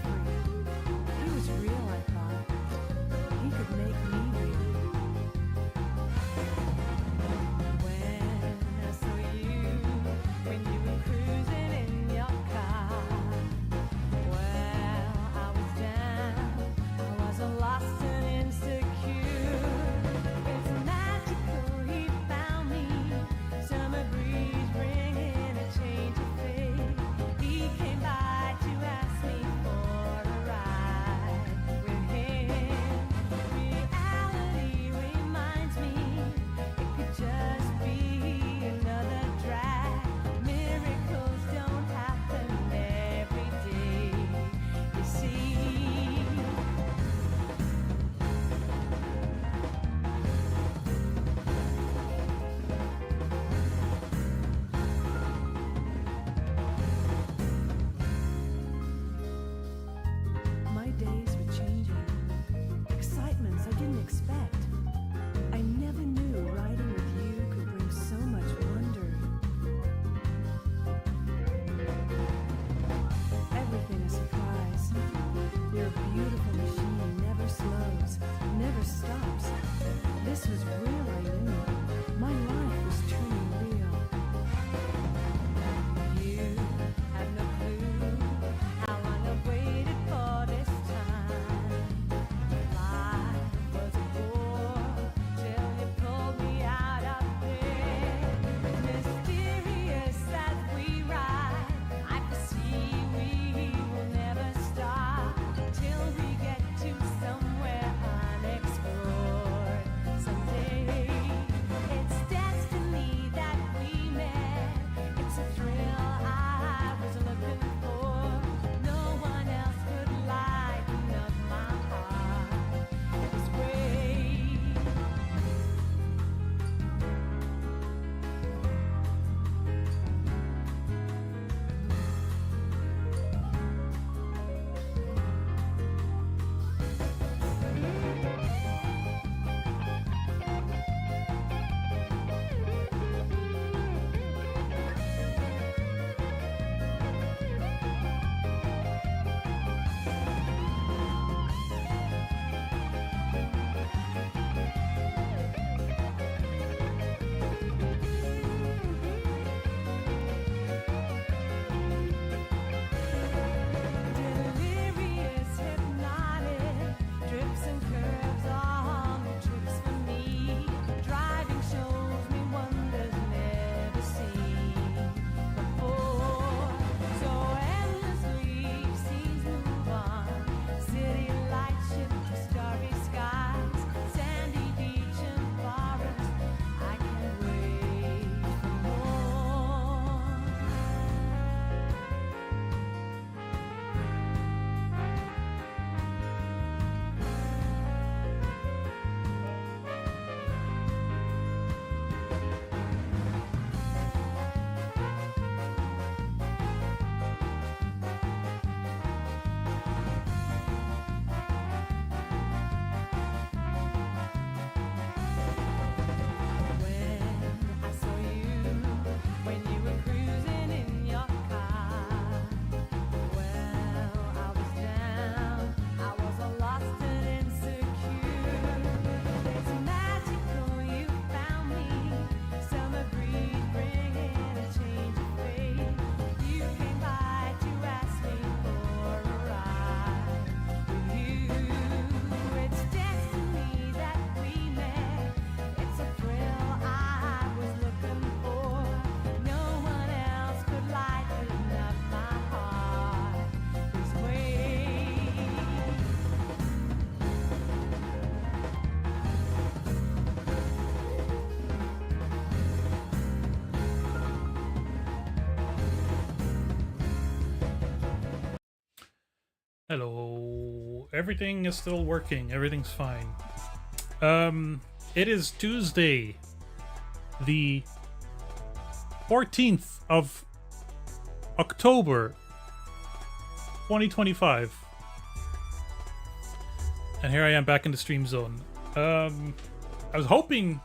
free. He was real, I thought. He could make me real. When I saw you, when you were cruising in your car, well, I was down, I was lost and insecure. It's magical, he found me, summer breeze bringing a change of fate. He came by to ask me for a ride with him. Reality reminds me it could just be another drag. Miracles don't happen every day, you see. My days were changing. Excitements I didn't expect. I never knew riding with you could bring so much wonder. Everything a surprise. You're a beautiful machine, never slows, never stops. This was real, I knew. My life was truly real. You have no clue how long I've waited for this time. Life was a bore till you pulled me out of bed. Mysterious as we ride, I foresee we will never stop till we get to somewhere unexplored someday. It's destiny that we met. It's a thrill I was looking for. No one else could lighten up my heart this way. Delirious, hypnotic, drips and curves are new tricks for me. Driving shows me wonders never seen before. So endlessly scenes move on. City lights shift to starry skies. Sandy beach and forest. I can't wait for more. When I saw you, when you were cruising in your car, well, I was down, I was all lost and insecure. It's magical you found me, summer breeze bringing a change of fate. You came by to ask me for a ride with you. It's destiny that we met. It's a thrill I was looking for. No one else could lighten up my heart this way. Hello. Everything is still working. Everything's fine. It is Tuesday, the 14th of October, 2025. And here I am back in the stream zone. I was hoping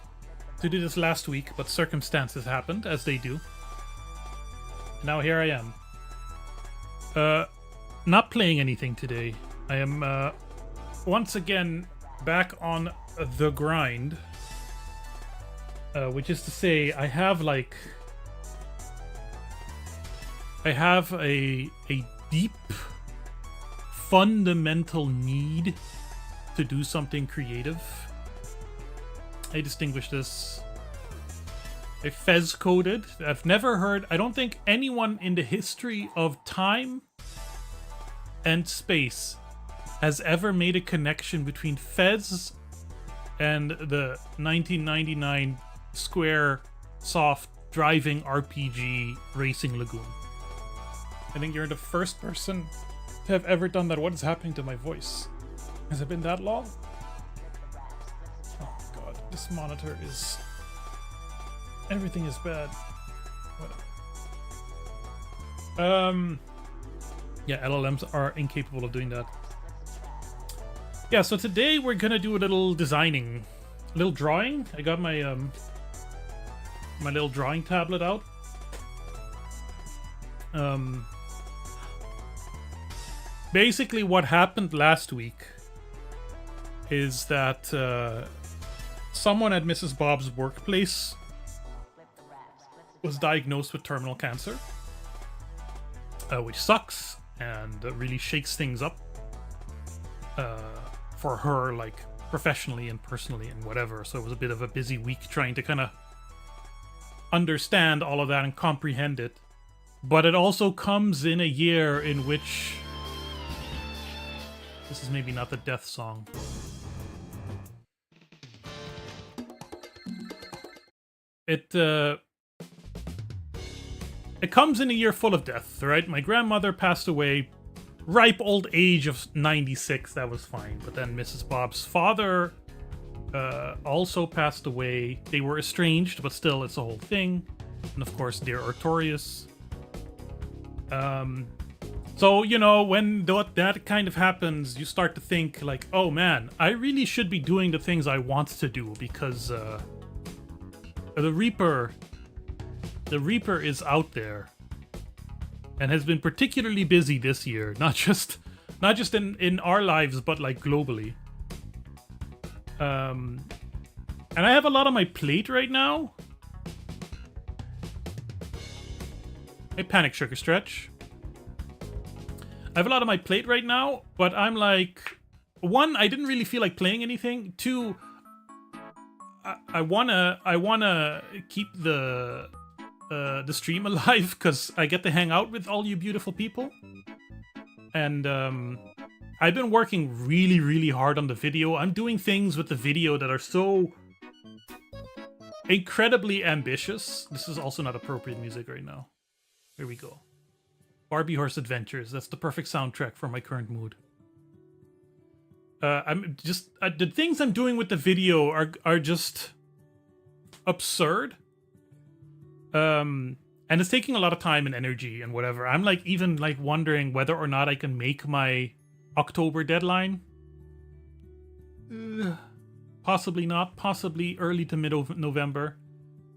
to do this last week, but circumstances happened, as they do. Now here I am. not playing anything today. I am once again back on the grind. Which is to say, I have a deep, fundamental need to do something creative. I distinguish this. I Fez coded. I've never heard, I don't think anyone in the history of time and space has ever made a connection between Fez and the 1999 Square Soft driving RPG Racing Lagoon. I think you're the first person to have ever done that. What is happening to my voice? Has it been that long? Oh god, this monitor is... everything is bad. Whatever. Yeah, LLMs are incapable of doing that. Yeah, so today we're gonna do a little designing. A little drawing. I got my my little drawing tablet out. Basically what happened last week is that someone at Mrs. Bob's workplace was diagnosed with terminal cancer, which sucks and really shakes things up for her, like professionally and personally and whatever. So it was a bit of a busy week trying to kind of understand all of that and comprehend it. But it also comes in a year in which... this is maybe not the death song. It comes in a year full of death, right? My grandmother passed away, ripe old age of 96, that was fine. But then Mrs. Bob's father also passed away. They were estranged, but still, it's a whole thing. And of course, dear Artorias. So, you know, when that kind of happens, you start to think like, oh man, I really should be doing the things I want to do because the Reaper is out there and has been particularly busy this year, not just in our lives, but like globally. And I have a lot on my plate right now. Hey, Panic Sugar Stretch. I have a lot on my plate right now, but I'm like, one, I didn't really feel like playing anything. Two, I wanna keep the stream alive because I get to hang out with all you beautiful people. And I've been working really, really hard on the video. I'm doing things with the video that are so incredibly ambitious. This is also not appropriate music right now. Here we go. Barbie Horse Adventures. That's the perfect soundtrack for my current mood. I'm just the things I'm doing with the video are just absurd. And it's taking a lot of time and energy and whatever. I'm like even like wondering whether or not I can make my October deadline. Possibly not. Possibly early to mid-November.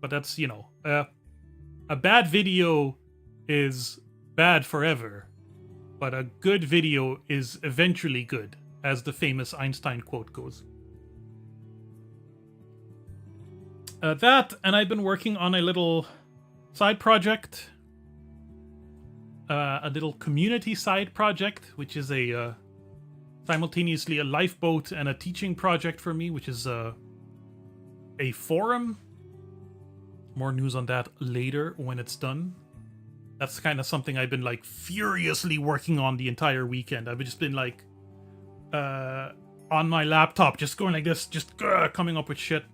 But that's, you know, a bad video is bad forever, but a good video is eventually good, as the famous Einstein quote goes. That, and I've been working on a little side project, a little community side project, which is a simultaneously a lifeboat and a teaching project for me, which is a forum. More news on that later when it's done. That's kind of something I've been like furiously working on the entire weekend. I've just been like on my laptop, just going like this, just coming up with shit.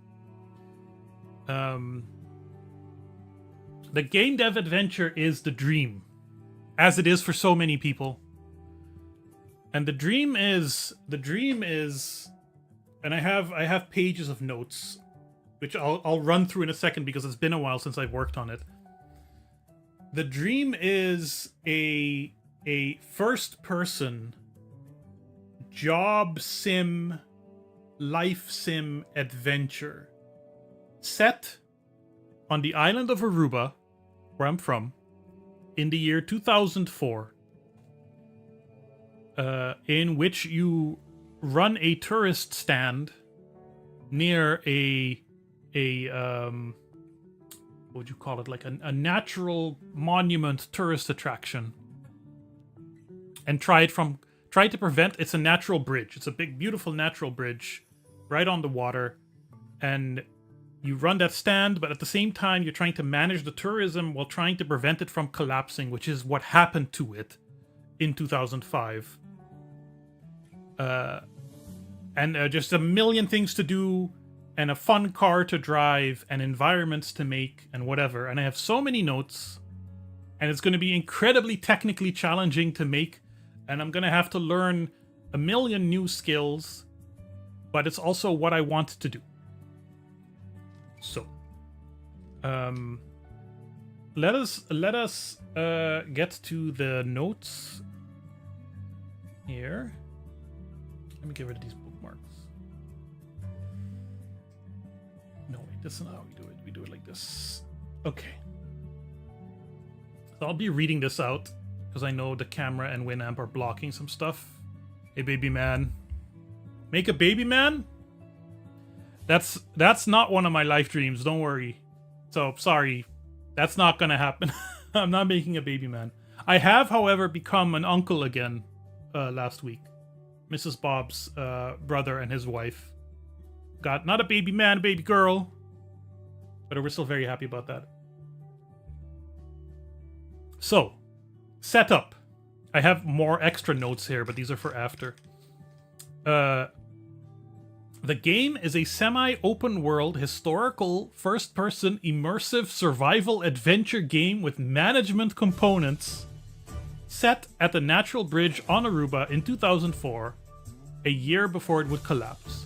The Gamedev adventure is the dream, as it is for so many people. And the dream is, and I have pages of notes, which I'll run through in a second because it's been a while since I've worked on it. The dream is a first-person job sim, life sim adventure set on the island of Aruba, where I'm from, in the year 2004. in which you run a tourist stand near a what would you call it, like a natural monument tourist attraction, and try to prevent. It's a natural bridge. It's a big, beautiful natural bridge right on the water, and you run that stand, but at the same time you're trying to manage the tourism while trying to prevent it from collapsing, which is what happened to it in 2005. And just a million things to do, and a fun car to drive, and environments to make, and whatever. And I have so many notes, and it's going to be incredibly technically challenging to make, and I'm going to have to learn a million new skills, but it's also what I want to do. So, let us get to the notes here. Let me get rid of these bookmarks. No, wait, this is not how we do it. We do it like this. Okay. So I'll be reading this out because I know the camera and Winamp are blocking some stuff. Hey, baby man. Make a baby man? That's not one of my life dreams, don't worry. So, sorry. That's not gonna happen. I'm not making a baby man. I have, however, become an uncle again last week. Mrs. Bob's brother and his wife got not a baby man, a baby girl. But we're still very happy about that. So, setup. I have more extra notes here, but these are for after. The game is a semi-open world, historical, first-person, immersive survival adventure game with management components set at the Natural Bridge on Aruba in 2004, a year before it would collapse.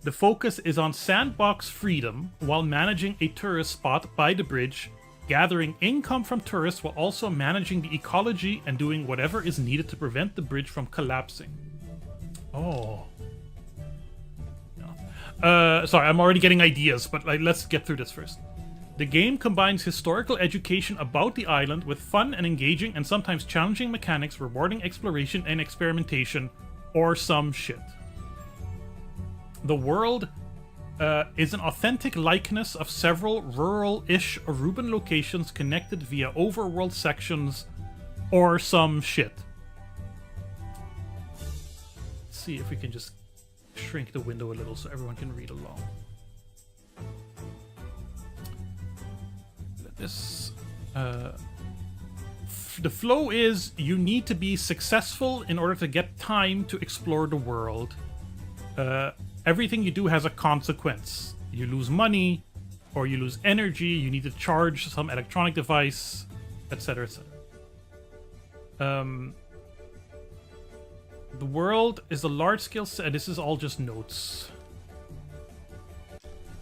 The focus is on sandbox freedom while managing a tourist spot by the bridge, gathering income from tourists while also managing the ecology and doing whatever is needed to prevent the bridge from collapsing. Oh. Sorry, I'm already getting ideas, but let's get through this first. The game combines historical education about the island with fun and engaging and sometimes challenging mechanics, rewarding exploration and experimentation, or some shit. The world is an authentic likeness of several rural-ish Aruban locations connected via overworld sections, or some shit. Let's see if we can just shrink the window a little so everyone can read along. This the flow is you need to be successful in order to get time to explore the world. Everything you do has a consequence. You lose money, or you lose energy, you need to charge some electronic device, etc., etc. The world is a large-scale set. This is all just notes.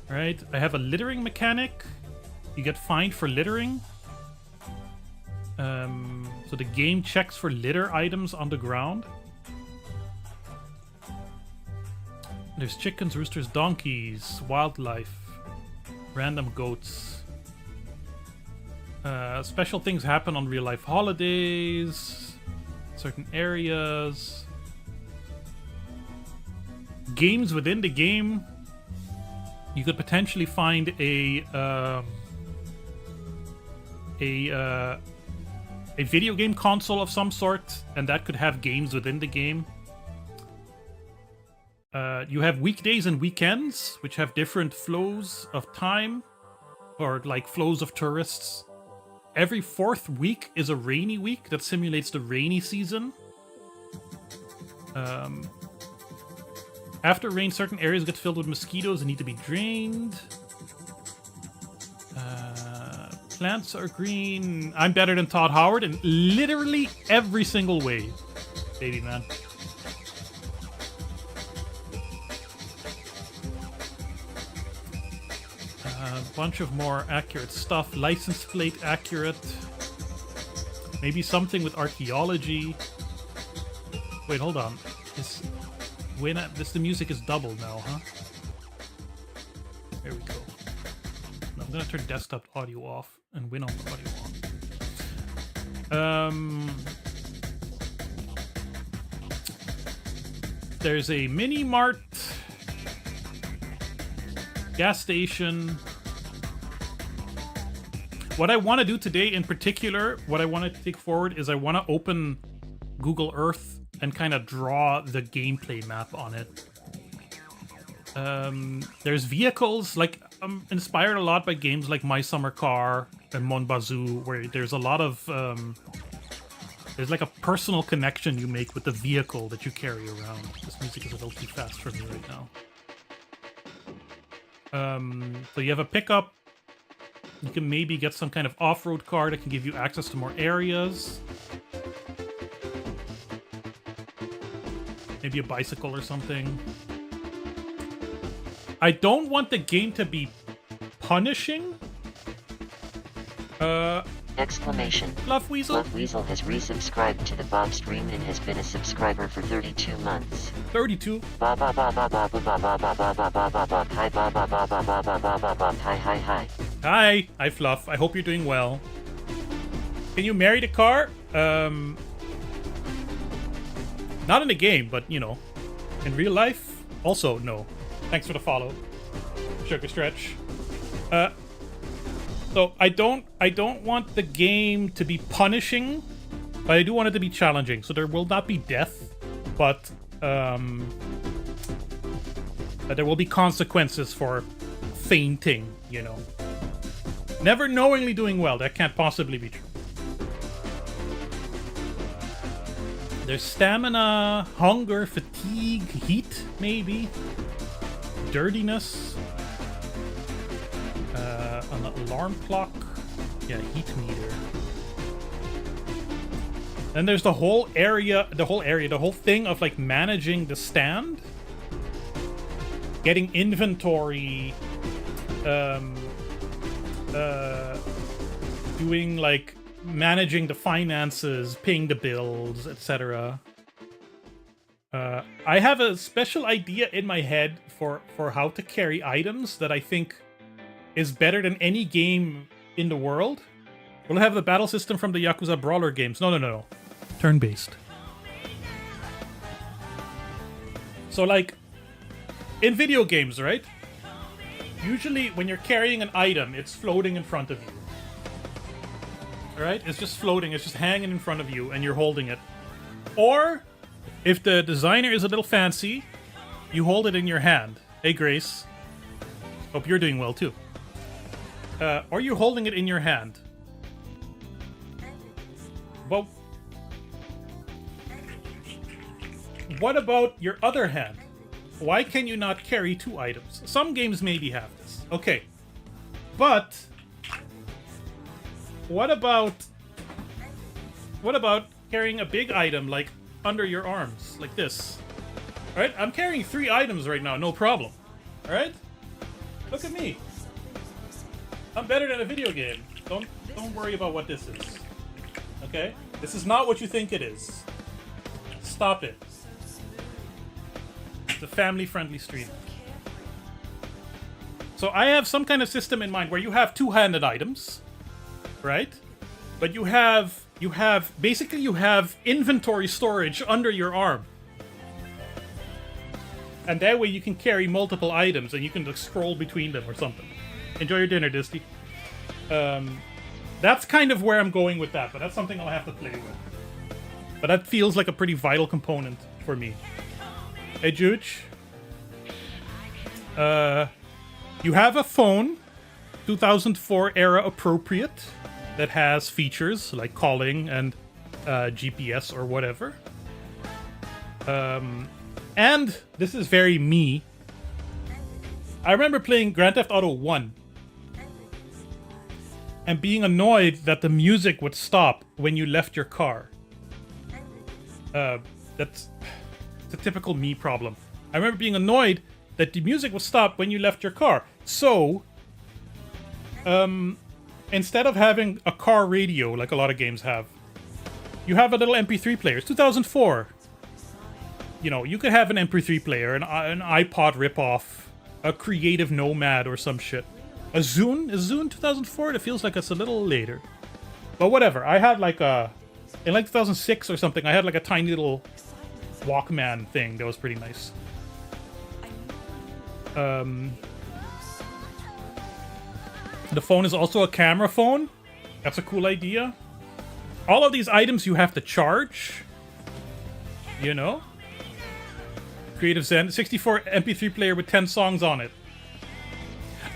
Right? I have a littering mechanic. You get fined for littering. So the game checks for litter items on the ground. There's chickens, roosters, donkeys, wildlife, random goats. Special things happen on real-life holidays, certain areas. Games within the game. You could potentially find a video game console of some sort, and that could have games within the game. You have weekdays and weekends, which have different flows of time, or like flows of tourists. Every fourth week is a rainy week that simulates the rainy season. After rain, certain areas get filled with mosquitoes and need to be drained. Plants are green. I'm better than Todd Howard in literally every single way, baby man. A bunch of more accurate stuff. License plate accurate. Maybe something with archaeology. Wait, hold on. The music is double now, huh? There we go. No, I'm gonna turn desktop audio off and Winamp audio on. There's a mini mart, gas station. What I want to do today in particular, what I want to take forward is I want to open Google Earth and kind of draw the gameplay map on it. There's vehicles, like I'm inspired a lot by games like My Summer Car and Mon Bazou, where there's a lot of there's like a personal connection you make with the vehicle that you carry around. This music is a little too fast for me right now. So you have a pickup. You can maybe get some kind of off-road car that can give you access to more areas. Maybe a bicycle or something. I don't want the game to be punishing. Exclamation. Fluff Weasel? Fluff Weasel has resubscribed to the BOBSTREAM and has been a subscriber for 32 months. 32. Ba ba ba ba ba ba ba ba ba ba ba ba ba ba hi ba ba ba ba ba ba ba ba ba hi hi hi. Hi. Hi, Fluff. I hope you're doing well. Can you marry the car? Not in the game, but, you know, in real life? Also, no. Thanks for the follow, Sugar Stretch. So I don't want the game to be punishing, but I do want it to be challenging. So there will not be death, but there will be consequences for fainting, you know. Never knowingly doing well. That can't possibly be true. There's stamina, hunger, fatigue, heat, maybe. Dirtiness. An alarm clock. Yeah, heat meter. Then there's the whole thing of like managing the stand. Getting inventory. Doing like managing the finances, paying the bills, etc. I have a special idea in my head for how to carry items that I think is better than any game in the world. We'll have the battle system from the Yakuza Brawler games. No. Turn-based. So like, in video games, right? Usually when you're carrying an item, it's floating in front of you. Alright? It's just floating, it's just hanging in front of you and you're holding it. Or, if the designer is a little fancy, you hold it in your hand. Hey Grace. Hope you're doing well too. Or you're holding it in your hand. But what about your other hand? Why can you not carry two items? Some games maybe have this. Okay. But what about carrying a big item like under your arms, like this? Alright, I'm carrying 3 items right now, no problem. Alright? Look at me. I'm better than a video game. Don't worry about what this is. Okay? This is not what you think it is. Stop it. It's a family-friendly stream. So I have some kind of system in mind where you have two-handed items, right? But you have inventory storage under your arm. And that way you can carry multiple items and you can like, scroll between them or something. Enjoy your dinner, Disty. That's kind of where I'm going with that, but that's something I'll have to play with. But that feels like a pretty vital component for me. Hey, Juge. You have a phone, 2004 era appropriate, that has features like calling and GPS or whatever. And this is very me. I remember playing Grand Theft Auto 1 and being annoyed that the music would stop when you left your car. That's a typical me problem. I remember being annoyed that the music would stop when you left your car. So, instead of having a car radio like a lot of games have, you have a little MP3 player. It's 2004. You know, you could have an MP3 player, an iPod ripoff, a Creative Nomad or some shit. A Zune? Is Zune 2004? It feels like it's a little later. But whatever. I had like a... In like 2006 or something, I had like a tiny little Walkman thing. That was pretty nice. The phone is also a camera phone. That's a cool idea. All of these items you have to charge. You know? Creative Zen. 64 MP3 player with 10 songs on it.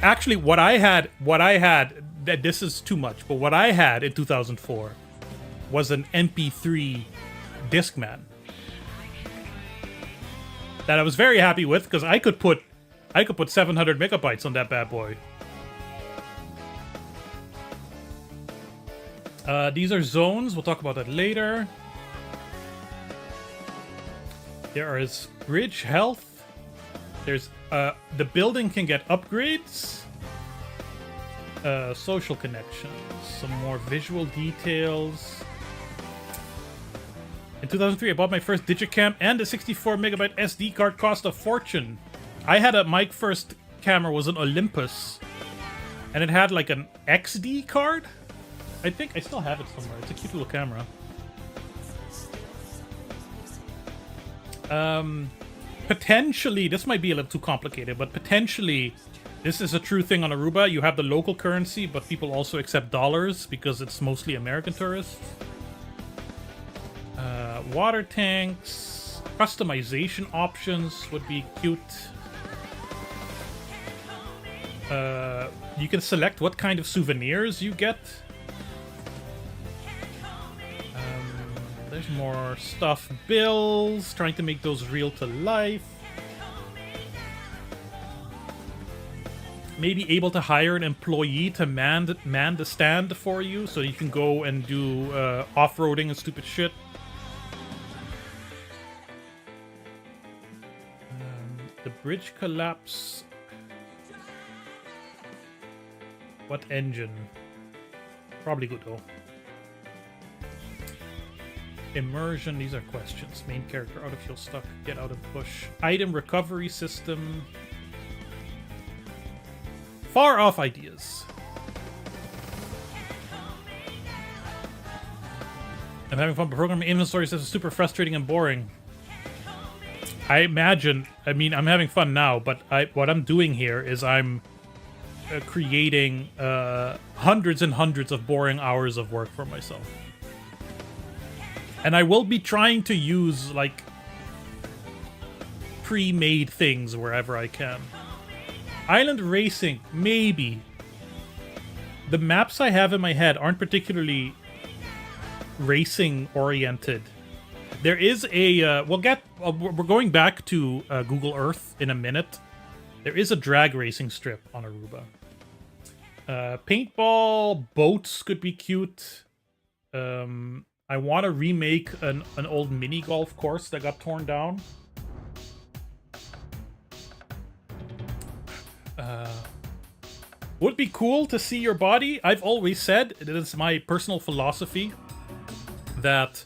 Actually, what I had, that this is too much, but what I had in 2004 was an MP3 Discman. That I was very happy with, because I could put 700 megabytes on that bad boy. These are zones. We'll talk about that later. There is bridge health. There's the building can get upgrades. Social connections. Some more visual details. In 2003, I bought my first Digicam, and the 64 megabyte SD card cost a fortune. My first camera was an Olympus, and it had like an XD card. I think I still have it somewhere. It's a cute little camera. Potentially, this might be a little too complicated, but potentially, this is a true thing on Aruba. You have the local currency, but people also accept dollars because it's mostly American tourists. Water tanks, customization options would be cute. You can select what kind of souvenirs you get. There's more stuff. Bills, trying to make those real to life. Maybe able to hire an employee to man the stand for you, so you can go and do off-roading and stupid shit. The bridge collapse. What engine? Probably good though. Immersion, these are questions. Main character, out of fuel, stuck, get out and push. Item recovery system. Far off ideas. I'm having fun, but programming inventory says it's super frustrating and boring. I mean, I'm having fun now, but what I'm doing here is I'm creating hundreds and hundreds of boring hours of work for myself. And I will be trying to use, like, pre-made things wherever I can. Island racing, maybe. The maps I have in my head aren't particularly racing-oriented. There is a... we're going back to Google Earth in a minute. There is a drag racing strip on Aruba. Paintball, boats could be cute. I want to remake an old mini golf course that got torn down. Would be cool to see your body. I've always said, it is my personal philosophy, that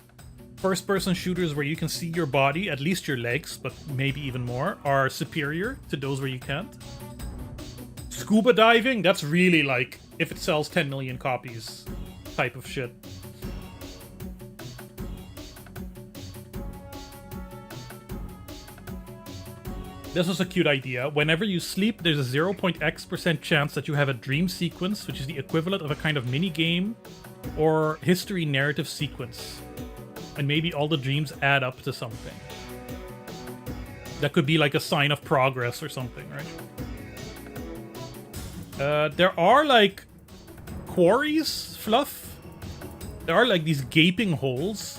first-person shooters where you can see your body, at least your legs, but maybe even more, are superior to those where you can't. Scuba diving, that's really like, if it sells 10 million copies type of shit. This was a cute idea. Whenever you sleep, there's a 0.x% chance that you have a dream sequence, which is the equivalent of a kind of mini-game or history narrative sequence. And maybe all the dreams add up to something. That could be like a sign of progress or something, right? There are, like, quarries, Fluff. There are, like, these gaping holes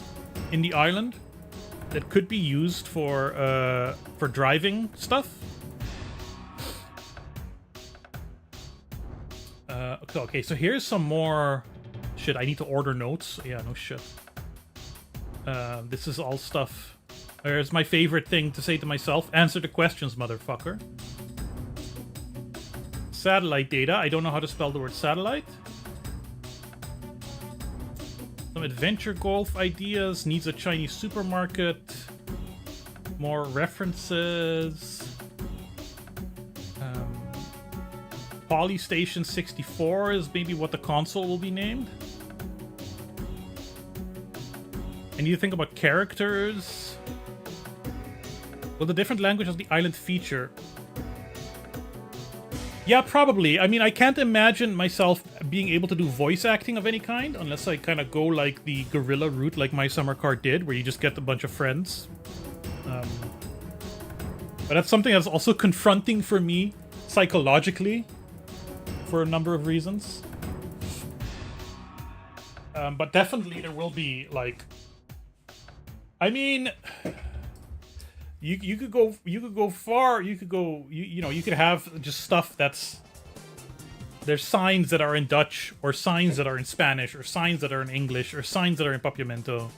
in the island that could be used for driving stuff. Okay, so here's some more... Shit, I need to order notes. Yeah, no shit. This is all stuff. There's my favorite thing to say to myself. Answer the questions, motherfucker. Satellite data. I don't know how to spell the word satellite. Some adventure golf ideas. Needs a Chinese supermarket. More references. Polystation 64 is maybe what the console will be named. And you think about characters. Will the different language of the island feature? Yeah, probably. I mean, I can't imagine myself being able to do voice acting of any kind unless I kind of go like the guerrilla route like My Summer Car did, where you just get a bunch of friends. But that's something that's also confronting for me psychologically for a number of reasons. But definitely there will be like, I mean, you could go far. You could have just stuff that's, there's signs that are in Dutch, or signs that are in Spanish, or signs that are in English, or signs that are in Papiamento.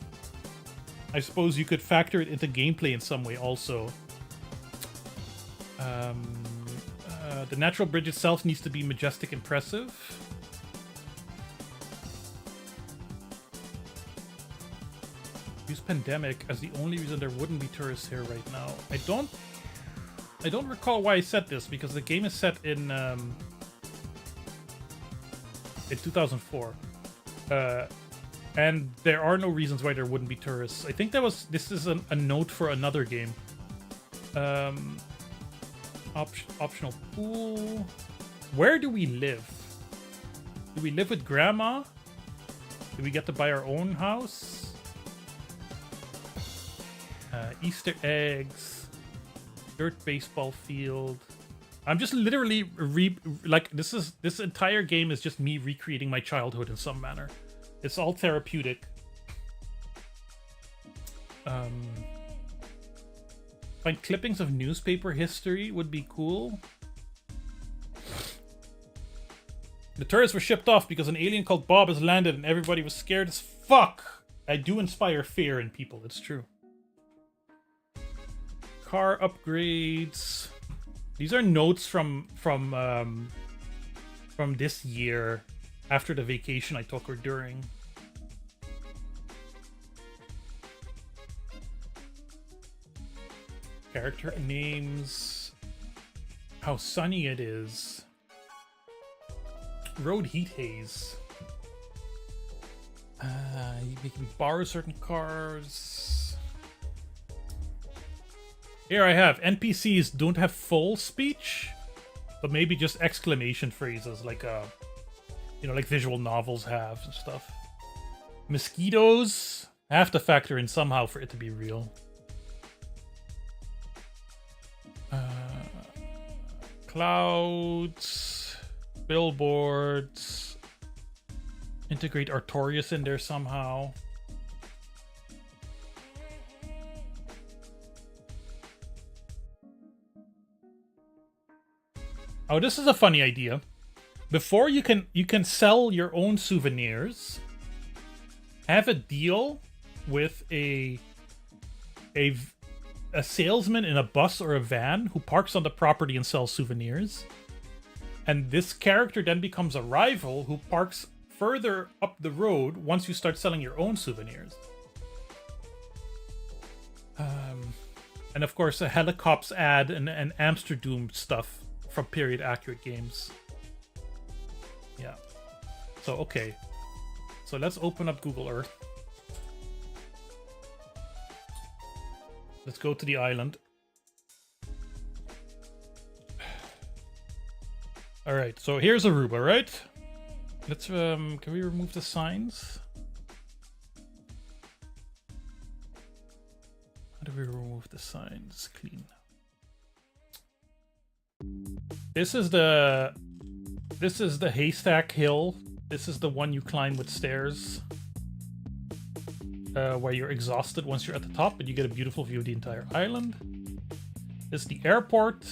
I suppose you could factor it into gameplay in some way also. The natural bridge itself needs to be majestic, impressive. Use pandemic as the only reason there wouldn't be tourists here right now. I don't recall why I said this, because the game is set in 2004. And there are no reasons why there wouldn't be tourists. I think this is a note for another game. Optional pool. Where do we live? Do we live with grandma? Do we get to buy our own house? Easter eggs. Dirt baseball field. I'm just literally this entire game is just me recreating my childhood in some manner. It's all therapeutic. Find clippings of newspaper history would be cool. The tourists were shipped off because an alien called Bob has landed and everybody was scared as fuck. I do inspire fear in people, it's true. Car upgrades. These are notes from this year, after the vacation I took or during. Character names. How sunny it is. Road heat haze. You can borrow certain cars. Here I have NPCs don't have full speech, but maybe just exclamation phrases like like visual novels have and stuff. Mosquitoes have to factor in somehow for it to be real. Clouds, billboards, integrate Artorias in there somehow. Oh, this is a funny idea. Before you can sell your own souvenirs, have a deal with a salesman in a bus or a van who parks on the property and sells souvenirs. And this character then becomes a rival who parks further up the road once you start selling your own souvenirs. And of course, a Helicops ad and Amsterdam stuff from period accurate games. Yeah. So, okay. So let's open up Google Earth. Let's go to the island. All right, so here's Aruba, right? Let's can we remove the signs? How do we remove the signs? Clean. This is the haystack hill. This is the one you climb with stairs. Where you're exhausted once you're at the top, but you get a beautiful view of the entire island. This is the airport.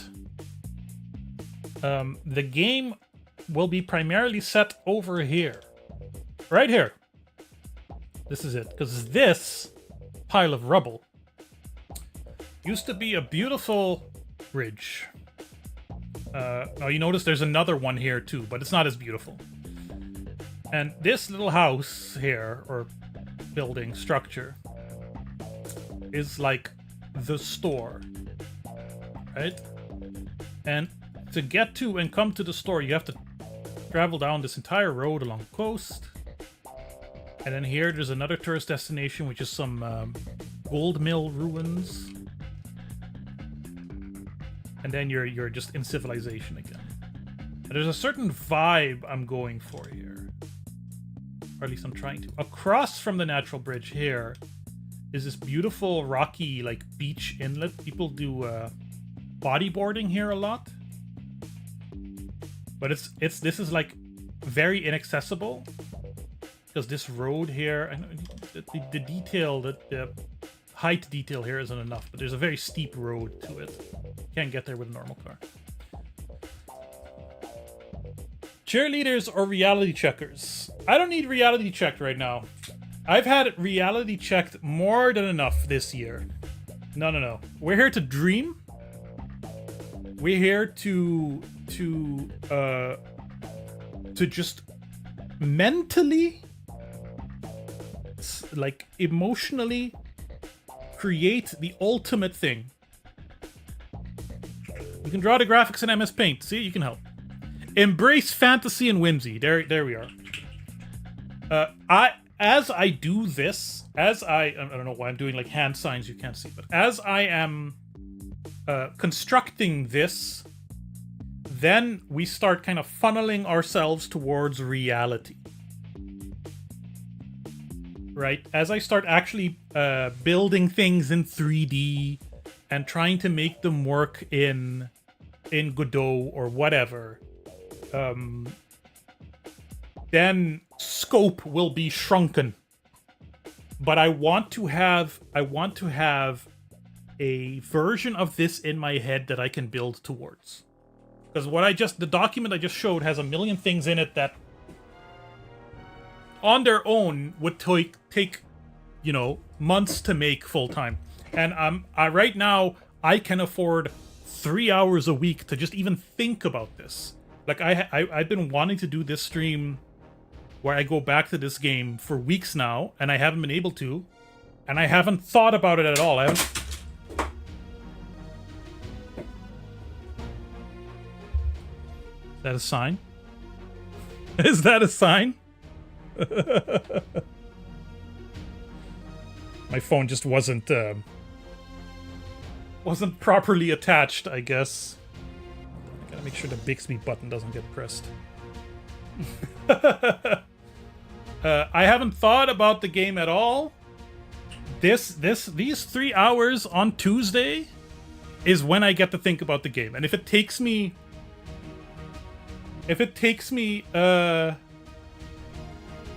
The game will be primarily set over here. Right here. This is it. Because this pile of rubble used to be a beautiful bridge. Now you notice there's another one here too, but it's not as beautiful. And this little house here, or building structure, is like the store, right? And to get to and come to the store, you have to travel down this entire road along the coast. And then here there's another tourist destination, which is some gold mill ruins. and then you're just in civilization again. And there's a certain vibe I'm going for here, or at least I'm trying to. Across from the natural bridge here is this beautiful rocky like beach inlet. People do bodyboarding here a lot, but this is like very inaccessible because this road here, I know the detail, the height detail here isn't enough, but there's a very steep road to it. Can't get there with a normal car. Cheerleaders or reality checkers? I don't need reality checked right now. I've had reality checked more than enough this year. No. We're here to dream. We're here to just mentally, like emotionally, create the ultimate thing. You can draw the graphics in MS Paint. See, you can help. Embrace fantasy and whimsy. There we are. As I do this, I don't know why I'm doing like hand signs you can't see, but as I am constructing this, then we start kind of funneling ourselves towards reality. Right? As I start actually building things in 3D and trying to make them work in Godot or whatever, then scope will be shrunken. But I want to have a version of this in my head that I can build towards. Because the document I just showed has a million things in it that on their own would take months to make full time. And right now I can afford 3 hours a week to just even think about this. Like I've been wanting to do this stream where I go back to this game for weeks now, and I haven't been able to, and I haven't thought about it at all. Is that a sign? Is that a sign? My phone just wasn't properly attached, I guess. I gotta make sure the Bixby button doesn't get pressed. I haven't thought about the game at all. These 3 hours on Tuesday is when I get to think about the game. And if it takes me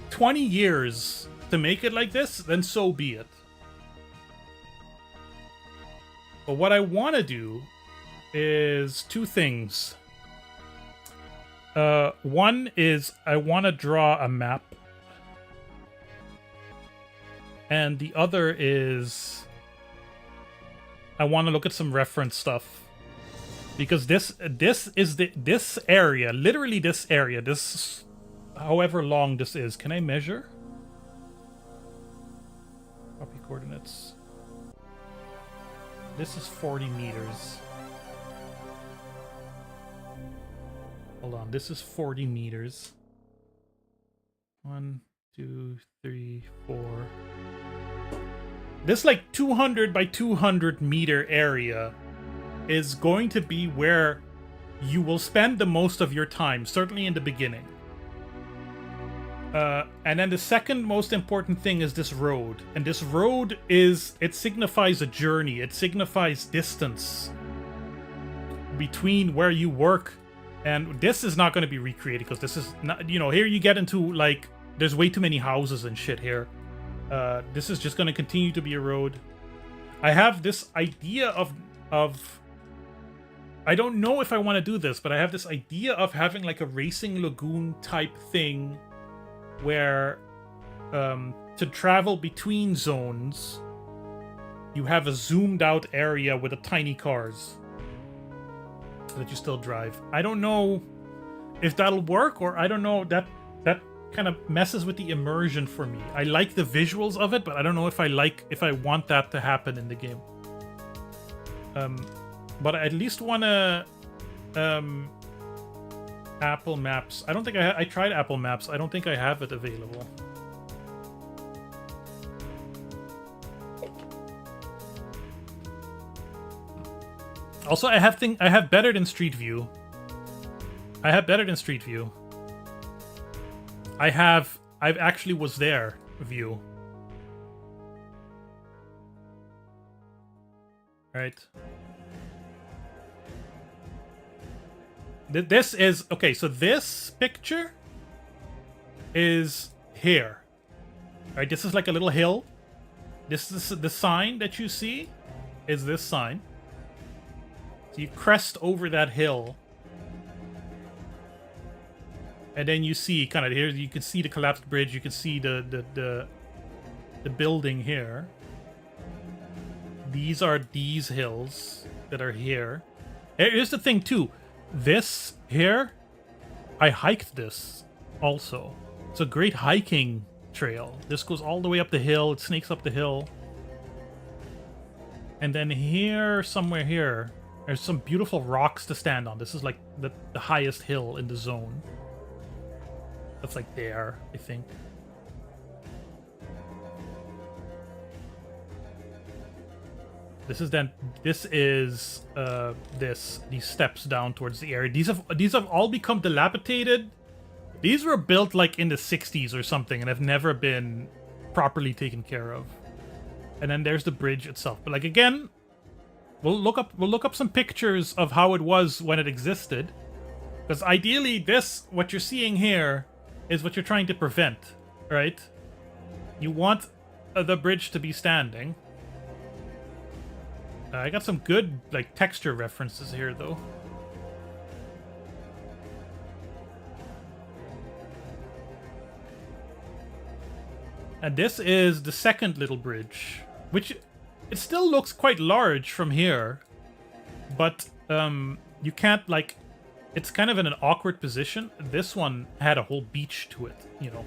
20 years to make it like this, then so be it. But what I want to do is two things. One is I want to draw a map. And the other is I want to look at some reference stuff. Because this area, literally this area, this however long this is. Can I measure? Copy coordinates. This is 40 meters. Hold on, this is 40 meters. 1, 2, 3, 4. This like 200 by 200 meter area is going to be where you will spend the most of your time, certainly in the beginning. And then the second most important thing is this road. And this road it signifies a journey. It signifies distance between where you work. And this is not going to be recreated because this is not, here you get into like, there's way too many houses and shit here. This is just going to continue to be a road. I have this idea of I don't know if I want to do this, but I have this idea of having like a racing lagoon type thing where to travel between zones, you have a zoomed out area with the tiny cars that you still drive. I don't know if that'll work, or I don't know, that kind of messes with the immersion for me. I like the visuals of it, but I don't know if I want that to happen in the game. But I at least want to Apple Maps. I don't think I tried Apple Maps. I don't think I have it available. Also, I have better than Street View. I have better than Street View. I've actually was there view. Right. This is okay, so this picture is here. Right, this is like a little hill. This is the sign that you see is this sign. So you crest over that hill. And then you see kind of here, you can see the collapsed bridge, you can see the building here. These are these hills that are here. Here's the thing too. This here, I hiked this also. It's a great hiking trail. This goes all the way up the hill, it snakes up the hill. And then here, somewhere here, there's some beautiful rocks to stand on. This is like the highest hill in the zone. That's like there, I think. This is these steps down towards the area. These have all become dilapidated. These were built like in the 60s or something and have never been properly taken care of. And then there's the bridge itself. But like again, we'll look up some pictures of how it was when it existed. Because ideally what you're seeing here is what you're trying to prevent, right? You want the bridge to be standing. I got some good like texture references here though. And this is the second little bridge, which it still looks quite large from here, but you can't like, it's kind of in an awkward position. This one had a whole beach to it, you know,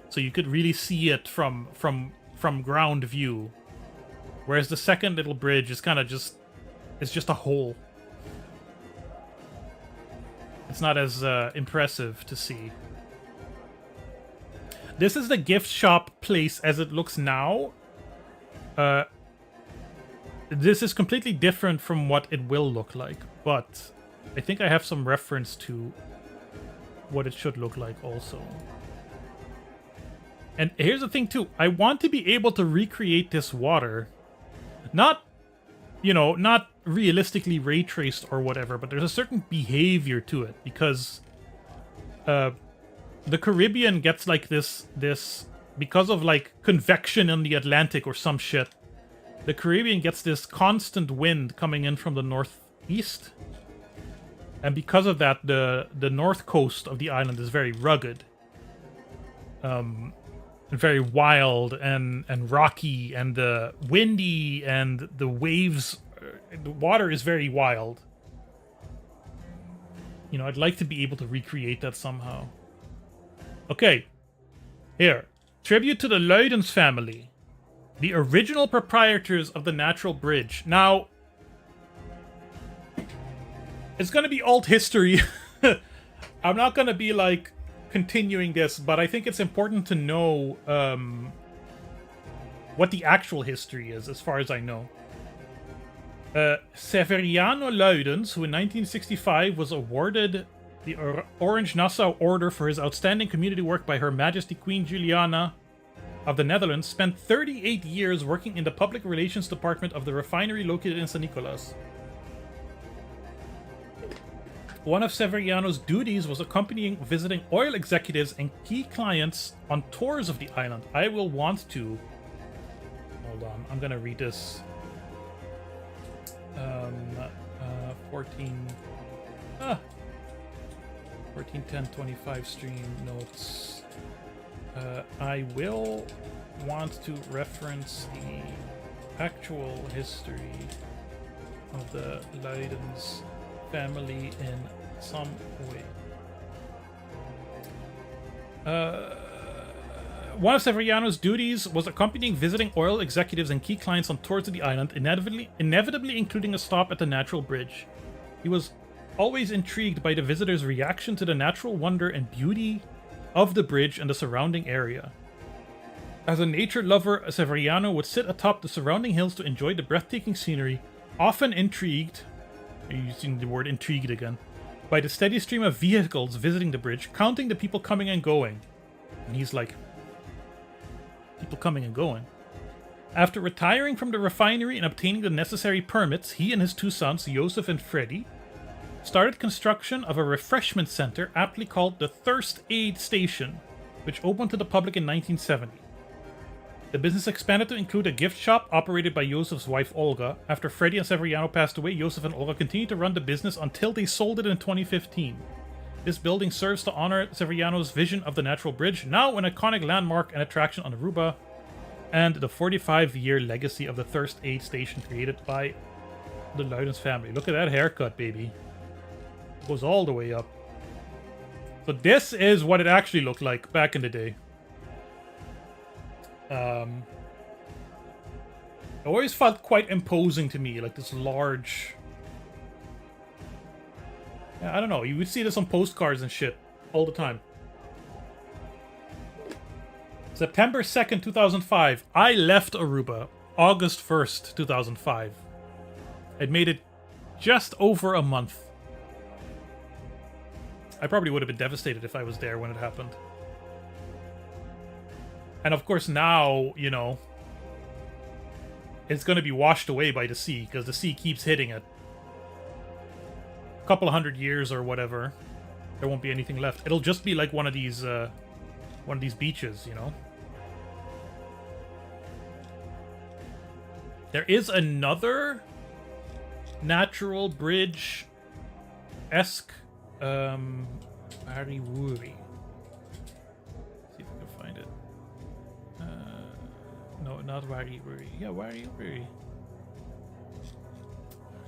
so you could really see it from ground view. Whereas the second little bridge is kind of it's just a hole. It's not as impressive to see. This is the gift shop place as it looks now. This is completely different from what it will look like, but I think I have some reference to what it should look like also. And here's the thing too. I want to be able to recreate this water. Not, you know, not realistically ray traced or whatever, but there's a certain behavior to it because the Caribbean gets like this because of like convection in the Atlantic or some shit. The Caribbean gets this constant wind coming in from the northeast. And because of that, the north coast of the island is very rugged. Very wild and rocky and windy, and the waves, the water is very wild. You know, I'd like to be able to recreate that somehow. Okay, here. Tribute to the Luydens family, the original proprietors of the natural bridge. Now, it's gonna be alt history. I'm not gonna be like continuing this, but I think it's important to know what the actual history is, as far as I know. Severiano Luydens, who in 1965 was awarded the Orange Nassau Order for his outstanding community work by Her Majesty Queen Juliana of the Netherlands, spent 38 years working in the public relations department of the refinery located in San Nicolas. One of Severiano's duties was accompanying visiting oil executives and key clients on tours of the island. I will want to... Hold on, I'm gonna read this. 14:10:25 stream notes. I will want to reference the actual history of the Luydens family in some way. One of Severiano's duties was accompanying visiting oil executives and key clients on tours of the island, inevitably including a stop at the natural bridge. He was always intrigued by the visitors' reaction to the natural wonder and beauty of the bridge and the surrounding area. As a nature lover, Severiano would sit atop the surrounding hills to enjoy the breathtaking scenery, often intrigued You're using the word intrigued again. By the steady stream of vehicles visiting the bridge, counting the people coming and going. And he's like, people coming and going. After retiring from the refinery and obtaining the necessary permits, he and his two sons, Joseph and Freddy, started construction of a refreshment center aptly called the Thirst Aid Station, which opened to the public in 1970. The business expanded to include a gift shop operated by Joseph's wife Olga. After Freddy and Severiano passed away, Joseph and Olga continued to run the business until they sold it in 2015. This building serves to honor Severiano's vision of the natural bridge, now an iconic landmark and attraction on Aruba, and the 45-year legacy of the Thirst Aid Station created by the Luidens family. Look at that haircut, baby. Goes all the way up. So this is what it actually looked like back in the day. It always felt quite imposing to me, like this large... Yeah, I don't know, you would see this on postcards and shit all the time. September 2nd, 2005. I left Aruba August 1st, 2005. I'd made it just over a month. I probably would have been devastated if I was there when it happened. And of course now, you know, it's going to be washed away by the sea, because the sea keeps hitting it. A couple of 100 years or whatever, there won't be anything left. It'll just be like one of these beaches, you know. There is another natural bridge-esque Wari-Wuri. See if I can find it. No, not Wari-Wuri. Yeah, Wari-Wuri.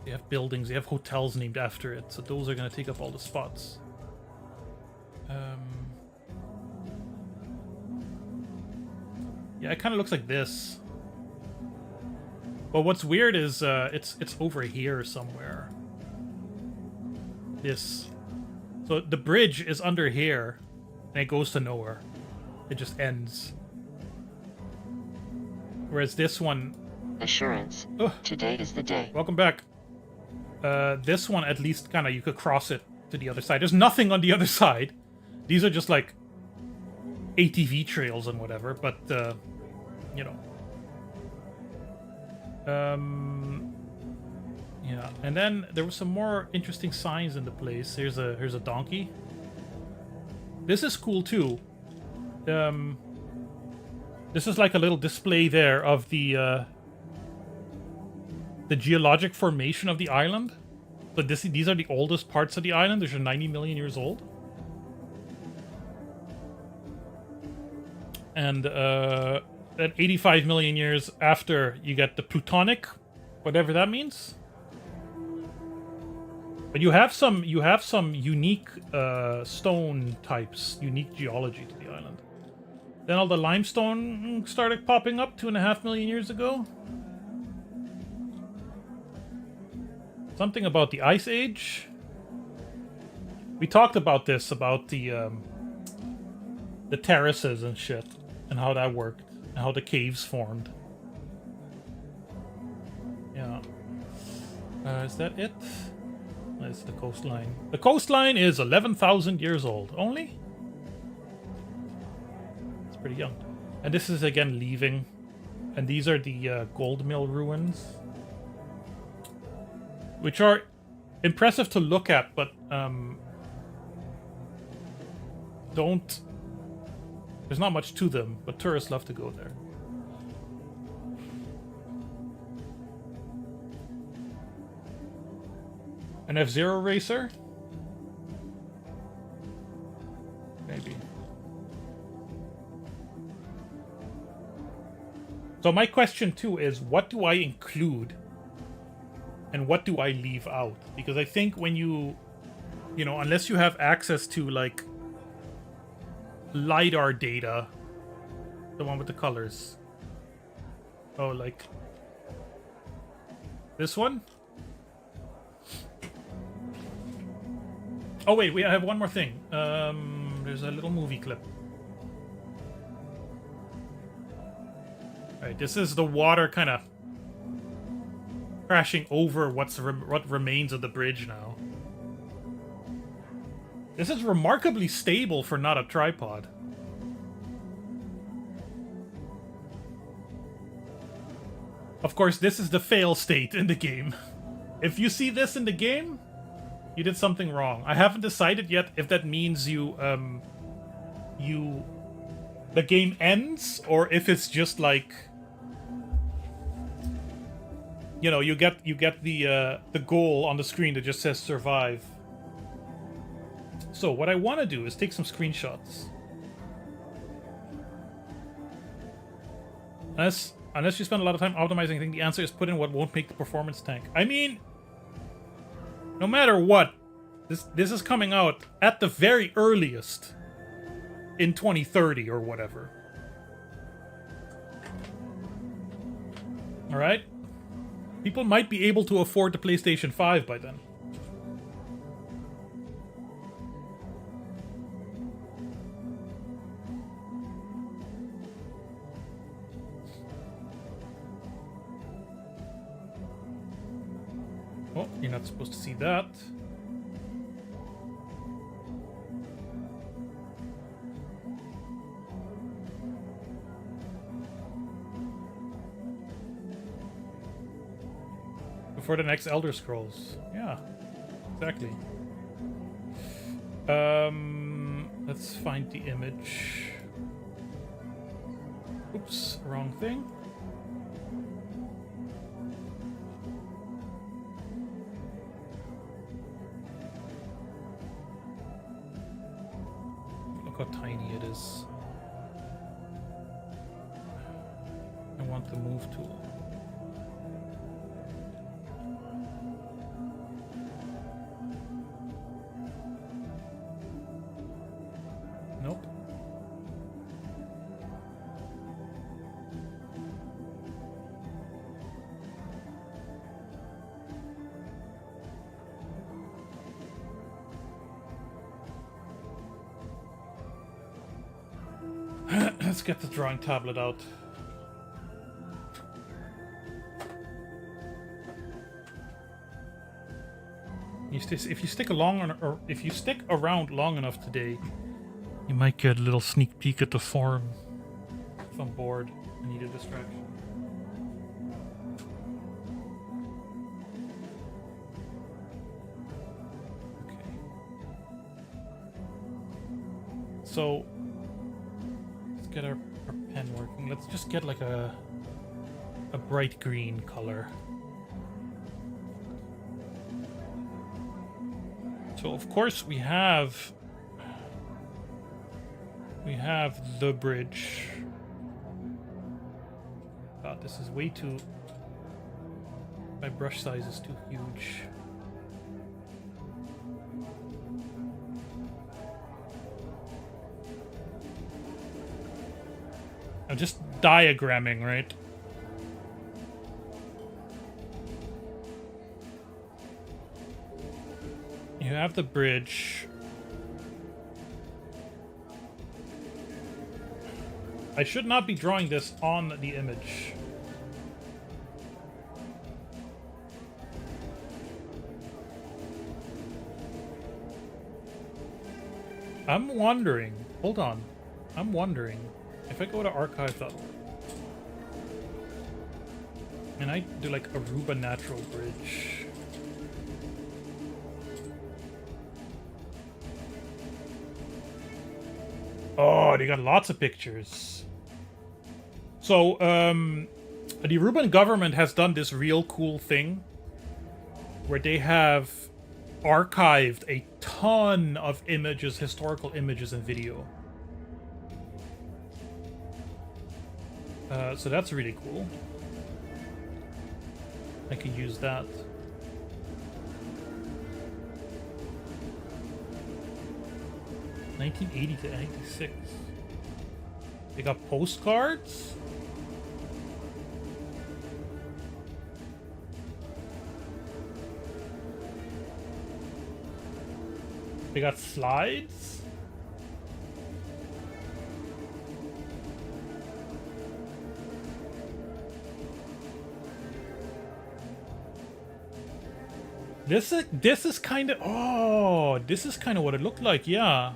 They have buildings, they have hotels named after it, so those are going to take up all the spots. Yeah, it kind of looks like this. But what's weird is it's over here somewhere. This. So the bridge is under here, and it goes to nowhere. It just ends. Whereas this one... Assurance. Today is the day. Welcome back. This one, at least, kind of, you could cross it to the other side. There's nothing on the other side. These are just, like, ATV trails and whatever, but, you know. Yeah, and then there were some more interesting signs in the place. Here's a donkey. This is cool too. This is like a little display there of the geologic formation of the island. But these are the oldest parts of the island. These are 90 million years old. And at 85 million years after, you get the plutonic, whatever that means. But you have some unique stone types, unique geology to the island. Then all the limestone started popping up 2.5 million years ago. Something about the Ice Age. We talked about this, about the terraces and shit, and how that worked, and how the caves formed. Yeah. Is that it? That's the coastline. The coastline is 11,000 years old. Only? It's pretty young. And this is again leaving. And these are the gold mill ruins. Which are impressive to look at, but don't... There's not much to them, but tourists love to go there. An F-Zero racer? Maybe. So my question too is, what do I include and what do I leave out? Because I think when you know, unless you have access to like LiDAR data, the one with the colors. Oh, like this one? Oh wait, I have one more thing. There's a little movie clip. Alright, this is the water kind of crashing over what remains of the bridge now. This is remarkably stable for not a tripod. Of course, this is the fail state in the game. If you see this in the game, you did something wrong. I haven't decided yet if that means the game ends, or if it's just like, you know, you get the goal on the screen that just says survive. So what I want to do is take some screenshots. Unless you spend a lot of time optimizing, I think the answer is put in what won't make the performance tank. I mean, no matter what, this is coming out at the very earliest in 2030 or whatever. Alright? People might be able to afford the PlayStation 5 by then. Oh, you're not supposed to see that. Before the next Elder Scrolls. Yeah, exactly. Let's find the image. Oops, wrong thing. Look how tiny it is. I want the move tool. Nope. Let's get the drawing tablet out. If you stick around long enough today, you might get a little sneak peek at the forum. If I'm bored, I need a distraction. Okay. So let's get our pen working. Let's just get like a bright green color. So of course we have the bridge. God, this is way too... My brush size is too huge. I'm just diagramming, right? You have the bridge. I should not be drawing this on the image. I'm wondering. Hold on. I'm wondering if I go to archive.org and I do like Aruba Natural Bridge. Oh, they got lots of pictures. So, the Aruban government has done this real cool thing where they have archived a ton of images, historical images and video. So that's really cool. I can use that. (1980 to 96). They got postcards. They got slides. This is kind of... Oh, this is kind of what it looked like, yeah.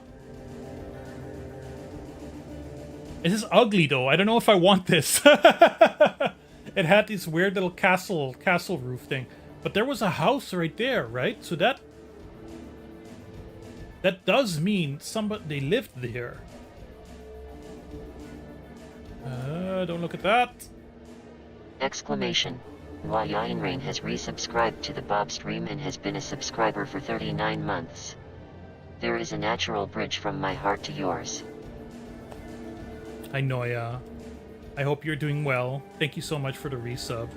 This is ugly, though. I don't know if I want this. It had this weird little castle roof thing. But there was a house right there, right? So that does mean they lived there. Don't look at that. Exclamation. Rain has resubscribed to the BOBSTREAM and has been a subscriber for 39 months. There is a natural bridge from my heart to yours. Hi, Noya. I hope you're doing well. Thank you so much for the resub.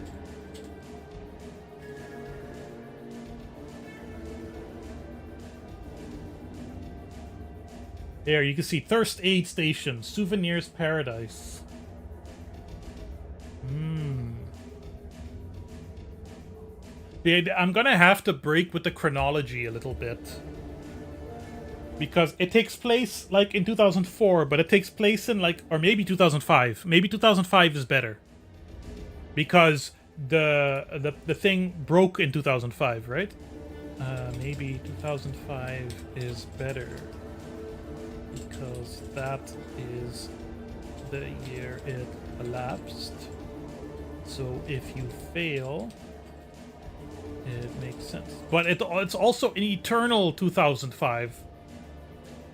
There, you can see Thirst Aid Station, Souvenirs Paradise. I'm gonna have to break with the chronology a little bit. Because it takes place, like, in 2004, but it takes place in, like, or maybe 2005. Maybe 2005 is better. Because the thing broke in 2005, right? Maybe 2005 is better. Because that is the year it elapsed. So if you fail... It makes sense. But it's also an eternal 2005.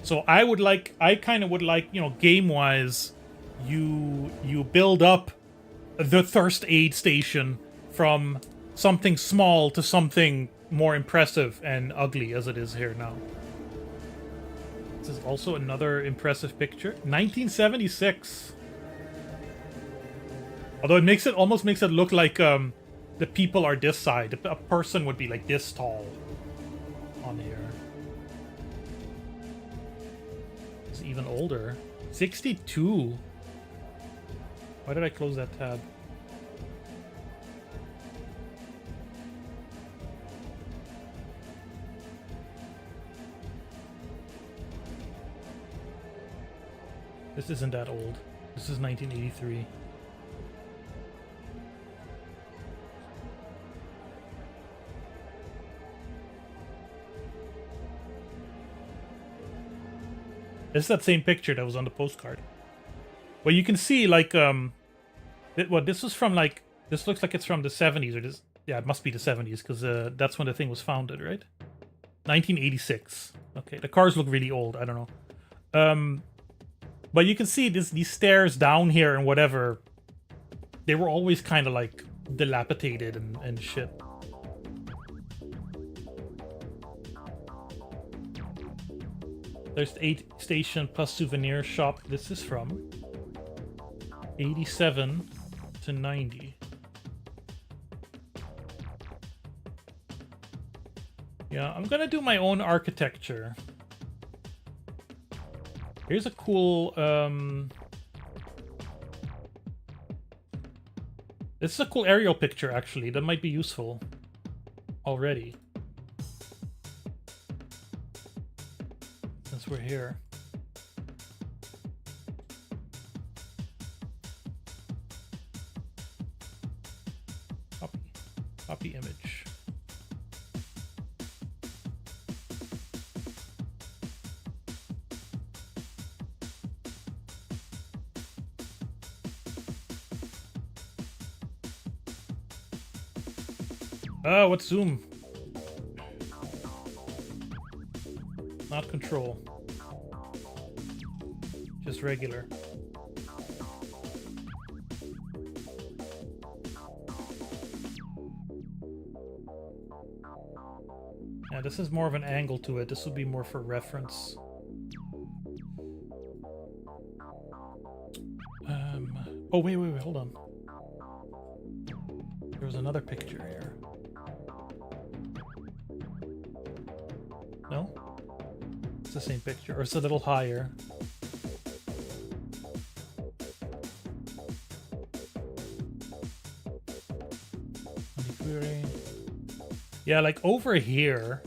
So I kind of would like, you know, game-wise, you build up the Thirst Aid Station from something small to something more impressive and ugly as it is here now. This is also another impressive picture. 1976. Although it almost makes it look like the people are this side. A person would be like this tall on here. It's even older. 62. Why did I close that tab? This isn't that old. This is 1983. This is that same picture that was on the postcard. Well, you can see, like, this was from, like, this looks like it's from the 70s, or this, yeah, it must be the 70s, because that's when the thing was founded, right? 1986. Okay, the cars look really old, I don't know. But you can see these stairs down here and whatever, they were always kind of, like, dilapidated and shit. There's 8 station plus souvenir shop. This is from 87 to 90. Yeah, I'm gonna do my own architecture. Here's a cool, this is a cool aerial picture, actually. That might be useful already. Since we're here. Copy image. What's zoom? Not control. Just regular. Yeah, this is more of an angle to it. This would be more for reference. Oh, wait, hold on. There was another picture here. No? It's the same picture, or it's a little higher. Yeah, like over here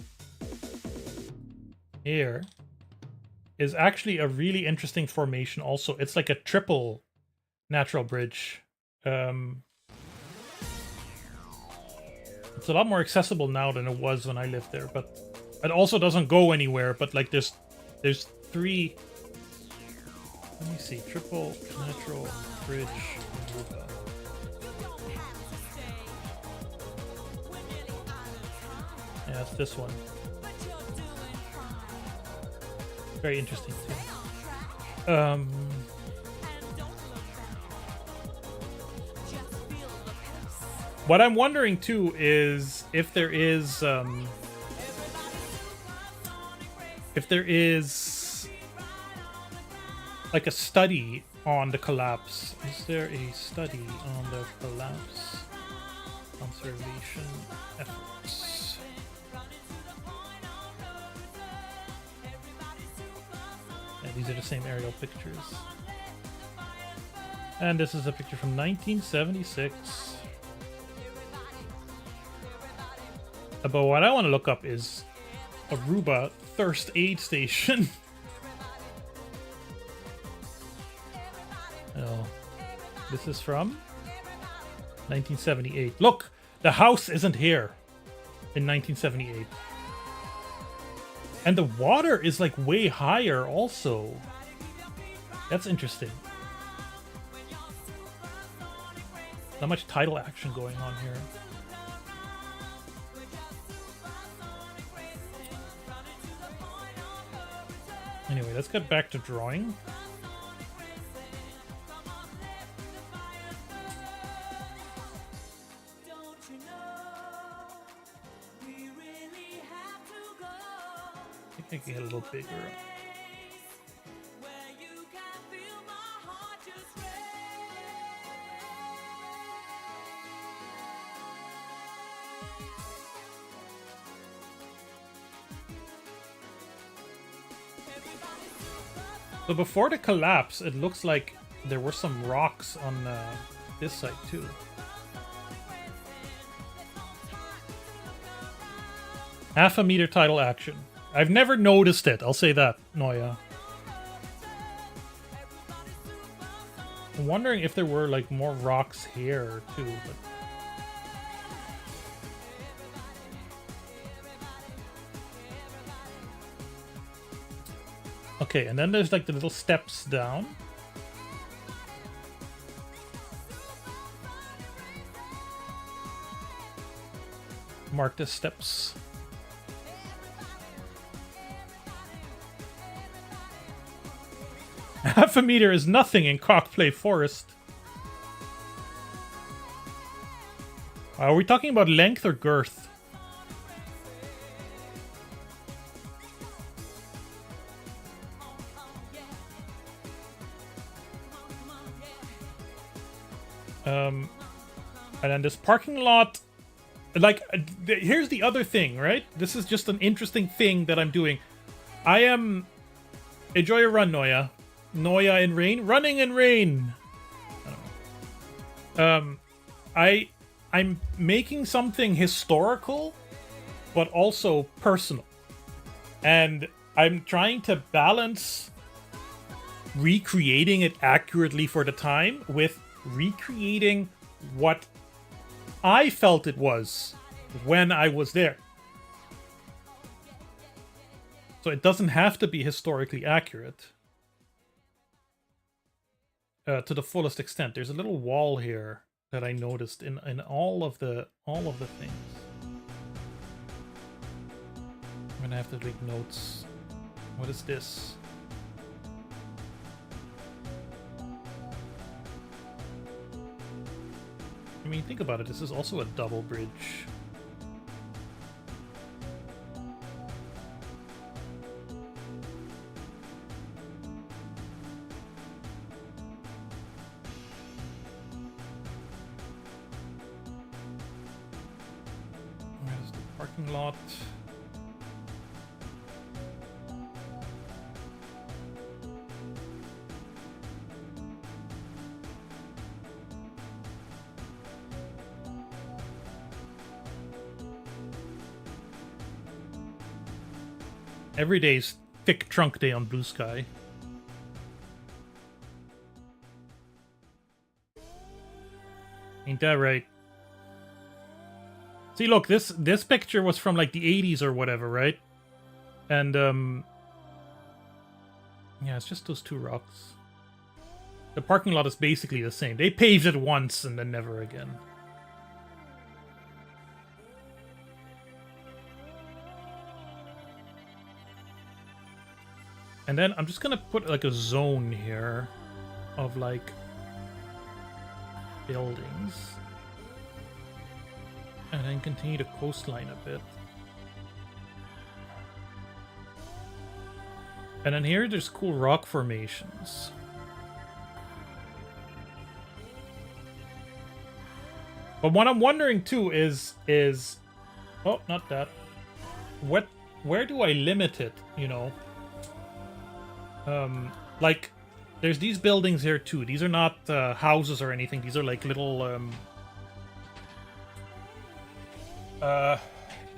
is actually a really interesting formation also. It's like a triple natural bridge. It's It's a lot more accessible now than it was when I lived there, but it also doesn't go anywhere. But like, there's 3. Let me see. Triple natural bridge. Aruba. Yeah, it's this one. Very interesting too. What I'm wondering too is if there is like a study on the collapse. Is there a study on the collapse conservation efforts? Yeah, these are the same aerial pictures. And this is a picture from 1976. But what I want to look up is Aruba Thirst Aid Station. Oh, this is from 1978. Look, the house isn't here in 1978. And the water is like way higher also. That's interesting. Not much tidal action going on here. Anyway, let's get back to drawing. I think I can get a little bigger. So before the collapse, it looks like there were some rocks on this side too. Half a meter tidal action. I've never noticed it, I'll say that, Noya. I'm wondering if there were like more rocks here too, but... Okay, and then there's like the little steps down. Mark the steps. Half a meter is nothing in Cockplay Forest. Are we talking about length or girth? And then this parking lot, like, here's the other thing, right? This is just an interesting thing that I'm doing. I am... Enjoy your run, Noya. Noya in rain? Running in rain! I don't know. I'm making something historical, but also personal. And I'm trying to balance recreating it accurately for the time with recreating what I felt it was when I was there. So it doesn't have to be historically accurate to the fullest extent. There's a little wall here that I noticed in all of the things. I'm gonna have to take notes. What is this? I mean, think about it. This is also a double bridge. Where's the parking lot? Every day's thick trunk day on Blue Sky. Ain't that right? See, look, this picture was from like the 80s or whatever, right? And yeah, it's just those two rocks. The parking lot is basically the same. They paved it once and then never again. And then I'm just gonna put like a zone here of like buildings. And then continue the coastline a bit. And then here there's cool rock formations. But what I'm wondering too is oh, not that. Where do I limit it, you know? Like there's these buildings here too. These are not houses or anything. These are like little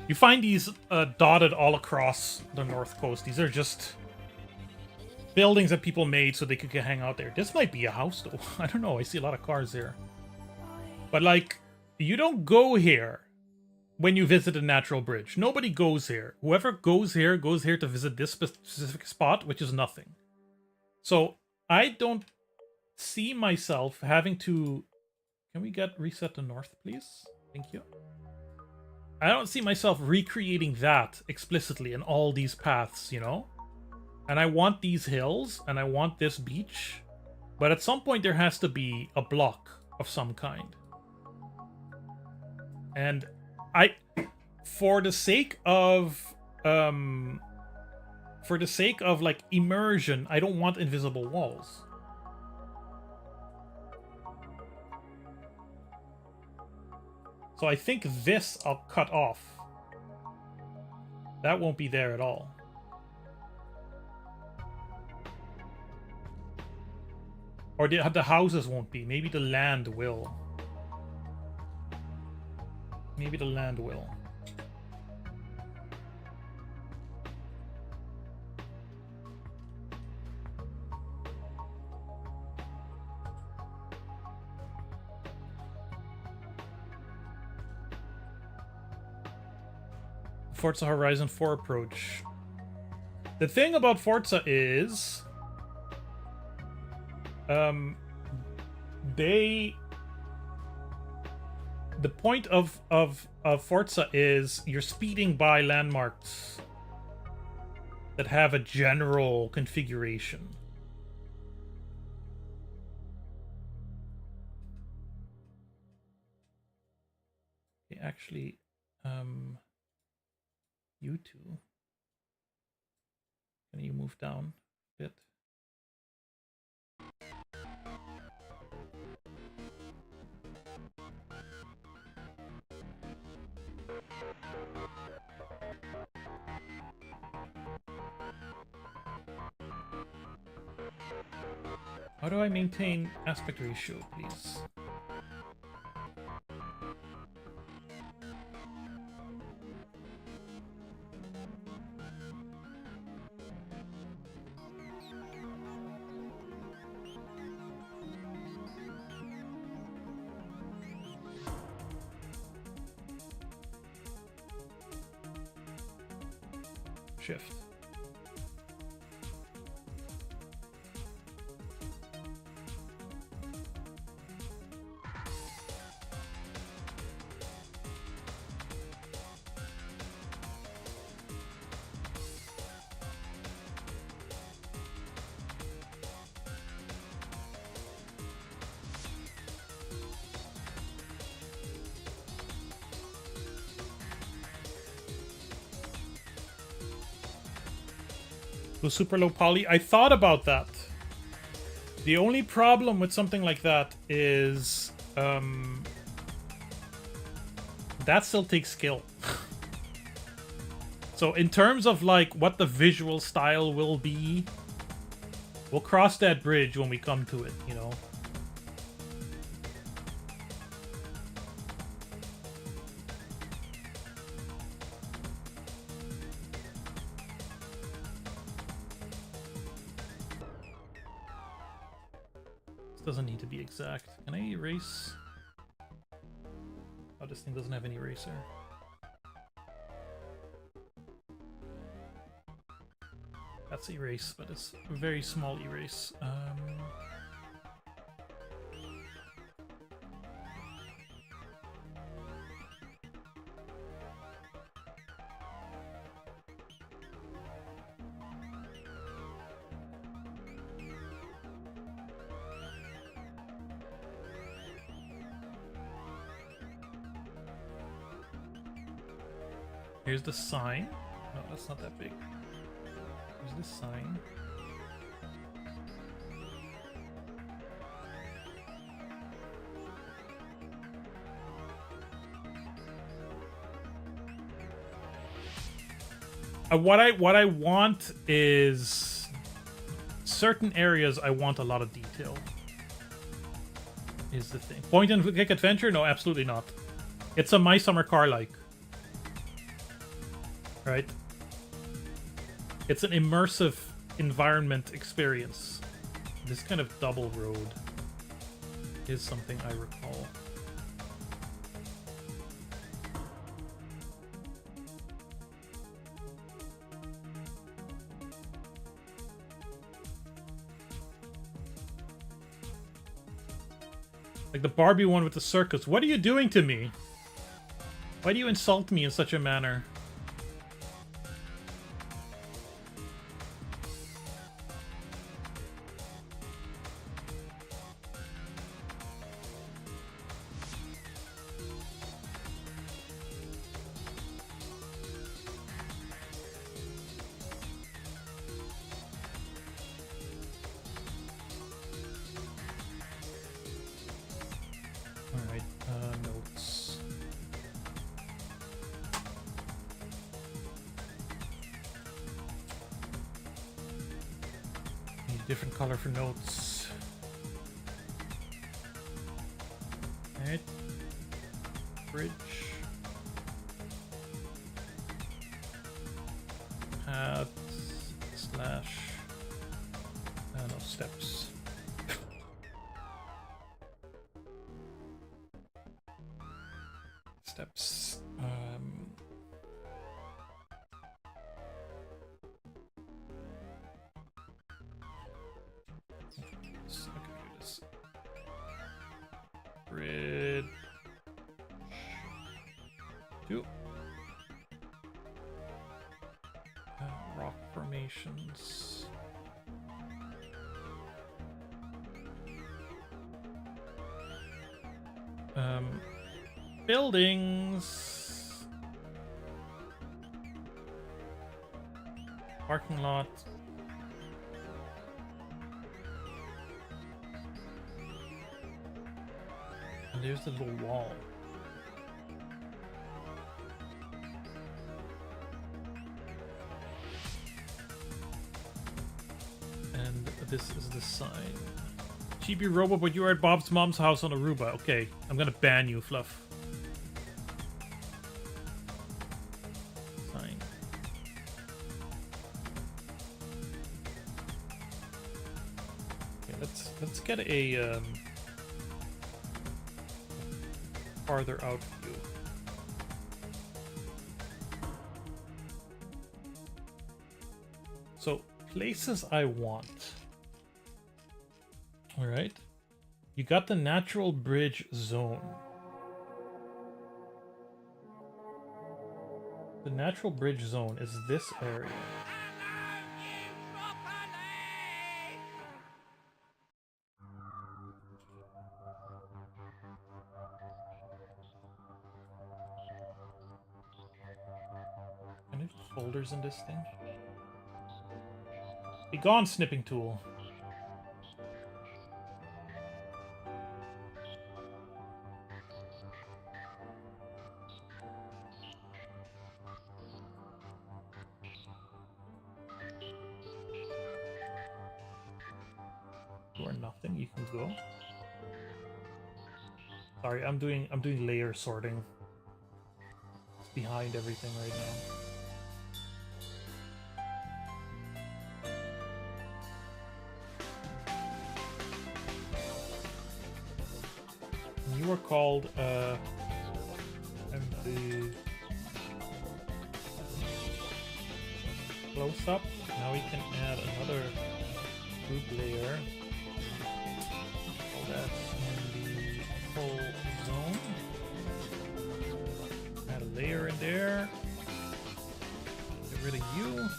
you find these dotted all across the north coast. These are just buildings that people made so they could hang out there. This might be a house though. I don't know. I see a lot of cars here. But like, you don't go here when you visit a natural bridge. Nobody goes here. Whoever goes here to visit this specific spot, which is nothing. So I don't see myself having to... Can we get reset to north, please? Thank you. I don't see myself recreating that explicitly in all these paths, you know? And I want these hills, and I want this beach. But at some point there has to be a block of some kind. And for the sake of like immersion, I don't want invisible walls. So I think this I'll cut off. That won't be there at all. Or the houses won't be. Maybe the land will. Maybe the land will. Forza Horizon 4 approach. The thing about Forza is... The point of Forza is you're speeding by landmarks that have a general configuration. Okay, actually, you two, can you move down a bit? How do I maintain aspect ratio, please? Shift. Go super low poly. I thought about that. The only problem with something like that is that still takes skill. So in terms of like what the visual style will be, we'll cross that bridge when we come to it, you know. Doesn't need to be exact. Can I erase? Oh, this thing doesn't have any eraser. That's erase, but it's a very small erase. Here's the sign. No, that's not that big. Here's the sign. What I want is certain areas I want a lot of detail. Is the thing. Point and click adventure? No, absolutely not. It's a My Summer Car like. Right? It's an immersive environment experience. This kind of double road is something I recall. Like the Barbie one with the circus. What are you doing to me? Why do you insult me in such a manner? Notes. Need a different color for notes. Alright. Bridge. Path slash. No, steps. Steps. I can do this. Grid. 2. Rock formations. Buildings. Parking lot. And there's the little wall. And this is the sign. Chibi Robo, but you are at Bob's mom's house on Aruba. Okay, I'm gonna ban you, Fluff. Sign. Okay, let's get a farther out view. So places I want. All right, you got the natural bridge zone. The natural bridge zone is this area. Can I put folders in this thing? Be gone, snipping tool. Or nothing, you can go. Sorry, I'm doing layer sorting. It's behind everything right now. You are called empty. close up. Now we can add another group layer. So that's in the full zone. Add a layer in there. Get rid of you.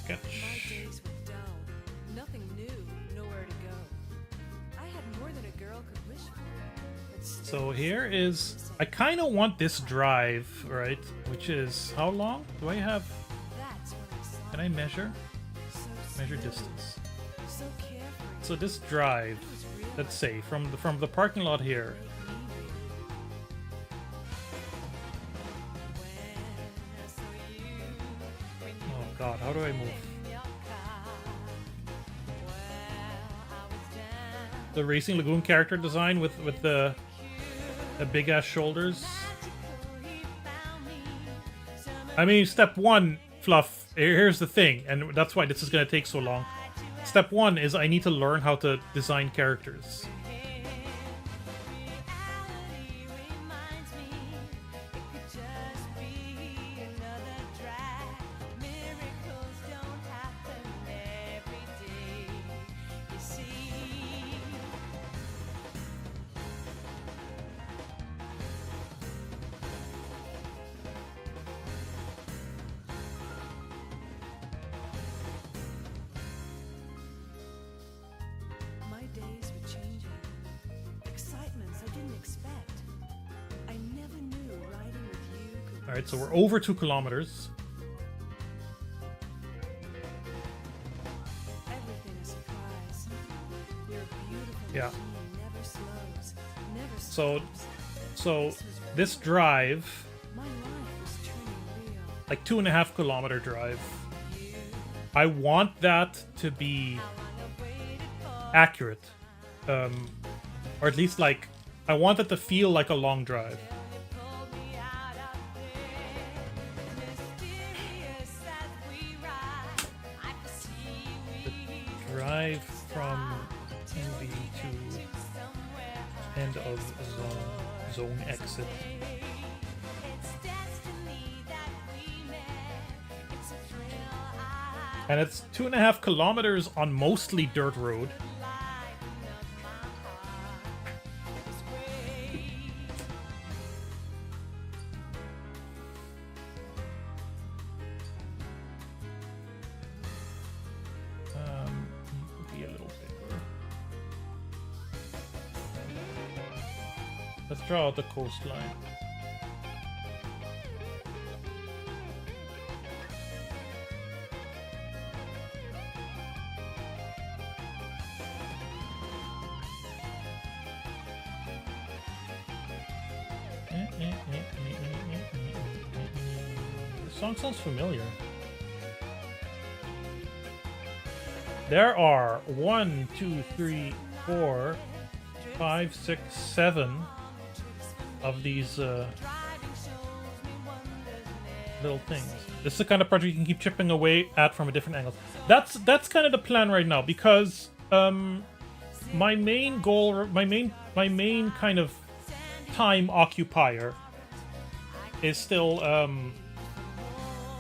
My days were dull. Nothing new, nowhere to go. I had more than a girl could wish for. But still, So here is, I kind of want this drive, right? Which is, how long do I have? that's when I saw Can I measure? so Measure smooth, distance. so carefree. So this drive, It was real let's say, from the parking lot here, make me real. When I saw you, when you oh god, how do I move? in your car. Well, I was down. The Racing Lagoon character design with the big ass shoulders. I mean, step one, Fluff. Here's the thing, and that's why this is gonna take so long. Step one is I need to learn how to design characters. My days were changing. Excitements I didn't expect. I never knew riding with you could All right, be so we're over 2 kilometers. everything a surprise. Your beautiful Yeah. machine never slows, never So, stops. so This was this drive, my life was turning real. like 2.5 kilometer drive, I want that to be accurate, or at least like I want it to feel like a long drive. Pulled me out of bed, mysterious as we ride. I could see we Drive from MB to somewhere end of zone exit. it's destiny that we met. It's a thrill I And it's 2.5 kilometers on mostly dirt road. lighten up my heart. This way. It could be a little bigger. Let's draw out the coastline. The song sounds familiar. There are 1, 2, 3, 4, 5, 6, 7 of these little things. This is the kind of project you can keep chipping away at from a different angle. That's kind of the plan right now, because my main goal, my main kind of time occupier is still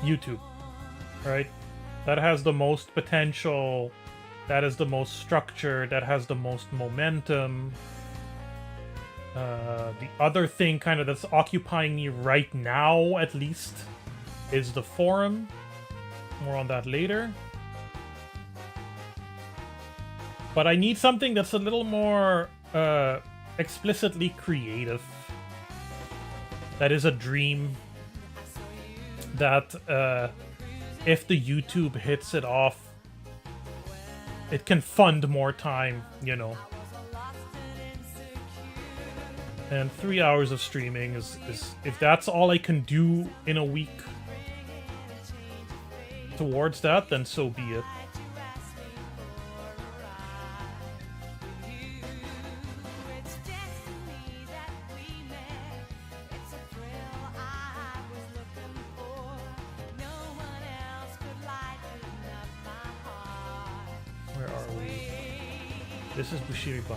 YouTube, right? That has the most potential, that is the most structure, that has the most momentum. The other thing kind of that's occupying me right now, at least, is the forum. More on that later. But I need something that's a little more explicitly creative. That is a dream that if the YouTube hits it off, it can fund more time, you know. And 3 hours of streaming is if that's all I can do in a week towards that, then so be it. Where are we? This is Bushiribana.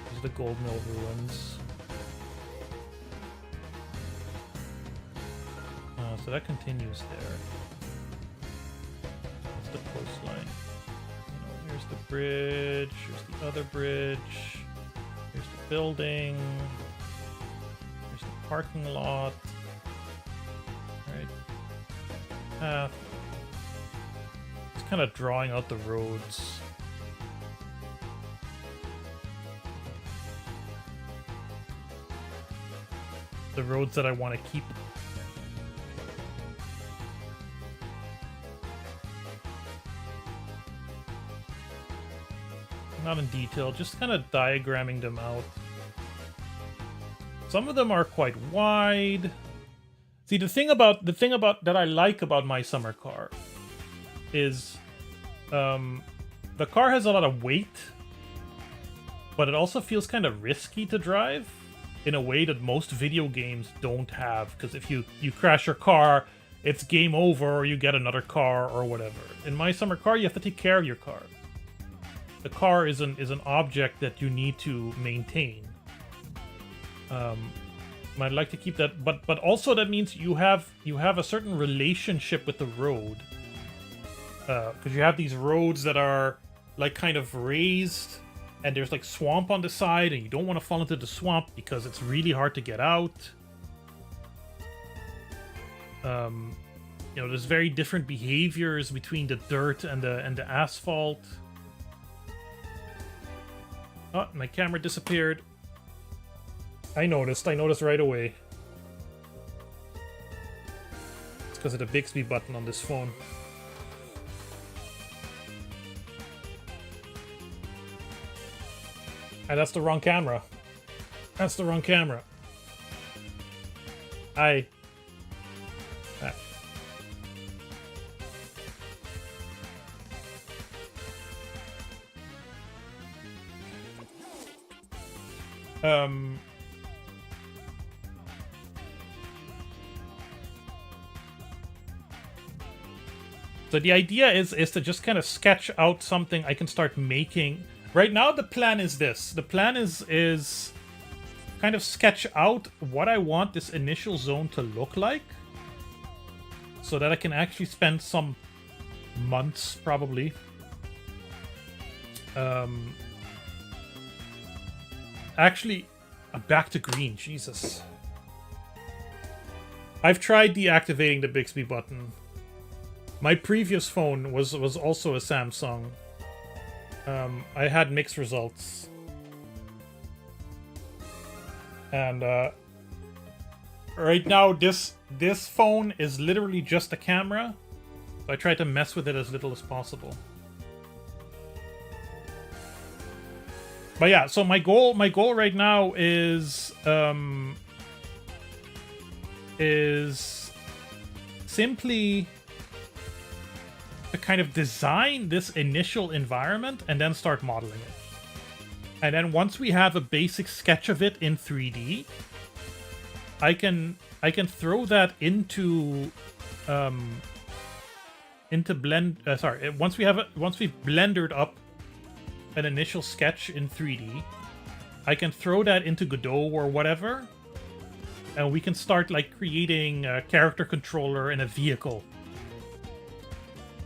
These are the Gold Mill ruins. So that continues there. That's the coastline. Here's the bridge. Here's the other bridge. Here's the building. Here's the parking lot. Right. Path. It's kind of drawing out the roads. The roads that I want to keep. Not in detail, just kind of diagramming them out. Some of them are quite wide. See, the thing about that I like about my summer car is the car has a lot of weight, but it also feels kind of risky to drive in a way that most video games don't have, because if you crash your car, it's game over, or you get another car or whatever. In my summer car, you have to take care of your car. The car is an object that you need to maintain. I'd like to keep that, but also that means you have a certain relationship with the road, because you have these roads that are like kind of raised, and there's like swamp on the side, and you don't want to fall into the swamp because it's really hard to get out. You know, there's very different behaviors between the dirt and the asphalt. Oh, my camera disappeared. I noticed right away. It's because of the Bixby button on this phone. And that's the wrong camera. That's the wrong camera. Ah. So the idea is to just kind of sketch out something I can start making. Right now the plan is this. The plan is kind of sketch out what I want this initial zone to look like, so that I can actually spend some months probably actually, I'm back to green. Jesus. I've tried deactivating the Bixby button. My previous phone was also a Samsung. I had mixed results. And right now this phone is literally just a camera. So I try to mess with it as little as possible. But yeah, so my goal right now is simply to kind of design this initial environment and then start modeling it. And then once we have a basic sketch of it in 3D, I can throw that into blend. Once we've blendered up an initial sketch in 3D, I can throw that into Godot or whatever, and we can start like creating a character controller and a vehicle.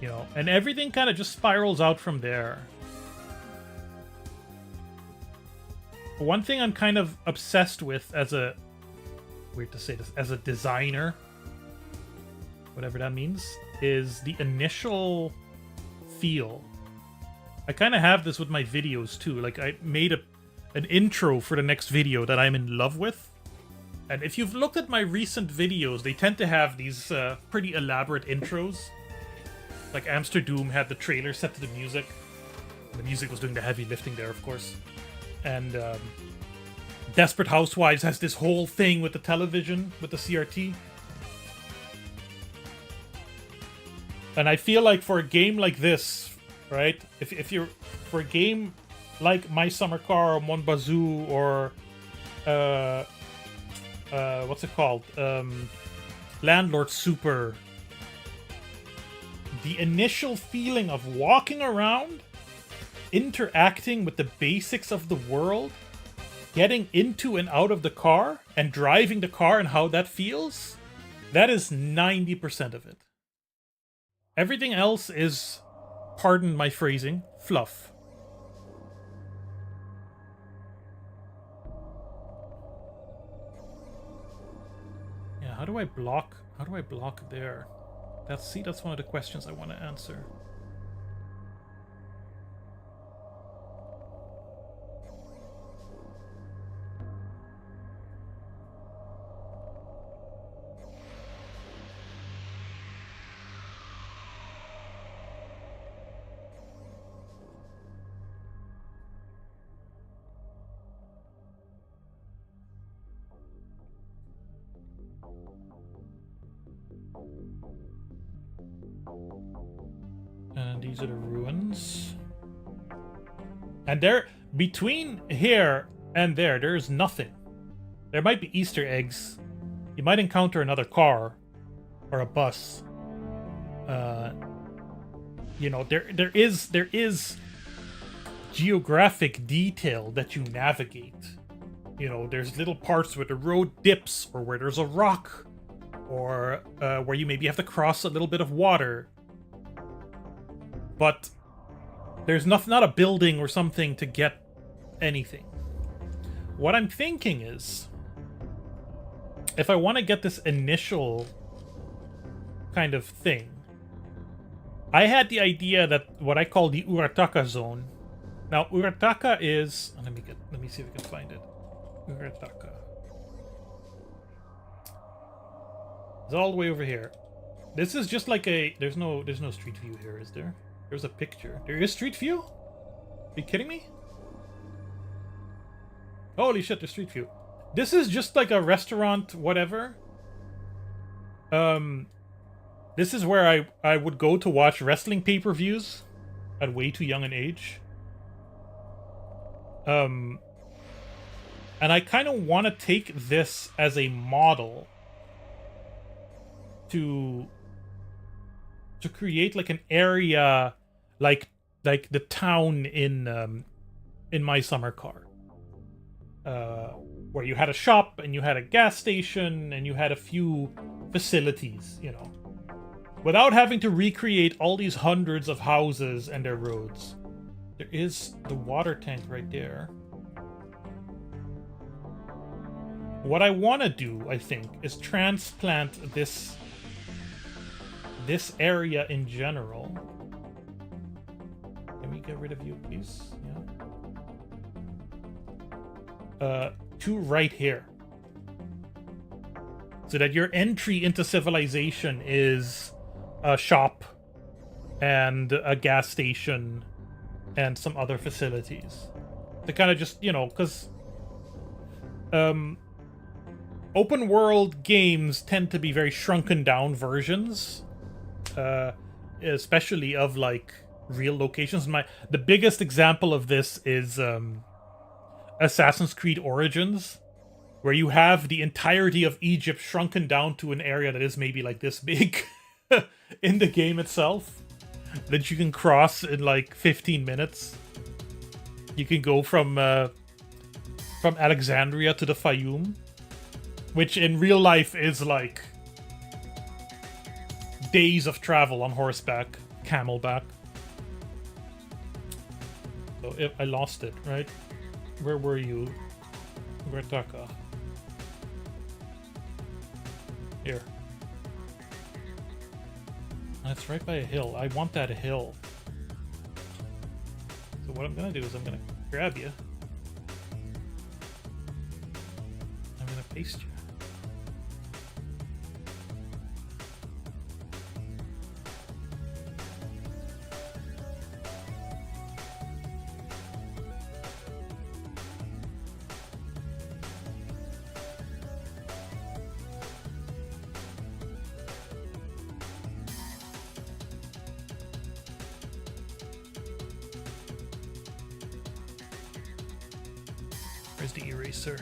You know, and everything kind of just spirals out from there. One thing I'm kind of obsessed with as a, weird to say this, as a designer, whatever that means, is the initial feel. I kind of have this with my videos too. Like I made an intro for the next video that I'm in love with. And if you've looked at my recent videos, they tend to have these pretty elaborate intros. Like Amsterdam had the trailer set to the music. The music was doing the heavy lifting there, of course. And Desperate Housewives has this whole thing with the television, with the CRT. And I feel like for a game like this, right? If you're for a game like My Summer Car or Mon Bazou or what's it called? Landlord Super. The initial feeling of walking around, interacting with the basics of the world, getting into and out of the car, and driving the car and how that feels, that is 90% of it. Everything else is, pardon my phrasing, fluff. Yeah, how do I block there? That's one of the questions I want to answer. And these are the ruins. And there, between here and there's nothing. There might be Easter eggs. You might encounter another car or a bus. You know, there is geographic detail that you navigate. You know, there's little parts where the road dips, or where there's a rock, or where you maybe have to cross a little bit of water. But there's not a building or something to get anything. What I'm thinking is, if I want to get this initial kind of thing, I had the idea that what I call the Urataka zone. Now, Urataka is... Let me see if I can find it. Urataka. It's all the way over here. This is just like a... There's no street view here, is there? There's a picture. There is street view? Are you kidding me? Holy shit, there's street view. This is just like a restaurant, whatever. This is where I would go to watch wrestling pay-per-views at way too young an age. And I kind of want to take this as a model to create like an area like the town in My Summer Car, where you had a shop and you had a gas station and you had a few facilities, you know, without having to recreate all these hundreds of houses and their roads. There is the water tank right there. What I want to do, I think, is transplant this area in general. Can we get rid of you, please? Yeah. To right here. So that your entry into civilization is a shop and a gas station and some other facilities. To kind of just, you know, because open world games tend to be very shrunken down versions, especially of like real locations. The biggest example of this is Assassin's Creed Origins, where you have the entirety of Egypt shrunken down to an area that is maybe like this big in the game itself, that you can cross in like 15 minutes. You can go from Alexandria to the Fayoum, which in real life is like days of travel on horseback, camelback. So if I lost it, right? Where were you? Urataka. Here. That's right by a hill. I want that hill. So what I'm gonna do is I'm gonna grab you. Taste you. Where's the eraser?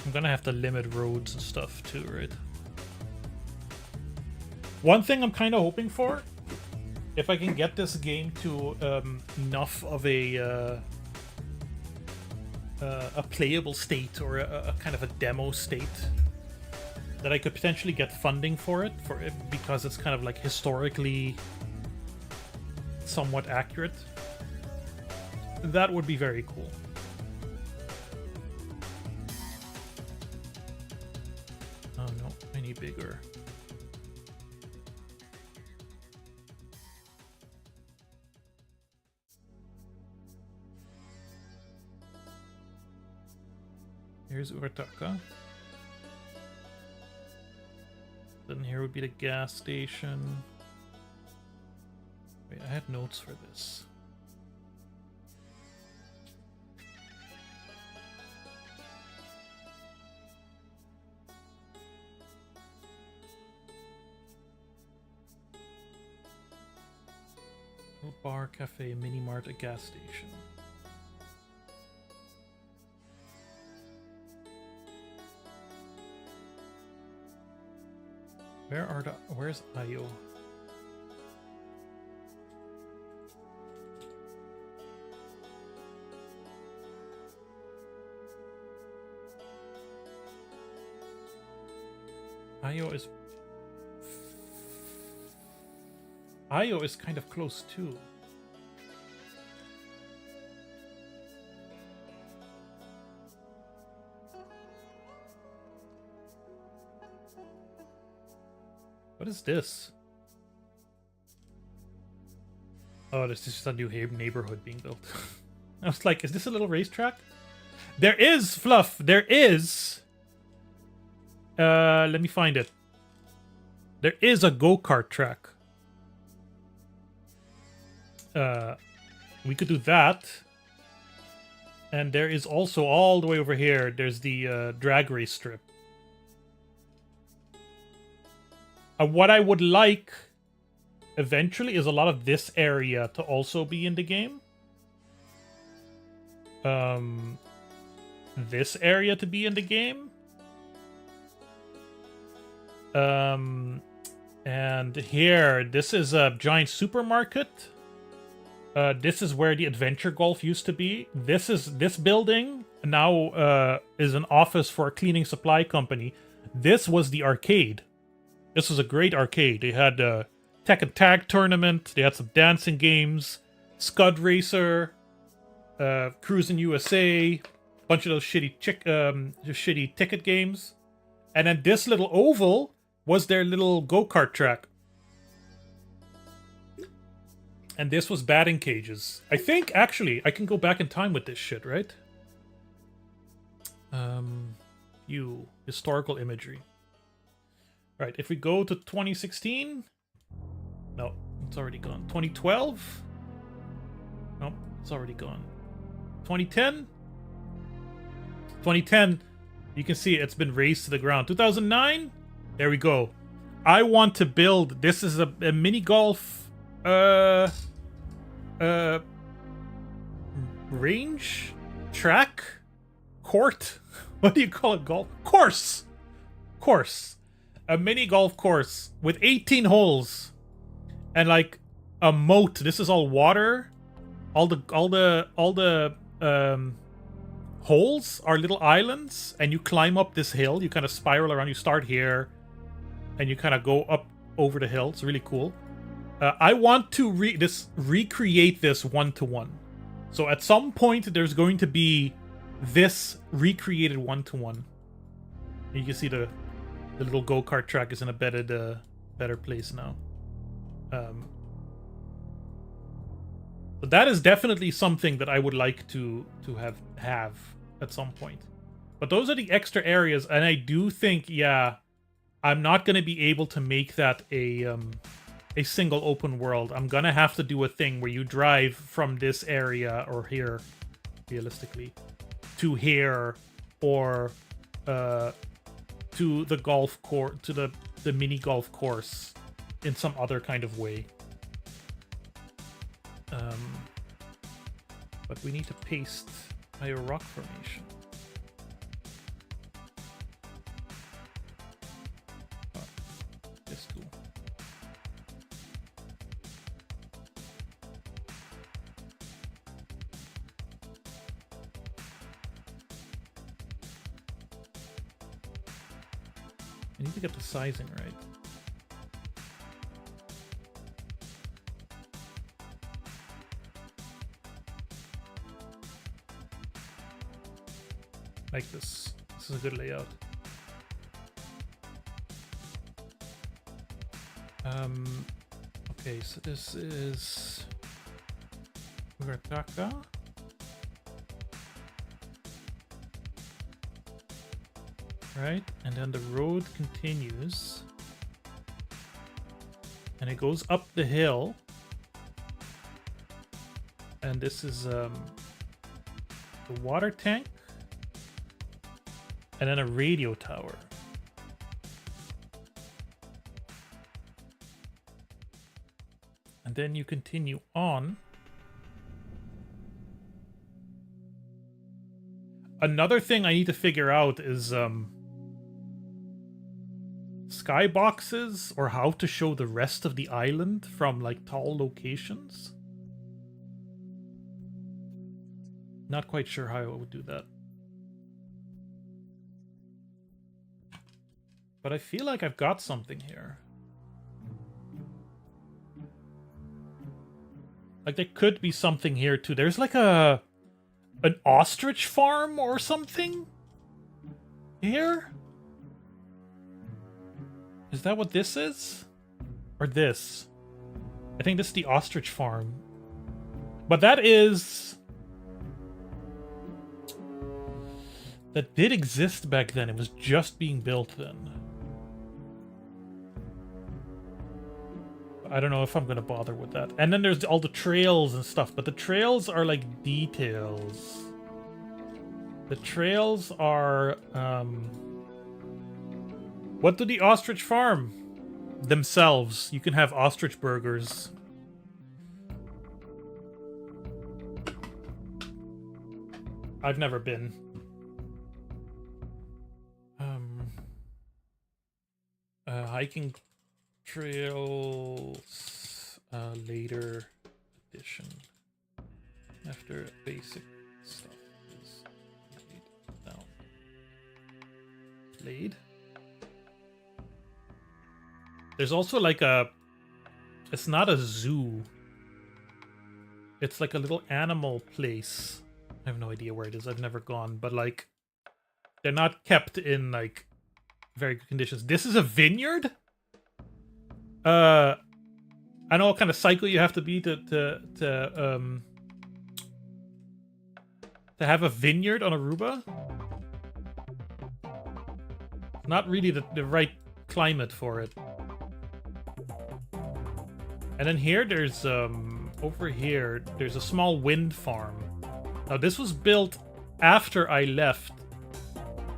I'm gonna have to limit roads and stuff too, right? One thing I'm kind of hoping for, if I can get this game to enough of a playable state or a kind of a demo state, that I could potentially get funding for it because it's kind of like historically somewhat accurate. That would be very cool. Oh no, I need bigger. Here's Urtaka. Then here would be the gas station. Wait, I had notes for this. Bar, cafe, mini mart, a gas station. Where's Io? Io is kind of close too. What is this? Oh, this is just a new neighborhood being built. I was like, is this a little racetrack? There is, Fluff! There is! Let me find it. There is a go-kart track. We could do that. And there is also, all the way over here, there's the drag race strip. What I would like eventually is a lot of this area to also be in the game. This area to be in the game. And here, this is a giant supermarket. This is where the adventure golf used to be. This building now is an office for a cleaning supply company. This was the arcade. This was a great arcade. They had a Tekken Tag Tournament. They had some dancing games. Scud Racer. Cruisin' USA. A bunch of those shitty ticket games. And then this little oval was their little go-kart track. And this was batting cages. I think, actually, I can go back in time with this shit, right? Historical imagery. Right, if we go to 2016... No, it's already gone. 2012? Nope, it's already gone. 2010? 2010, you can see it's been razed to the ground. 2009? There we go. I want to build... This is a mini golf... range? Track? Court? What do you call it? Golf? Course! Course. A mini golf course with 18 holes. And like a moat. This is all water. All the holes are little islands, and you climb up this hill. You kind of spiral around. You start here, and you kind of go up over the hill. It's really cool. I want to recreate this 1-to-1. So at some point, there's going to be this recreated one-to-one. You can see the little go-kart track is in a better place now. But that is definitely something that I would like to have at some point. But those are the extra areas, and I do think, yeah, I'm not going to be able to make that a single open world. I'm going to have to do a thing where you drive from this area or here, realistically, to here, or to the golf course, to the mini golf course in some other kind of way. But we need to paste a rock formation. Oh, that's cool. I need to get the sizing right. Like this. This is a good layout. Okay, so this is Ugataka. Right, and then the road continues. And it goes up the hill. And this is the water tank. And then a radio tower. And then you continue on. Another thing I need to figure out is skyboxes, or how to show the rest of the island from like tall locations. Not quite sure how I would do that. But I feel like I've got something here. Like there could be something here too. There's like an ostrich farm or something here? Is that what this is? Or this? I think this is the ostrich farm. But that is... that did exist back then. It was just being built then. I don't know if I'm gonna bother with that. And then there's all the trails and stuff, but the trails are like details. The trails are what do the ostrich farm themselves? You can have ostrich burgers. I've never been. Hiking trails later edition after basic stuff is laid down. Laid. There's also like it's not a zoo. It's like a little animal place. I have no idea where it is. I've never gone, but like they're not kept in like very good conditions. This is a vineyard? I know what kind of cycle you have to be to have a vineyard on Aruba. Not really the right climate for it. And then here there's over here there's a small wind farm. Now this was built after I left,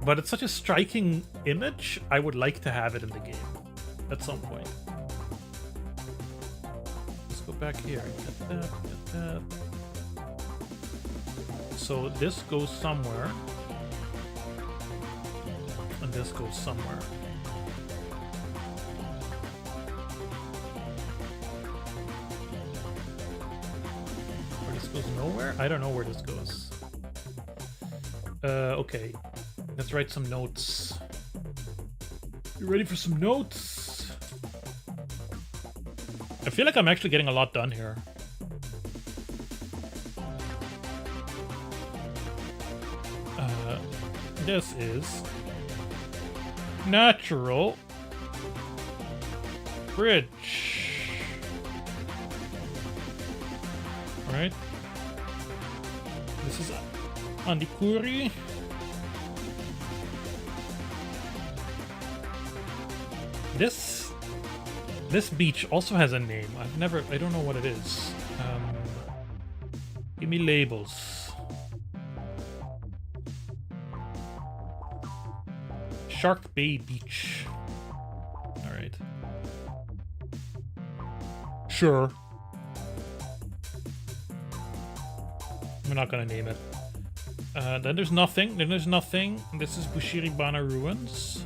but it's such a striking image. I would like to have it in the game at some point. Let's go back here. Get that, get that. So this goes somewhere. And this goes somewhere. Where this goes nowhere? I don't know where this goes. Okay. Let's write some notes. You ready for some notes? I feel like I'm actually getting a lot done here. This is natural bridge. Alright. This is Andikuri. This beach also has a name. I don't know what it is. Give me labels. Shark Bay Beach. Alright. Sure. I'm not gonna name it. Then there's nothing. Then there's nothing. This is Bushiribana Ruins.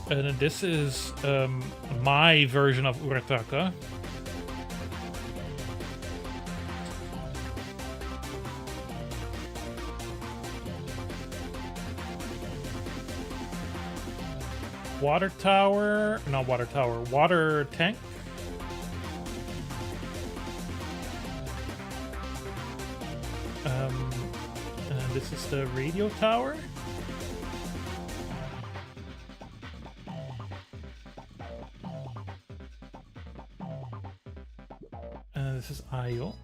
And then this is my version of Urataka. Water tower, not water tower, water tank. And this is the radio tower. This is Ayo.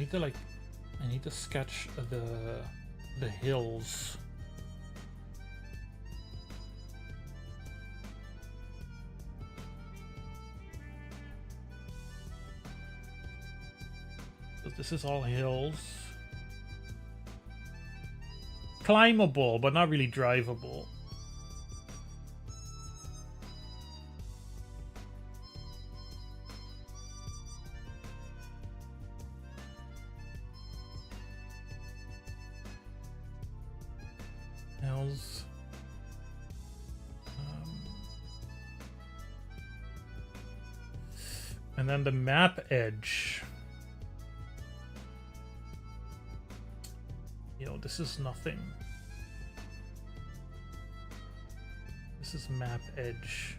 I need to sketch the hills. So this is all hills. Climbable, but not really drivable. Hills. And then the map edge. This is nothing. This is map edge.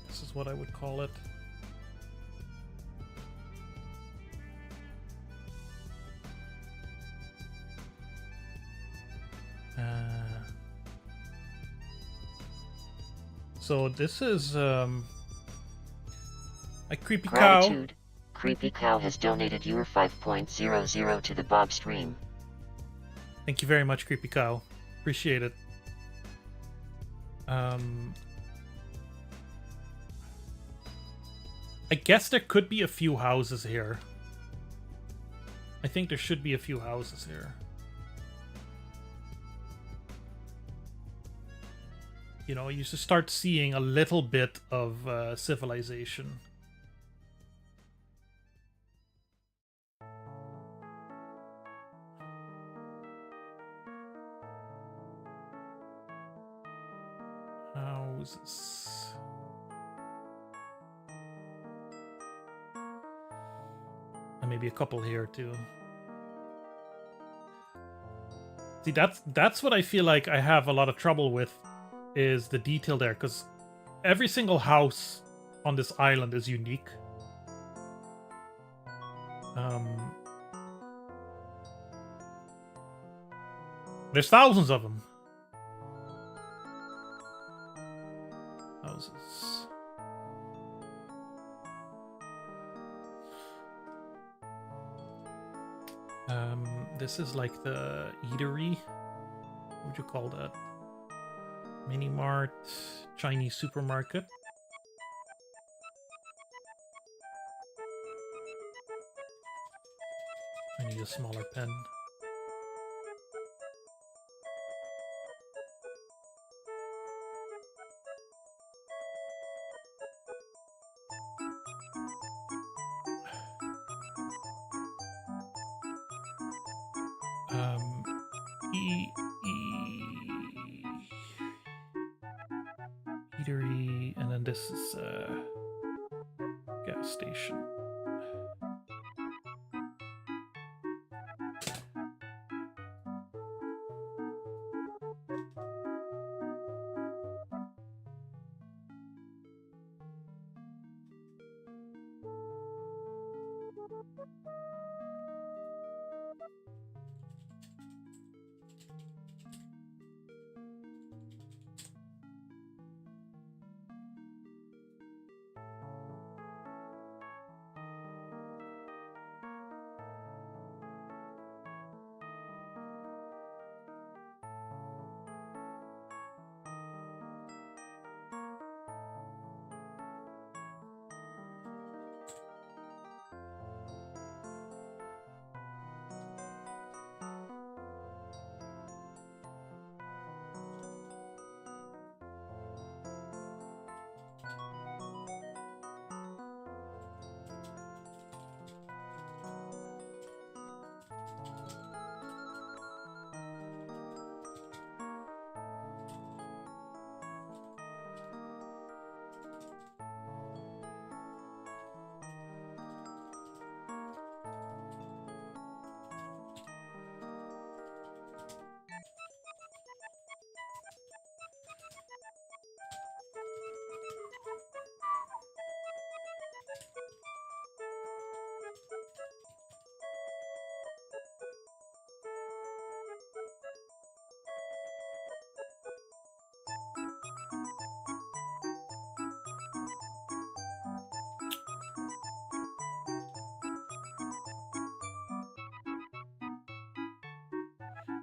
This is what I would call it. So this is a creepy Gratitude. cow. Creepy Cow has donated your 5.00 to the BOBSTREAM. Thank you very much, Creepy Cow. Appreciate it. I guess there could be a few houses here. I think there should be a few houses here. You should start seeing a little bit of civilization. Houses. And maybe a couple here too. See, that's what I feel like I have a lot of trouble with, is the detail there, because every single house on this island is unique. There's thousands of them. Houses. This is like the eatery. What would you call that? Mini mart, Chinese supermarket. I need a smaller pen. Eatery, and then this is gas station.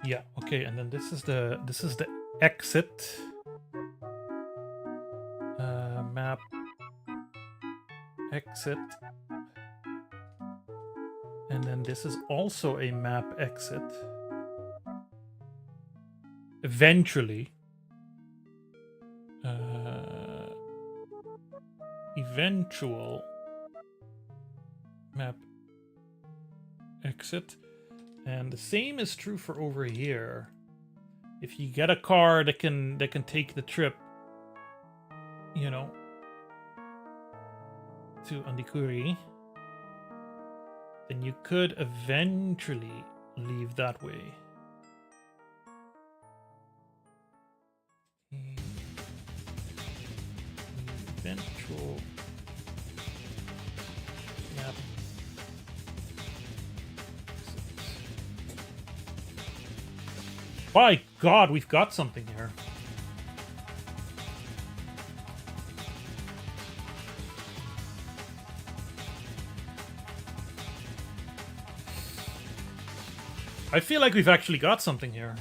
Yeah, okay, and then this is the exit map exit, and then this is also a map exit. Eventually, eventual map exit. And the same is true for over here. If you get a car that can take the trip, you know, to Andikuri, then you could eventually leave that way. Eventual map. By God, we've got something here. I feel like we've actually got something here.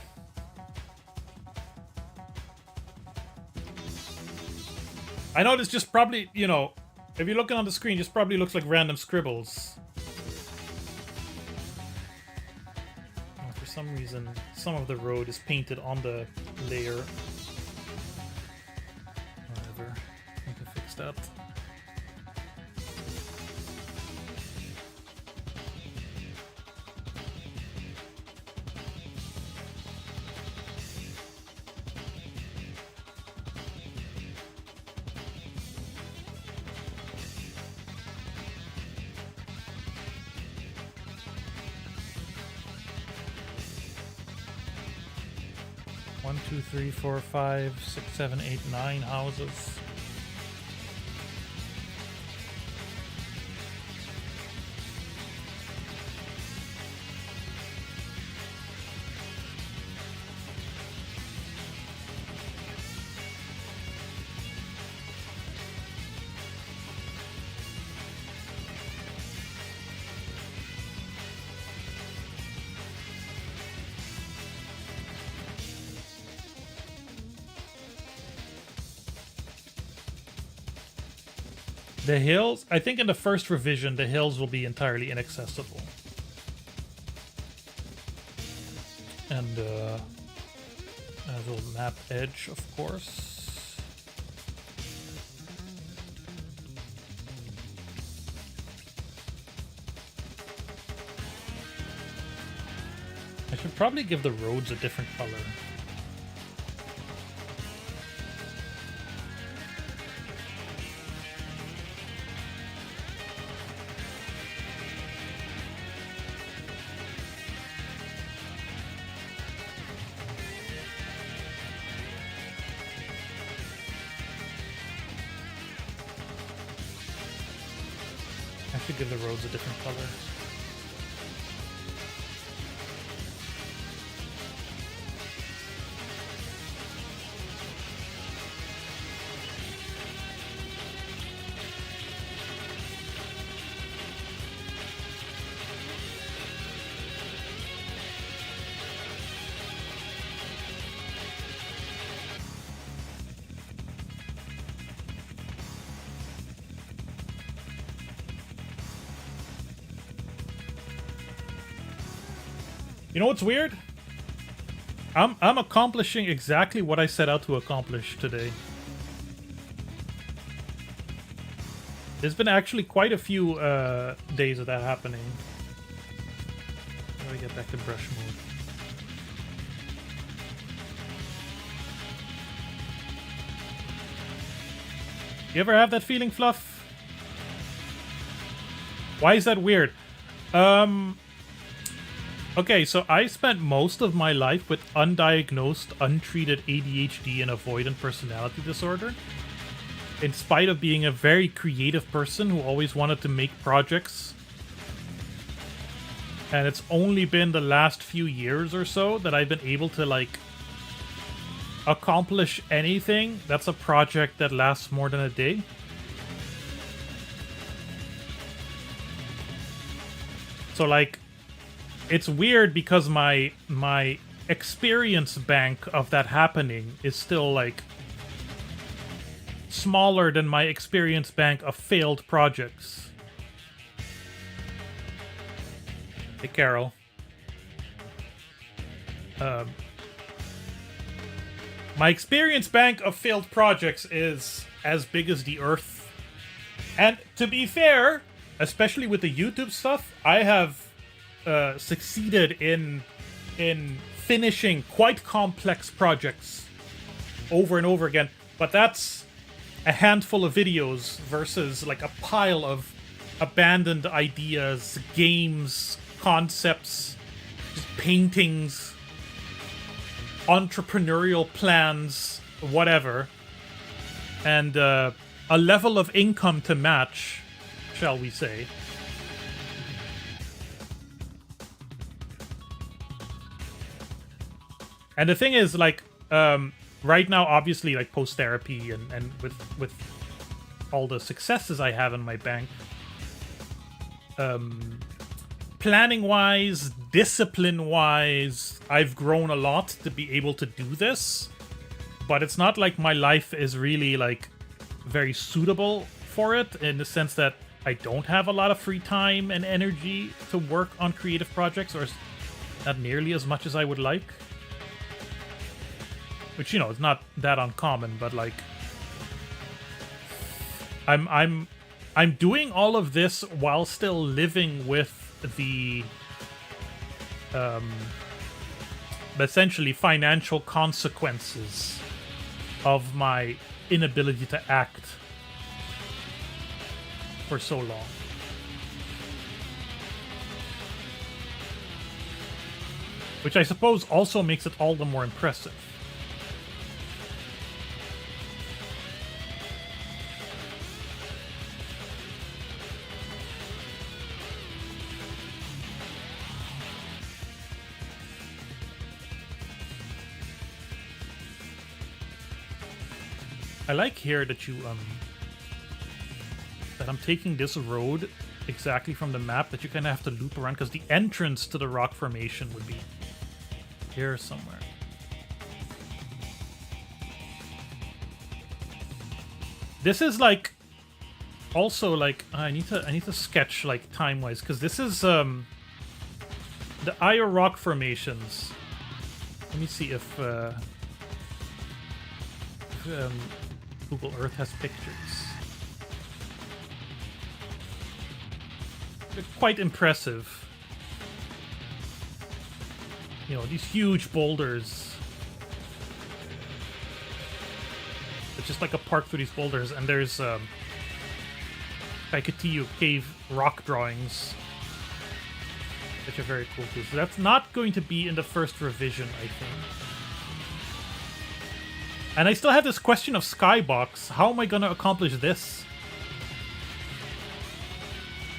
I know this just probably, you know, if you're looking on the screen, just probably looks like random scribbles. For some reason, some of the road is painted on the layer. Whatever. I can fix that. One, two, three, four, 5, 6, 7, 8, 9 houses. The hills, I think in the first revision, the hills will be entirely inaccessible. And a little map edge, of course. I should probably give the roads a different color. should give the roads a different color. You know what's weird? I'm accomplishing exactly what I set out to accomplish today. There's been actually quite a few days of that happening. How do I get back to brush mode? You ever have that feeling, Fluff? Why is that weird? Okay, so I spent most of my life with undiagnosed, untreated ADHD and avoidant personality disorder. In spite of being a very creative person who always wanted to make projects. And it's only been the last few years or so that I've been able to, like, accomplish anything that's a project that lasts more than a day. So, like, it's weird because my experience bank of that happening is still, like, smaller than my experience bank of failed projects. Hey, Carol. My experience bank of failed projects is as big as the Earth. And to be fair, especially with the YouTube stuff, I have succeeded in finishing quite complex projects over and over again, but that's a handful of videos versus like a pile of abandoned ideas, games, concepts, just paintings, entrepreneurial plans, whatever, and a level of income to match, shall we say. And the thing is, like, right now, obviously, like, post-therapy and with all the successes I have in my bank, planning-wise, discipline-wise, I've grown a lot to be able to do this. But it's not like my life is really, like, very suitable for it, in the sense that I don't have a lot of free time and energy to work on creative projects, or not nearly as much as I would like. Which, you know, is not that uncommon, but, like, I'm doing all of this while still living with the essentially financial consequences of my inability to act for so long. Which I suppose also makes it all the more impressive. I like here that you that I'm taking this road exactly from the map, that you kind of have to loop around, because the entrance to the rock formation would be here somewhere. This is like also like I need to sketch like time-wise, because this is the Io rock formations. Let me see if Google Earth has pictures. They're quite impressive. You know, these huge boulders. It's just like a park through these boulders, and there's Kaikatiyu cave rock drawings, which are very cool too. So that's not going to be in the first revision, I think. And I still have this question of Skybox. How am I going to accomplish this?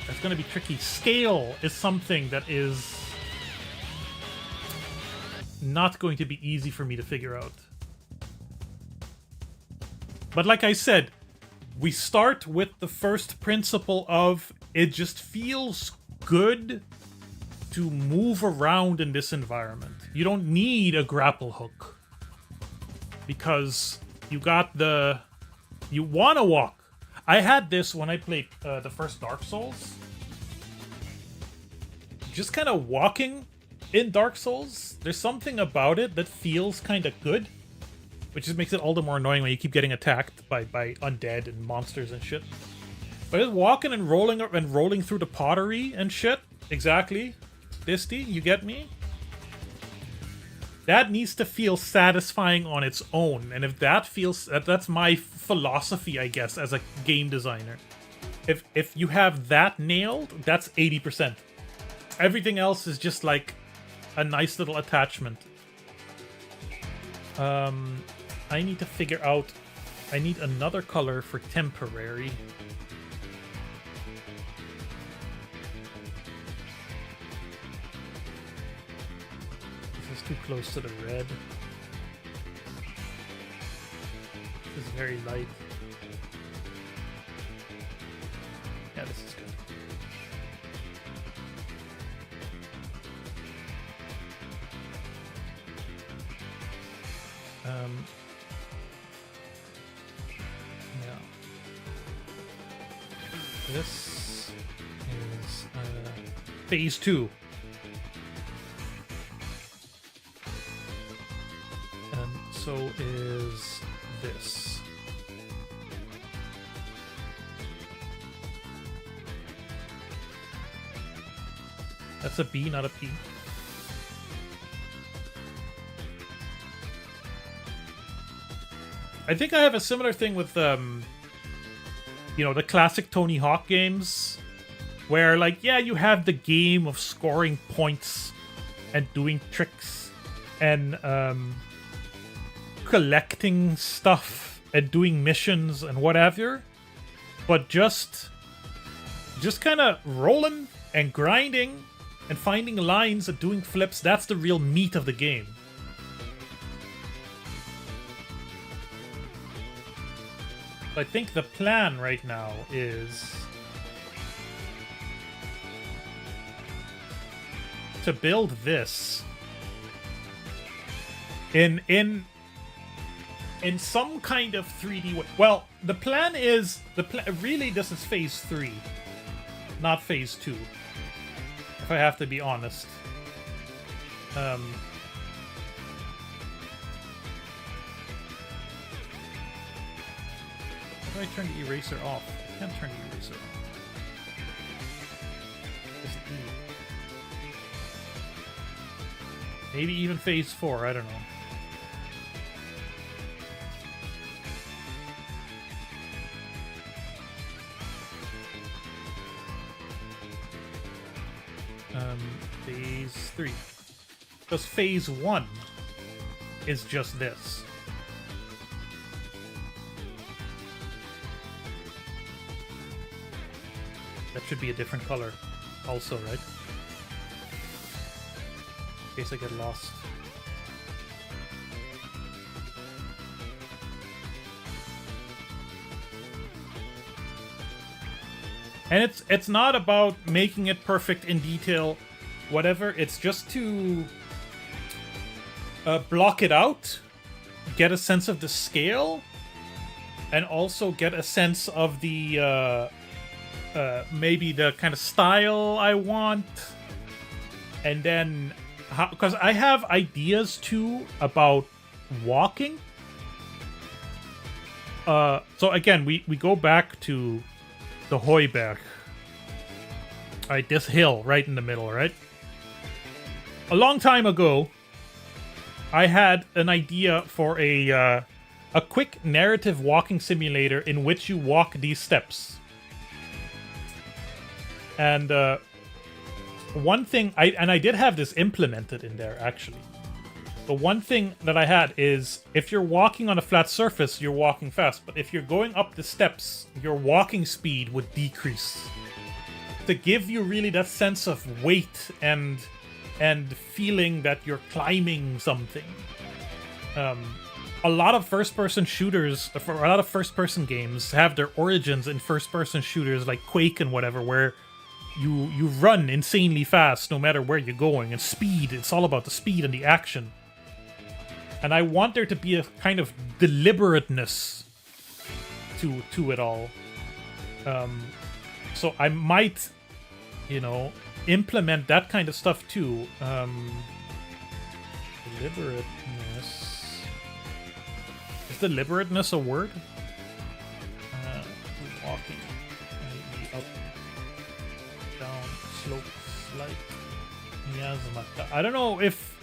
That's going to be tricky. Scale is something that is not going to be easy for me to figure out. But like I said, we start with the first principle of it just feels good to move around in this environment. You don't need a grapple hook because you got the... You want to walk. I had this when I played the first Dark Souls. Just kind of walking in Dark Souls, there's something about it that feels kind of good, which just makes it all the more annoying when you keep getting attacked by undead and monsters and shit. But just walking and rolling through the pottery and shit, exactly. Disty, you get me? That needs to feel satisfying on its own, and if that feels... That's my philosophy, I guess, as a game designer. If you have that nailed, that's 80%. Everything else is just like a nice little attachment. I need to figure out... I need another color for temporary. This is too close to the red. This is very light. Yeah, this is good. Yeah. This is phase 2. And so is this. That's a B, not a P. I think I have a similar thing with, you know, the classic Tony Hawk games, where, like, yeah, you have the game of scoring points and doing tricks and collecting stuff and doing missions and whatever, but just kind of rolling and grinding and finding lines and doing flips, that's the real meat of the game. I think the plan right now is to build this in some kind of 3D way. Well, the plan is really this is phase 3, not phase 2. If I have to be honest. How do I turn the eraser off? I can't turn the eraser off. Just E. Maybe even phase 4, I don't know. Phase 3. Because phase 1 is just this. That should be a different color also, right? In case I get lost. And it's not about making it perfect in detail, whatever. It's just to block it out, get a sense of the scale, and also get a sense of the maybe the kind of style I want, and then because I have ideas too about walking. So again, we go back to the Heuberg. Alright, this hill right in the middle, right? A long time ago, I had an idea for a quick narrative walking simulator in which you walk these steps. And one thing, I did have this implemented in there, actually. The one thing that I had is, if you're walking on a flat surface, you're walking fast. But if you're going up the steps, your walking speed would decrease. to give you really that sense of weight and feeling that you're climbing something. A lot of first-person shooters, for a lot of first-person games, have their origins in first-person shooters like Quake and whatever, where you run insanely fast no matter where you're going, and speed. It's all about the speed and the action. And I want there to be a kind of deliberateness to it all. So I might, implement that kind of stuff too. Deliberateness. Is deliberateness a word? Walking. Maybe up, down, slopes, like miasmata. I don't know if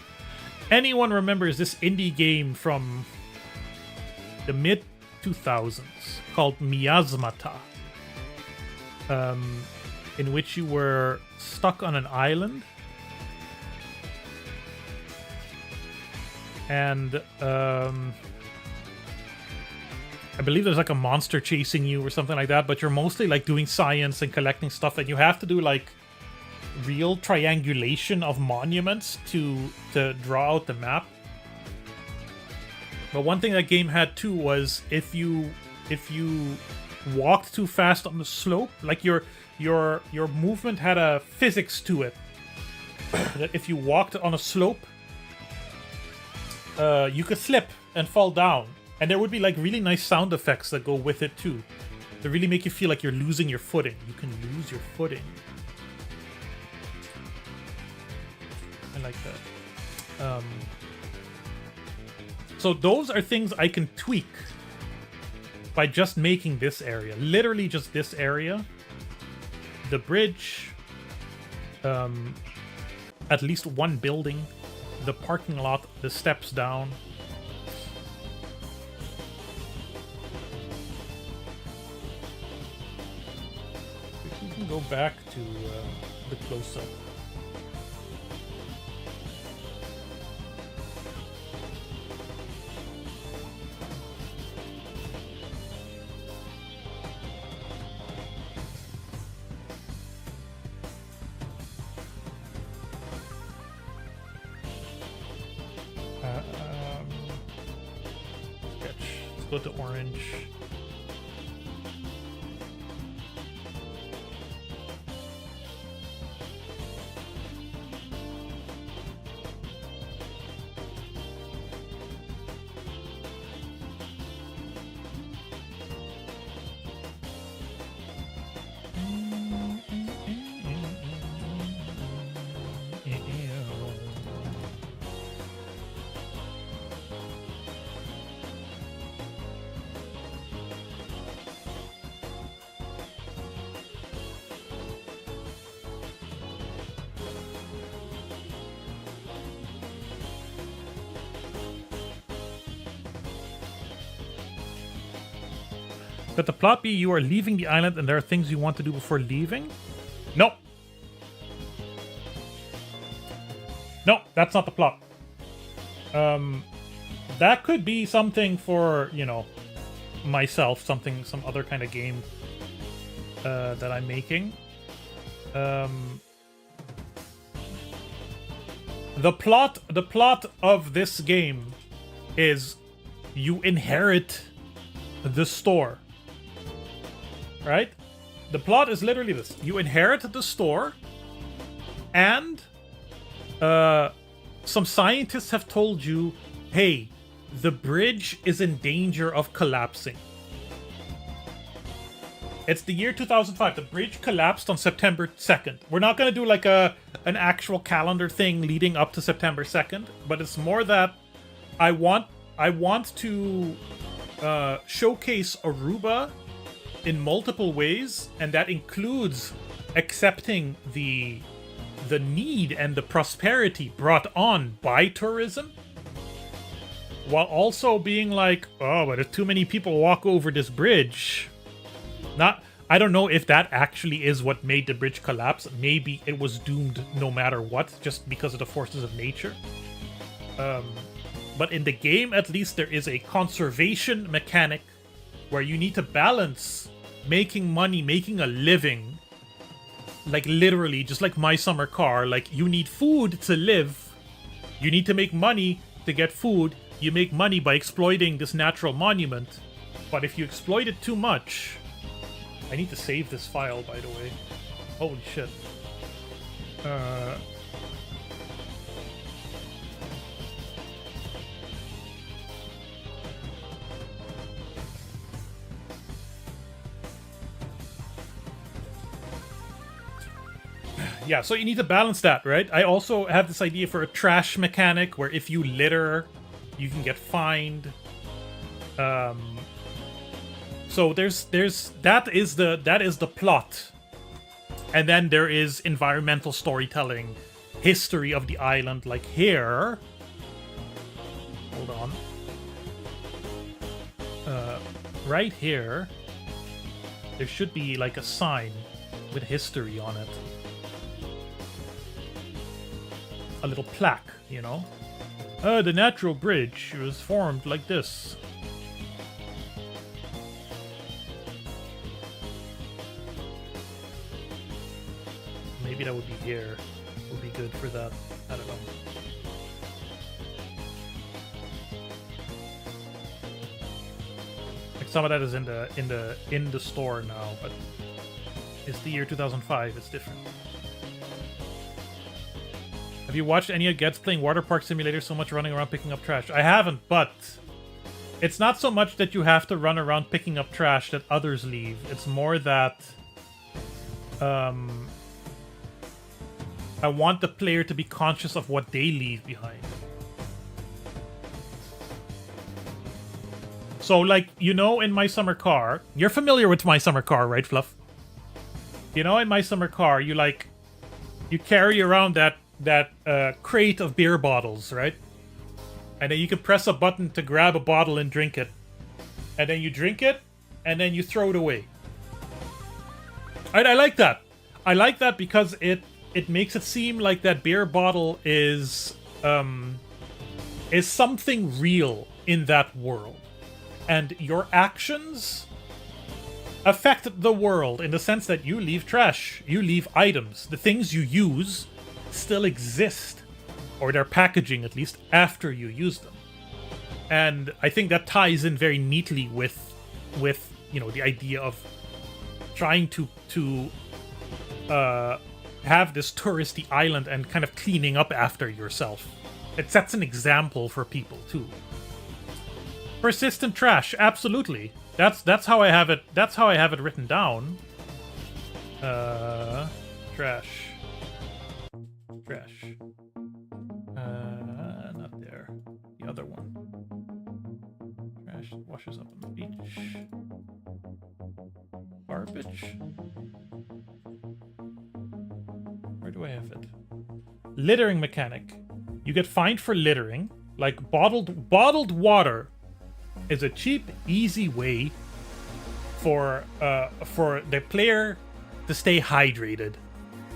anyone remembers this indie game from the mid 2000s called Miasmata, in which you were stuck on an island, and I believe there's like a monster chasing you or something like that, but you're mostly like doing science and collecting stuff, and you have to do like real triangulation of monuments to draw out the map. But one thing that game had too was if you walked too fast on the slope, like your movement had a physics to it. That if you walked on a slope, you could slip and fall down. And there would be like really nice sound effects that go with it too, to really make you feel like you're losing your footing. You can lose your footing. I like that. So those are things I can tweak by just making this area. Literally just this area. The bridge. At least one building. The parking lot. The steps down. We can go back to the close-up. Sketch. Let's go to orange. Could the plot be you are leaving the island and there are things you want to do before leaving? No. No, that's not the plot. That could be something for, myself, some other kind of game that I'm making. The plot of this game is you inherit the store. Right? The plot is literally this. You inherit the store, and some scientists have told you, hey, the bridge is in danger of collapsing. It's the year 2005. The bridge collapsed on September 2nd. We're not going to do like an actual calendar thing leading up to September 2nd, but it's more that I want to showcase Aruba in multiple ways, and that includes accepting the need and the prosperity brought on by tourism, while also being like, oh, but if too many people walk over this bridge, I don't know if that actually is what made the bridge collapse. Maybe it was doomed no matter what, just because of the forces of nature. But in the game, at least, there is a conservation mechanic where you need to balance making money, making a living, like literally, just like My Summer Car, like you need food to live. You need to make money to get food. You make money by exploiting this natural monument. But if you exploit it too much... I need to save this file, by the way. Holy shit. Yeah, so you need to balance that, right? I also have this idea for a trash mechanic where if you litter, you can get fined. So there's that is the plot. And then there is environmental storytelling, history of the island, like here. Hold on. Right here, there should be like a sign with history on it. A little plaque, you know? The natural bridge was formed like this. Maybe that would be here. Would be good for that. I don't know. Like some of that is in the store now, but it's the year 2005. It's different. Have you watched any of Gets playing Water Park Simulator so much running around picking up trash? I haven't, but it's not so much that you have to run around picking up trash that others leave. It's more that I want the player to be conscious of what they leave behind. So, like, you know, in My Summer Car, you're familiar with My Summer Car, right, Fluff? You know, in My Summer Car, you carry around that crate of beer bottles, right? And then you can press a button to grab a bottle and drink it. And then you drink it, and then you throw it away. I like that. I like that because it makes it seem like that beer bottle is something real in that world. And your actions affect the world in the sense that you leave trash, you leave items. The things you use still exist, or their packaging at least, after you use them. And I think that ties in very neatly with you know, the idea of trying to have this touristy island and kind of cleaning up after yourself. It sets an example for people too. Persistent trash, absolutely. That's how I have it. That's how I have it written down. Trash. Not there. The other one. Trash that washes up on the beach. Garbage. Where do I have it? Littering mechanic. You get fined for littering. Like bottled water is a cheap, easy way for the player to stay hydrated.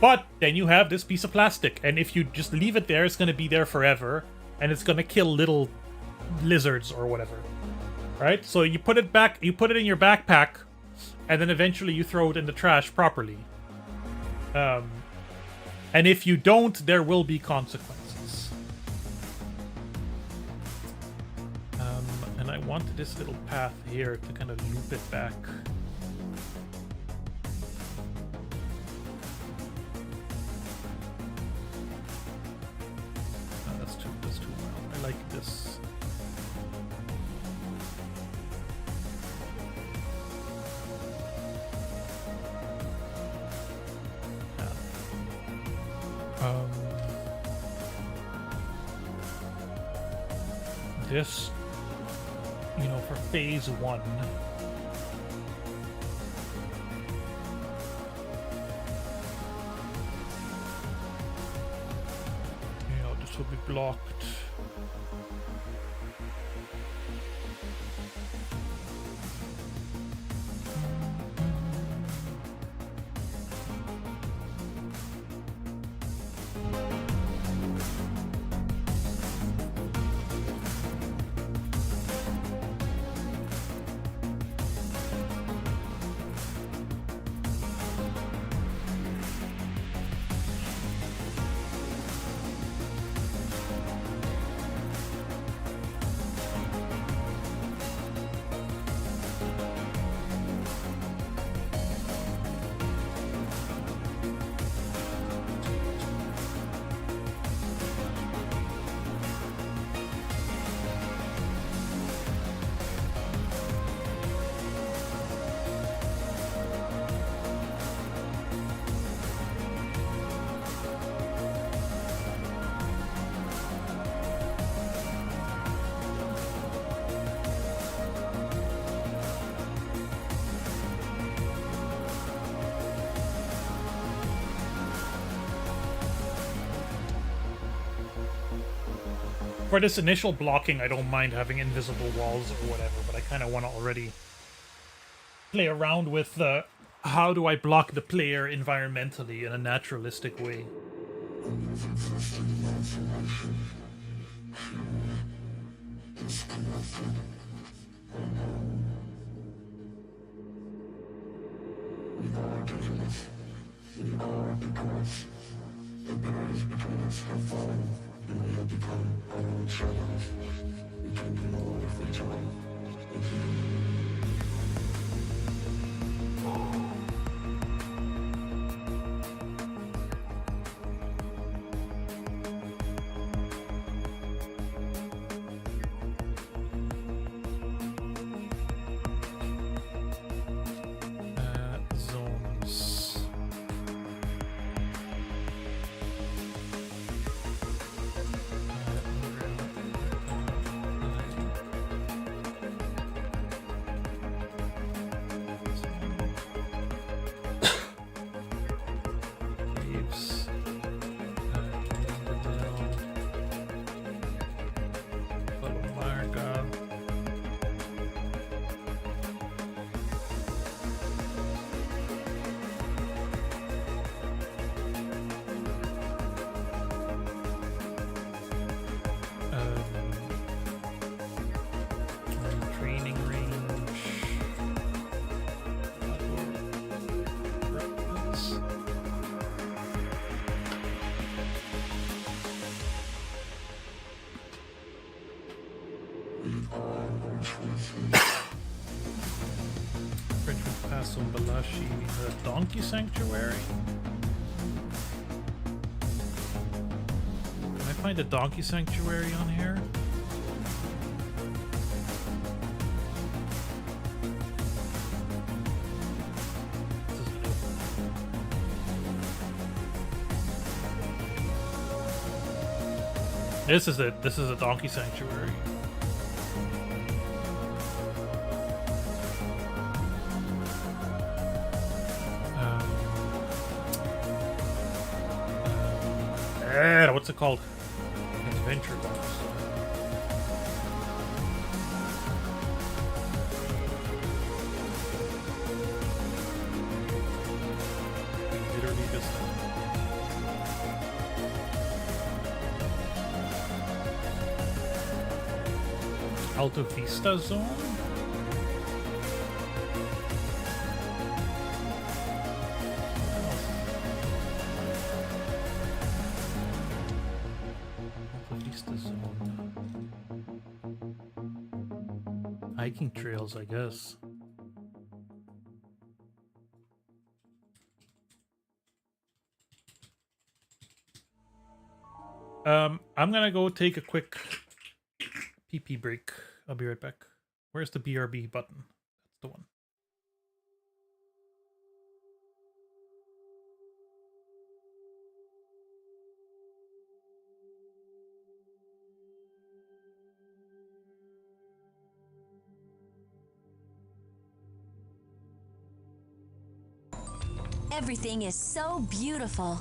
But then you have this piece of plastic, and if you just leave it there, it's going to be there forever, and it's going to kill little lizards or whatever. Right? So you put it back, you put it in your backpack, and then eventually you throw it in the trash properly. And if you don't, there will be consequences. And I wanted this little path here to kind of loop it back. That's too wild. I like this. This, you know, for phase 1. You know, this will be blocked. For this initial blocking, I don't mind having invisible walls or whatever, but I kind of want to already play around with how do I block the player environmentally in a naturalistic way. Zones. Caves. Marga. Training range. Rapids. Bridge with Pass on Balashi, the Donkey Sanctuary. Can I find a Donkey Sanctuary on here? This is it. This is a Donkey Sanctuary. What's it called? Adventure Box. Literally just Alta Vista Zone? Hiking trails, I guess. I'm gonna go take a quick pee break. I'll be right back. Where's the BRB button? That's the one. Everything is so beautiful.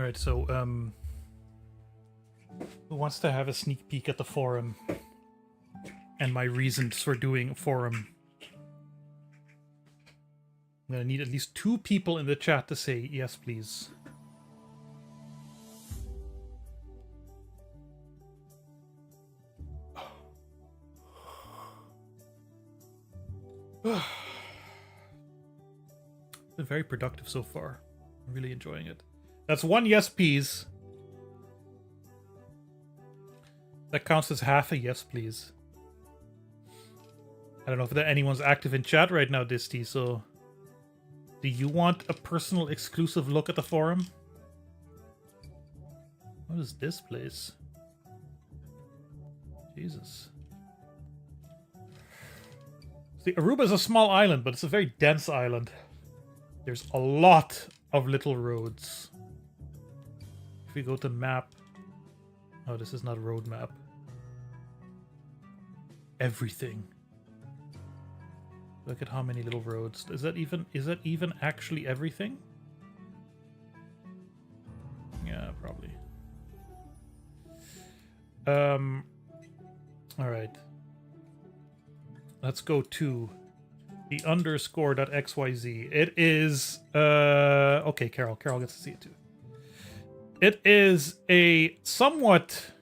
All right, so who wants to have a sneak peek at the forum and my reasons for doing a forum? I'm gonna need at least 2 people in the chat to say yes, please. Been very productive so far. I'm really enjoying it. That's 1 yes, please. That counts as half a yes, please. I don't know if anyone's active in chat right now, Disty, so... Do you want a personal exclusive look at the forum? What is this place? Jesus. See, Aruba is a small island, but it's a very dense island. There's a lot of little roads. If we go to map... Oh, this is not a road map. Everything. Look at how many little roads. Is that even actually everything? Yeah, probably. Alright. Let's go to the underscore.xyz. It is okay, Carol gets to see it too. It is a somewhat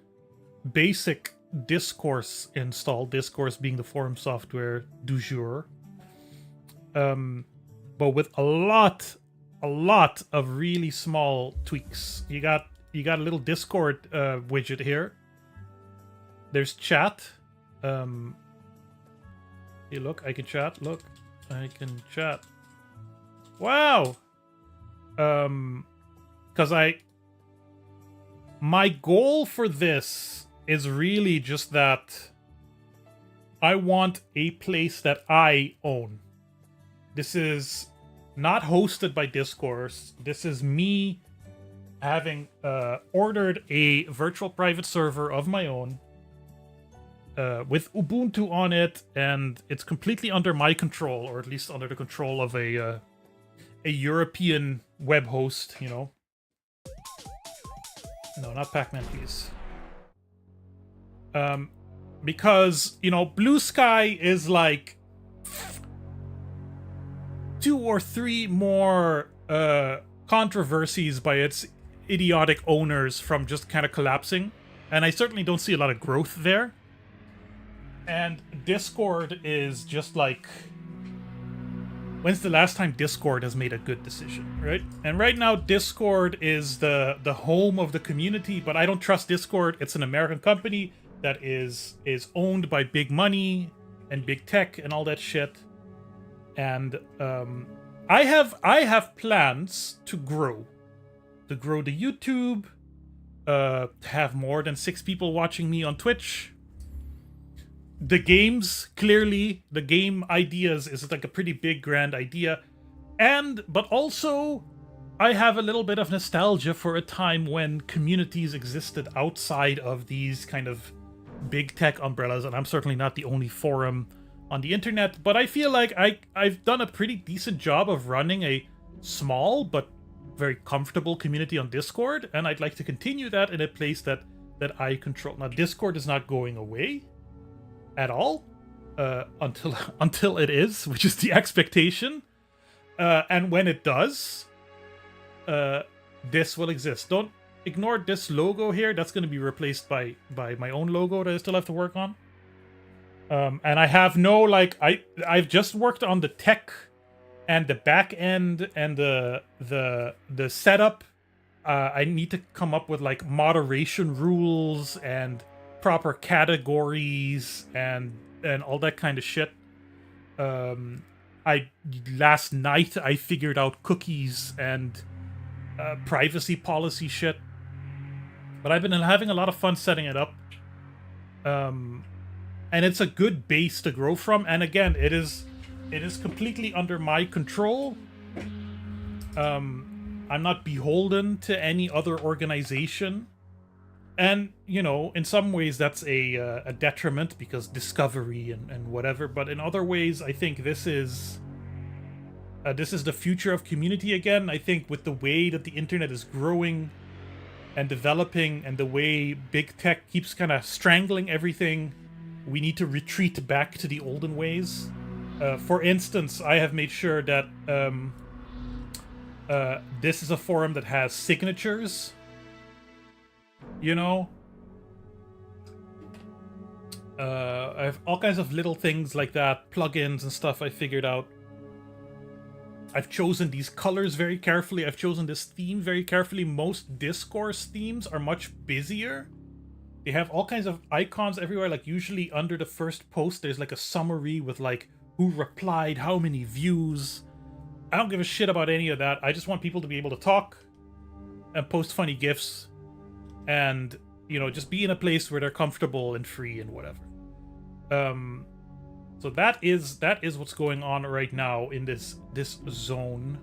basic discourse install, discourse being the forum software du jour. But with a lot of really small tweaks. You got a little Discord widget here. There's chat. Hey, look, I can chat. Look, I can chat. Wow. Because my goal for this is really just that I want a place that I own. This is not hosted by Discourse. This is me having ordered a virtual private server of my own with Ubuntu on it, and it's completely under my control, or at least under the control of a European web host, you know. No, not Pac-Man, please. Because, you know, Blue Sky is like 2 or 3 more controversies by its idiotic owners from just kind of collapsing. And I certainly don't see a lot of growth there. And Discord is just like... When's the last time Discord has made a good decision, right? And right now, Discord is the home of the community, but I don't trust Discord. It's an American company that is owned by big money and big tech and all that shit. And I have plans to grow the YouTube, to have more than 6 people watching me on Twitch. The games, clearly, the game ideas is like a pretty big, grand idea. But also, I have a little bit of nostalgia for a time when communities existed outside of these kind of big tech umbrellas, and I'm certainly not the only forum on the internet, but I feel like I've done a pretty decent job of running a small but very comfortable community on Discord, and I'd like to continue that in a place that I control. Now, Discord is not going away at all until it is, which is the expectation. And when it does, this will exist. Don't ignore this logo here. That's going to be replaced by my own logo that I still have to work on. And I have no, like, I've just worked on the tech and the back end and the setup. I need to come up with like moderation rules and proper categories and all that kind of shit. Last night I figured out cookies and privacy policy shit. But I've been having a lot of fun setting it up. And it's a good base to grow from. And again, it is completely under my control. I'm not beholden to any other organization. And, you know, in some ways that's a detriment because discovery and whatever. But in other ways, I think this is the future of community again. I think with the way that the internet is growing, and developing, and the way big tech keeps kind of strangling everything, we need to retreat back to the olden ways. For instance, I have made sure that this is a forum that has signatures. You know? I have all kinds of little things like that, plugins and stuff I figured out. I've chosen these colors very carefully. I've chosen this theme very carefully. Most discourse themes are much busier. They have all kinds of icons everywhere. Like usually under the first post, there's like a summary with like who replied, how many views. I don't give a shit about any of that. I just want people to be able to talk and post funny GIFs and, you know, just be in a place where they're comfortable and free and whatever. So that is what's going on right now in this zone.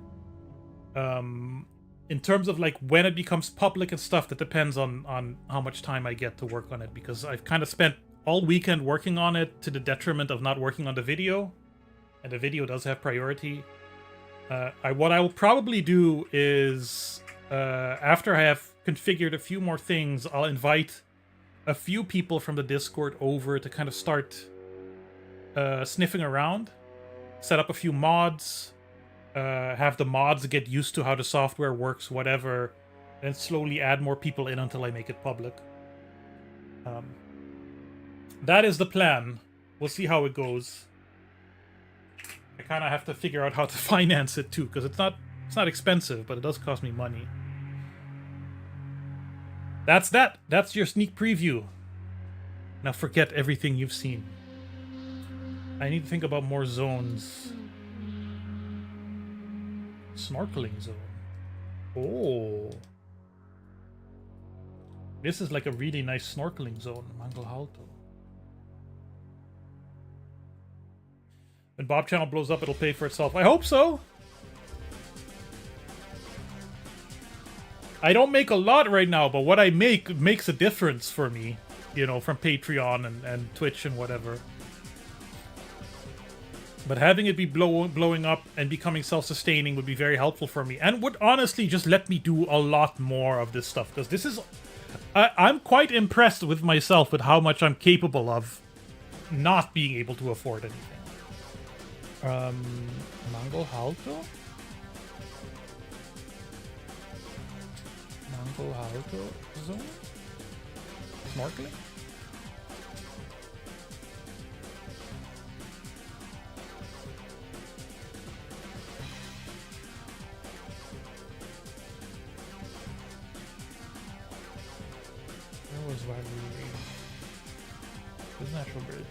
In terms of like when it becomes public and stuff, that depends on how much time I get to work on it, because I've kind of spent all weekend working on it to the detriment of not working on the video, and the video does have priority. What I will probably do is after I have configured a few more things, I'll invite a few people from the Discord over to kind of start sniffing around, set up a few mods, have the mods get used to how the software works, whatever, and slowly add more people in until I make it public. That is the plan. We'll see how it goes. I kind of have to figure out how to finance it too, because it's not expensive, but it does cost me money. That's that. That's your sneak preview. Now forget everything you've seen. I need to think about more zones. Snorkeling zone. Oh. This is like a really nice snorkeling zone. Mangalhalto. When Bob Channel blows up, it'll pay for itself. I hope so. I don't make a lot right now, but what I make makes a difference for me. You know, from Patreon and Twitch and whatever. But having it be blowing up and becoming self-sustaining would be very helpful for me. And would honestly just let me do a lot more of this stuff. Because this is... I'm quite impressed with myself with how much I'm capable of not being able to afford anything. Mangalhalto? Mangalhalto zone? Snorkeling? Where was Wagyu? There's Natural Bridge.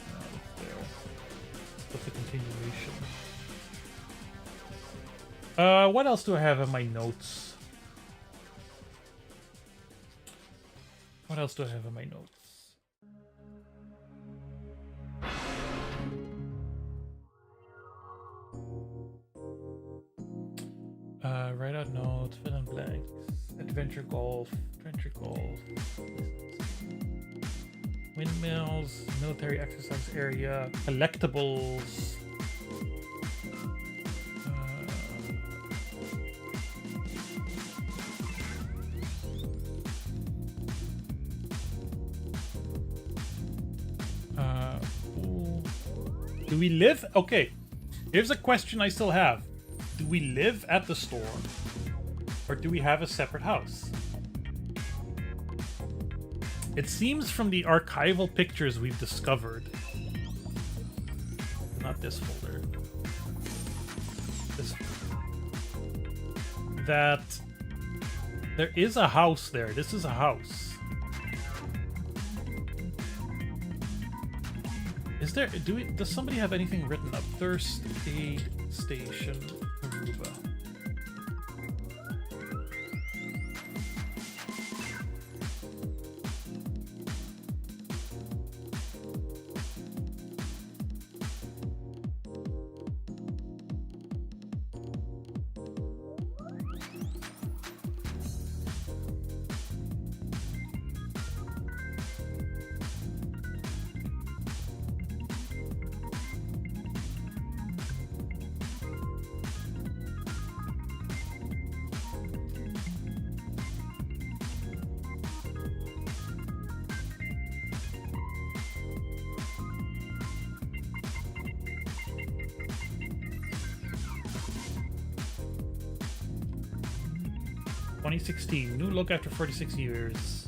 It's there. That's a continuation. What else do I have in my notes? What else do I have in my notes? Write out notes, fill in blanks, adventure golf, windmills, military exercise area, collectibles. Do we live? Okay, here's a question I still have. Do we live at the store? Or do we have a separate house? It seems from the archival pictures we've discovered... Not this folder. This folder. That there is a house there. This is a house. Is there... does somebody have anything written up? Thirst Aid Station, Aruba. 2016. New look after 46 years.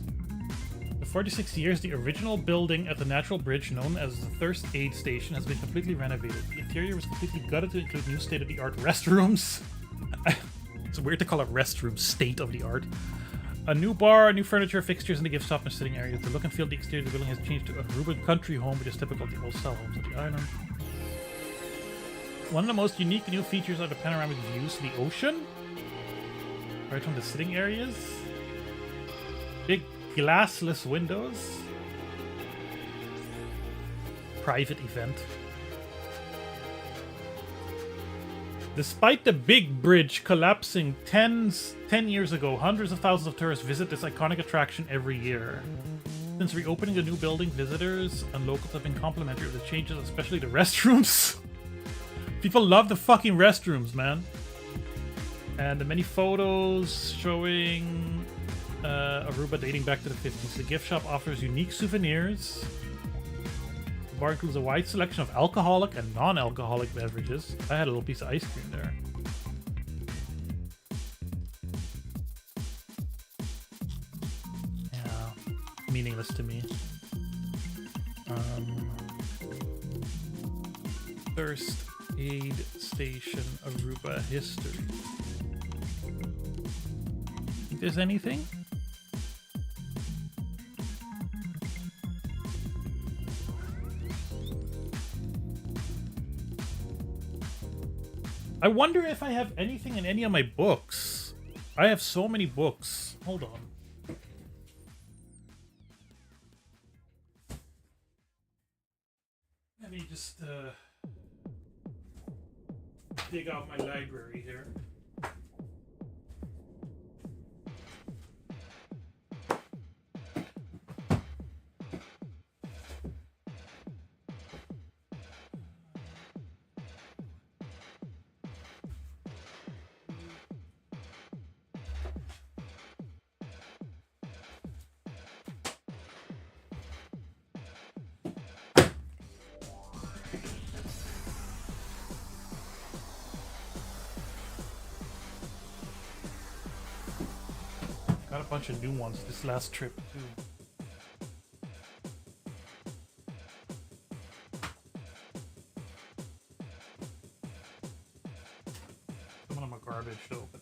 For 46 years, the original building at the Natural Bridge, known as the Thirst Aid Station, has been completely renovated. The interior was completely gutted to include new state-of-the-art restrooms. It's weird to call it restrooms state-of-the-art. A new bar, new furniture, fixtures, and the gift shop and sitting areas. The look and feel of the exterior of the building has changed to a Aruban country home, which is typical of the old-style homes of the island. One of the most unique new features are the panoramic views to the ocean. Right from the sitting areas. Big glassless windows. Private event. Despite the big bridge collapsing 10 years ago, hundreds of thousands of tourists visit this iconic attraction every year. Since reopening the new building, visitors and locals have been complimentary of the changes, especially the restrooms. People love the fucking restrooms, man. And the many photos showing Aruba dating back to the 50s. The gift shop offers unique souvenirs. The bar includes a wide selection of alcoholic and non-alcoholic beverages. I had a little piece of ice cream there. Yeah, meaningless to me. Thirst Aid Station Aruba history. Think there's anything? I wonder if I have anything in any of my books. I have so many books. Hold on. Let me just dig out my library here. Got a bunch of new ones this last trip too. Some of them are garbage though, but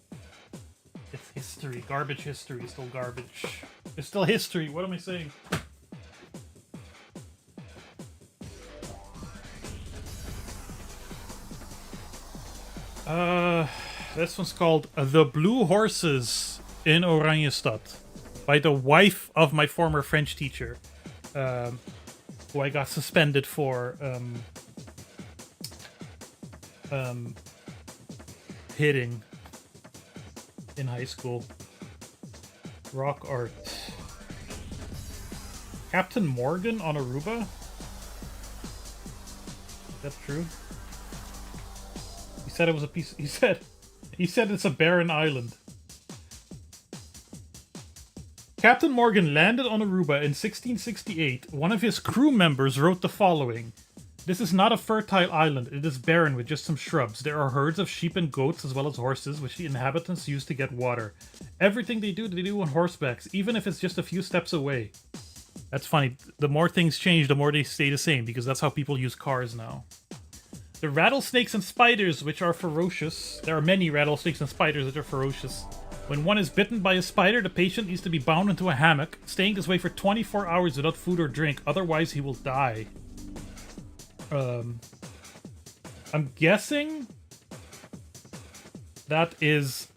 it's history. Garbage history is still garbage. It's still history. What am I saying? This one's called The Blue Horses in Oranjestad by the wife of my former French teacher, who I got suspended for hitting in high school. Rock art. Captain Morgan on Aruba? Is that true? He said it was a piece. He said it's a barren island. Captain Morgan landed on Aruba in 1668. One of his crew members wrote the following. This is not a fertile island. It is barren with just some shrubs. There are herds of sheep and goats as well as horses, which the inhabitants use to get water. Everything they do on horsebacks, even if it's just a few steps away. That's funny. The more things change, the more they stay the same, because that's how people use cars now. The rattlesnakes and spiders, which are ferocious. There are many rattlesnakes and spiders that are ferocious. When one is bitten by a spider, the patient needs to be bound into a hammock, staying this way for 24 hours without food or drink, otherwise he will die. I'm guessing that is,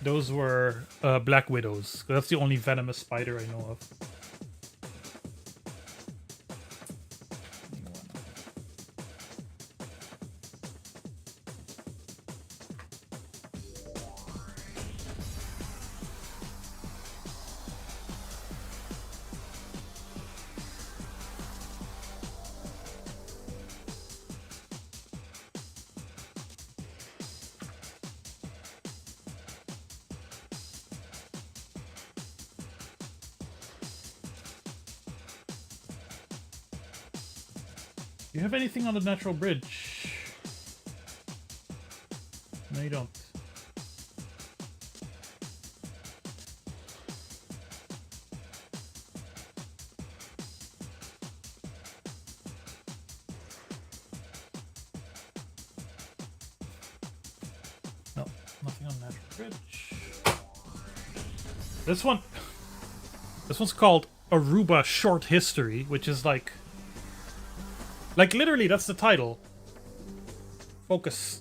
those were black widows. That's the only venomous spider I know of. Do you have anything on the natural bridge? No, you don't. Nothing on Natural Bridge. This one's called Aruba Short History, which is like literally that's the title. Focus,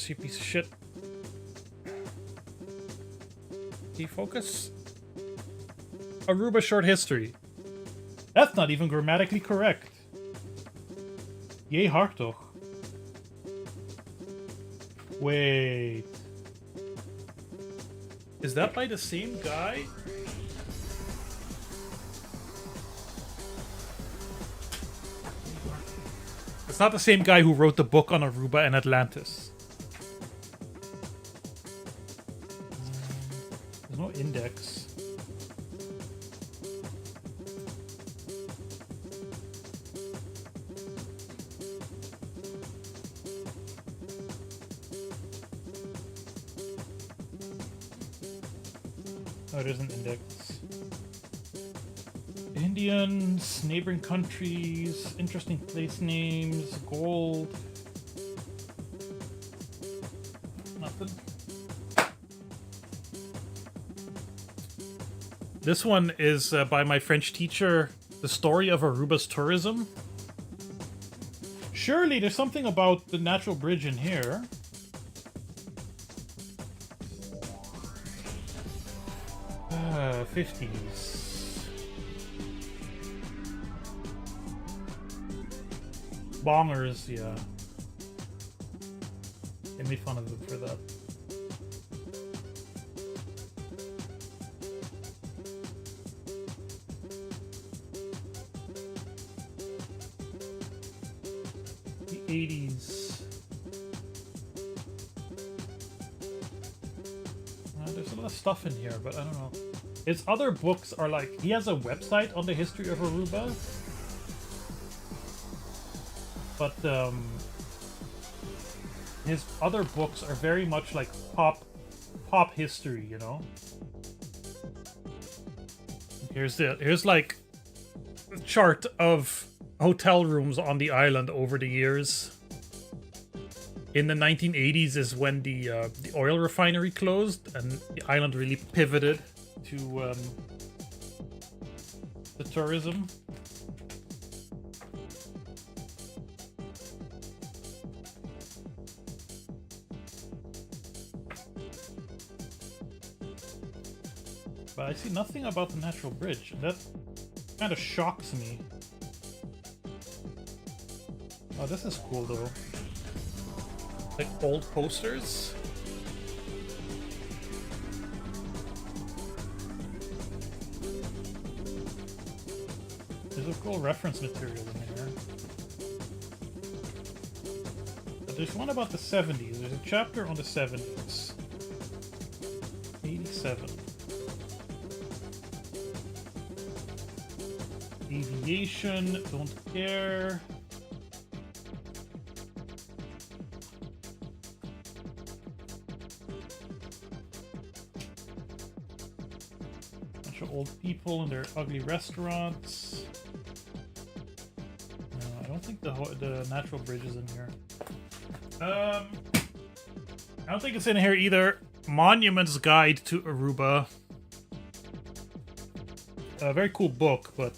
you piece of shit. Can you focus? Aruba Short History. That's not even grammatically correct. Yay, Hartog. Wait. Is that by the same guy? It's not the same guy who wrote the book on Aruba and Atlantis. There's no index. Oh, there's an index. Indians, neighboring countries, interesting place names, gold. Nothing. This one is by my French teacher, The Story of Aruba's Tourism. Surely there's something about the natural bridge in here. 50s. Bongers, yeah. They made fun of them for that. The 80s. There's a lot of stuff in here, but I don't know. His other books are like, he has a website on the history of Aruba. But his other books are very much like pop history, you know? Here's like a chart of hotel rooms on the island over the years. In the 1980s is when the oil refinery closed and the island really pivoted to the tourism. But I see nothing about the natural bridge. That kind of shocks me. Oh, this is cool though. Like old posters. There's a cool reference material in here. But there's one about the 70s. There's a chapter on the 70s. 87. Aviation, don't care. Bunch of old people in their ugly restaurants. No, I don't think the natural bridge is in here. I don't think it's in here either. Monuments Guide to Aruba. A very cool book, but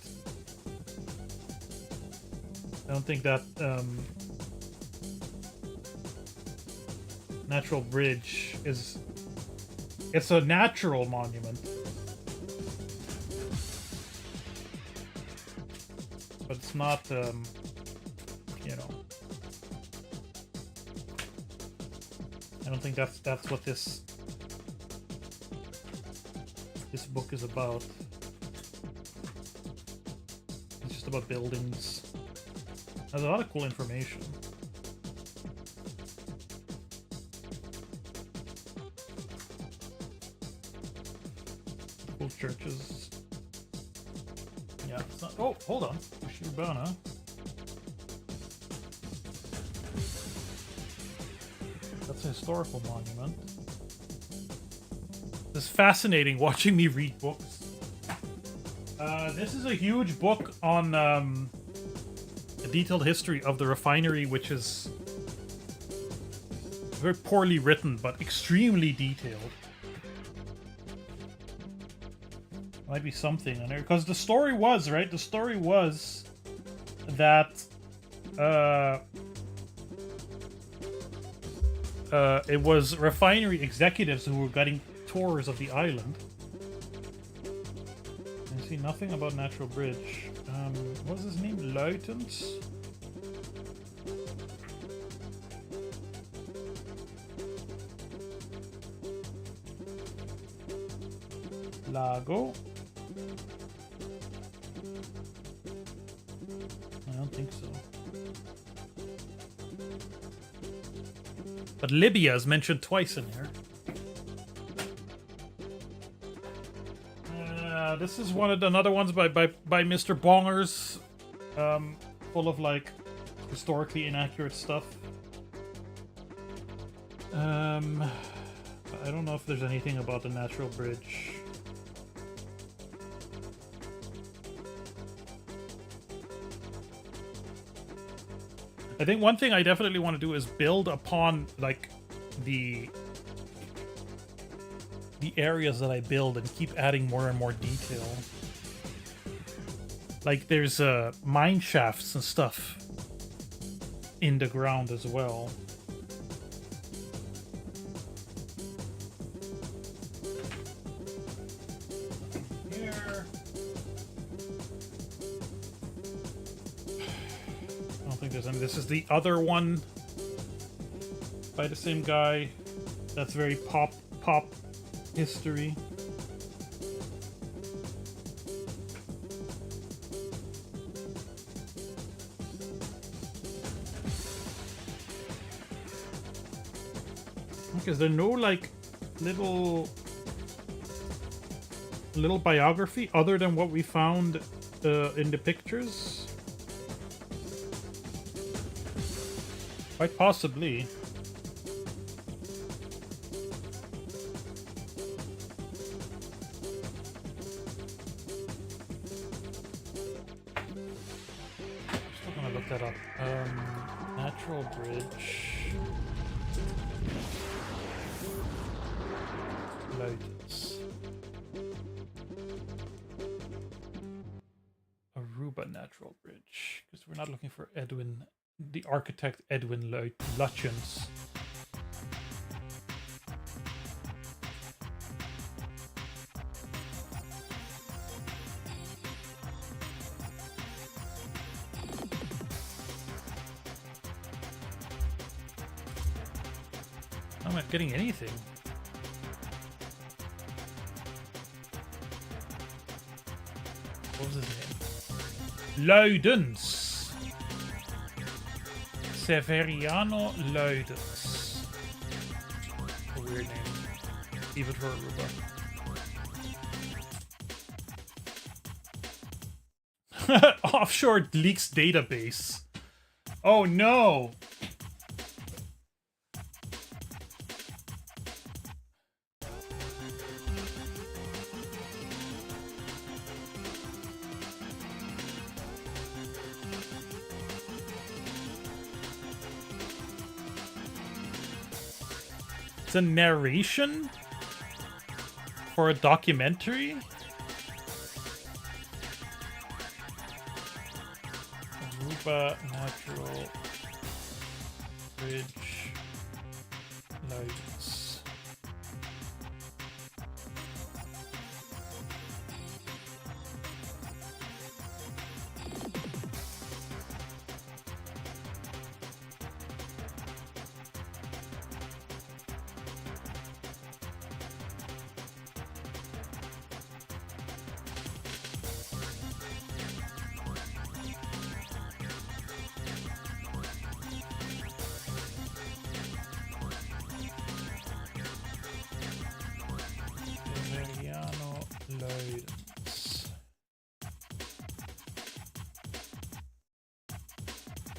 I don't think that natural bridge is... It's a natural monument. But it's not, you know... I don't think that's what this book is about. It's just about buildings. There's a lot of cool information. Cool churches. Yeah, it's not... Oh, hold on. Shibana. That's a historical monument. It's fascinating watching me read books. This is a huge book on a detailed history of the refinery, which is very poorly written, but extremely detailed. Might be something in there, because the story was, right? The story was that it was refinery executives who were getting tours of the island. I see nothing about Natural Bridge. What's his name? Luitenant? Lago? I don't think so. But Libya is mentioned twice in here. This is one of the another ones by Mr. Bongers, full of like historically inaccurate stuff. I don't know if there's anything about the Natural Bridge. I think one thing I definitely want to do is build upon like the areas that I build and keep adding more and more detail. Like there's mine shafts and stuff in the ground as well. Here. I don't think there's any. This is the other one by the same guy. That's very pop history. Is there no like little biography other than what we found in the pictures? Quite possibly. Still gonna look that up. Natural Bridge. Loads. Aruba Natural Bridge. Because we're not looking for Edwin, the architect Edwin Lutyens. I'm not getting anything. What was his name? Loudens. Severiano Loudens. A weird name. Even for Aruba. Offshore leaks database. Oh no! It's a narration for a documentary. Aruba Natural Bridge Loads.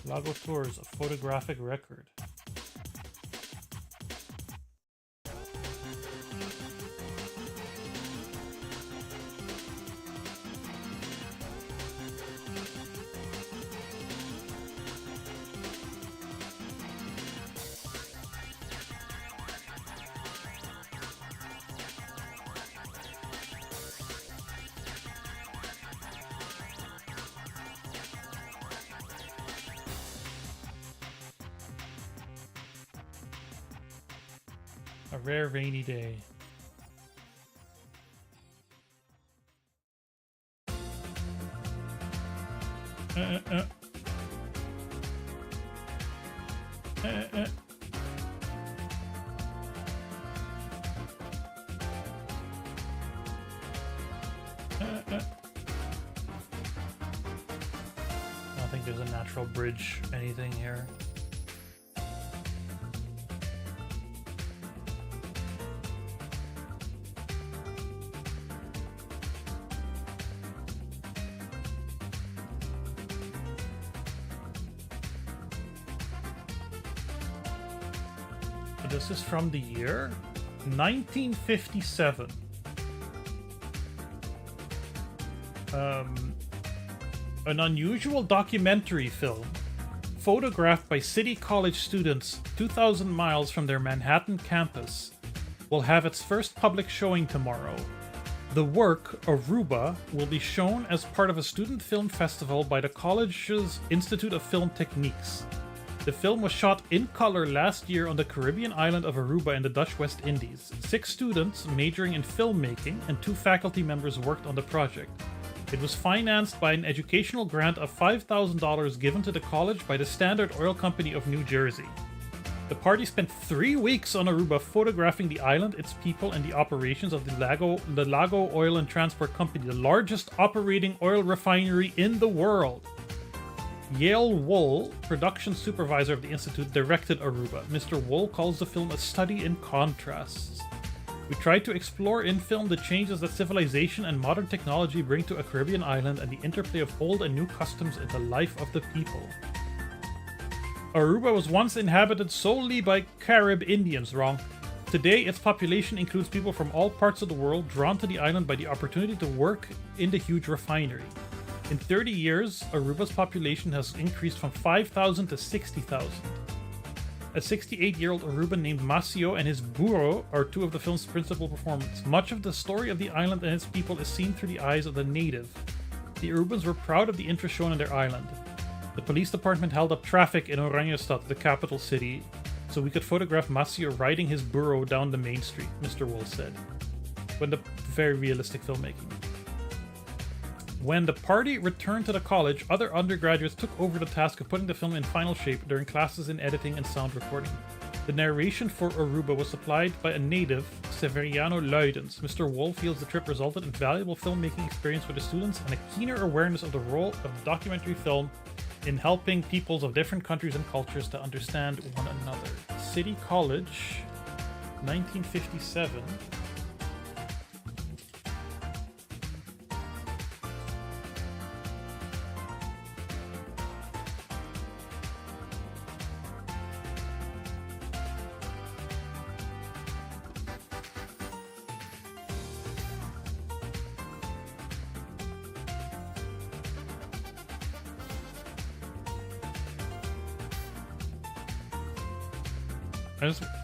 Lago Tours, a photographic record. A rare rainy day. Uh, uh. I don't think there's a natural bridge anything here. This is from the year 1957. An unusual documentary film photographed by City College students 2,000 miles from their Manhattan campus will have its first public showing tomorrow. The work, Aruba, will be shown as part of a student film festival by the college's Institute of Film Techniques. The film was shot in color last year on the Caribbean island of Aruba in the Dutch West Indies. 6 students majoring in filmmaking and 2 faculty members worked on the project. It was financed by an educational grant of $5,000 given to the college by the Standard Oil Company of New Jersey. The party spent 3 weeks on Aruba photographing the island, its people, and the operations of the Lago Oil and Transport Company, the largest operating oil refinery in the world. Yale Wool, production supervisor of the Institute, directed Aruba. Mr. Wool calls the film a study in contrasts. We tried to explore in film the changes that civilization and modern technology bring to a Caribbean island and the interplay of old and new customs in the life of the people. Aruba was once inhabited solely by Carib Indians, wrong. Today, its population includes people from all parts of the world drawn to the island by the opportunity to work in the huge refinery. In 30 years, Aruba's population has increased from 5,000 to 60,000. A 68-year-old Aruban named Masio and his burro are 2 of the film's principal performers. Much of the story of the island and its people is seen through the eyes of the native. The Arubans were proud of the interest shown in their island. The police department held up traffic in Oranjestad, the capital city, so we could photograph Masio riding his burro down the main street, Mr. Wool said. Very realistic filmmaking. When the party returned to the college, other undergraduates took over the task of putting the film in final shape during classes in editing and sound recording. The narration for Aruba was supplied by a native, Severiano Luidens. Mr. Wool feels the trip resulted in valuable filmmaking experience for the students and a keener awareness of the role of documentary film in helping peoples of different countries and cultures to understand one another. City College, 1957.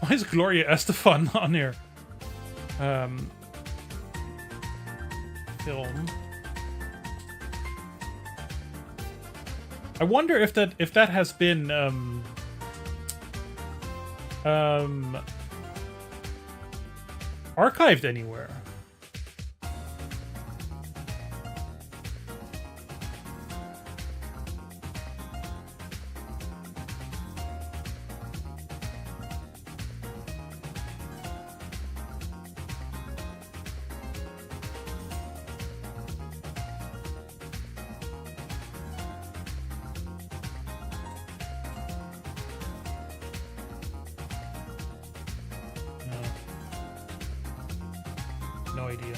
Why is Gloria Estefan on here? Film. I wonder if that has been archived anywhere. No idea.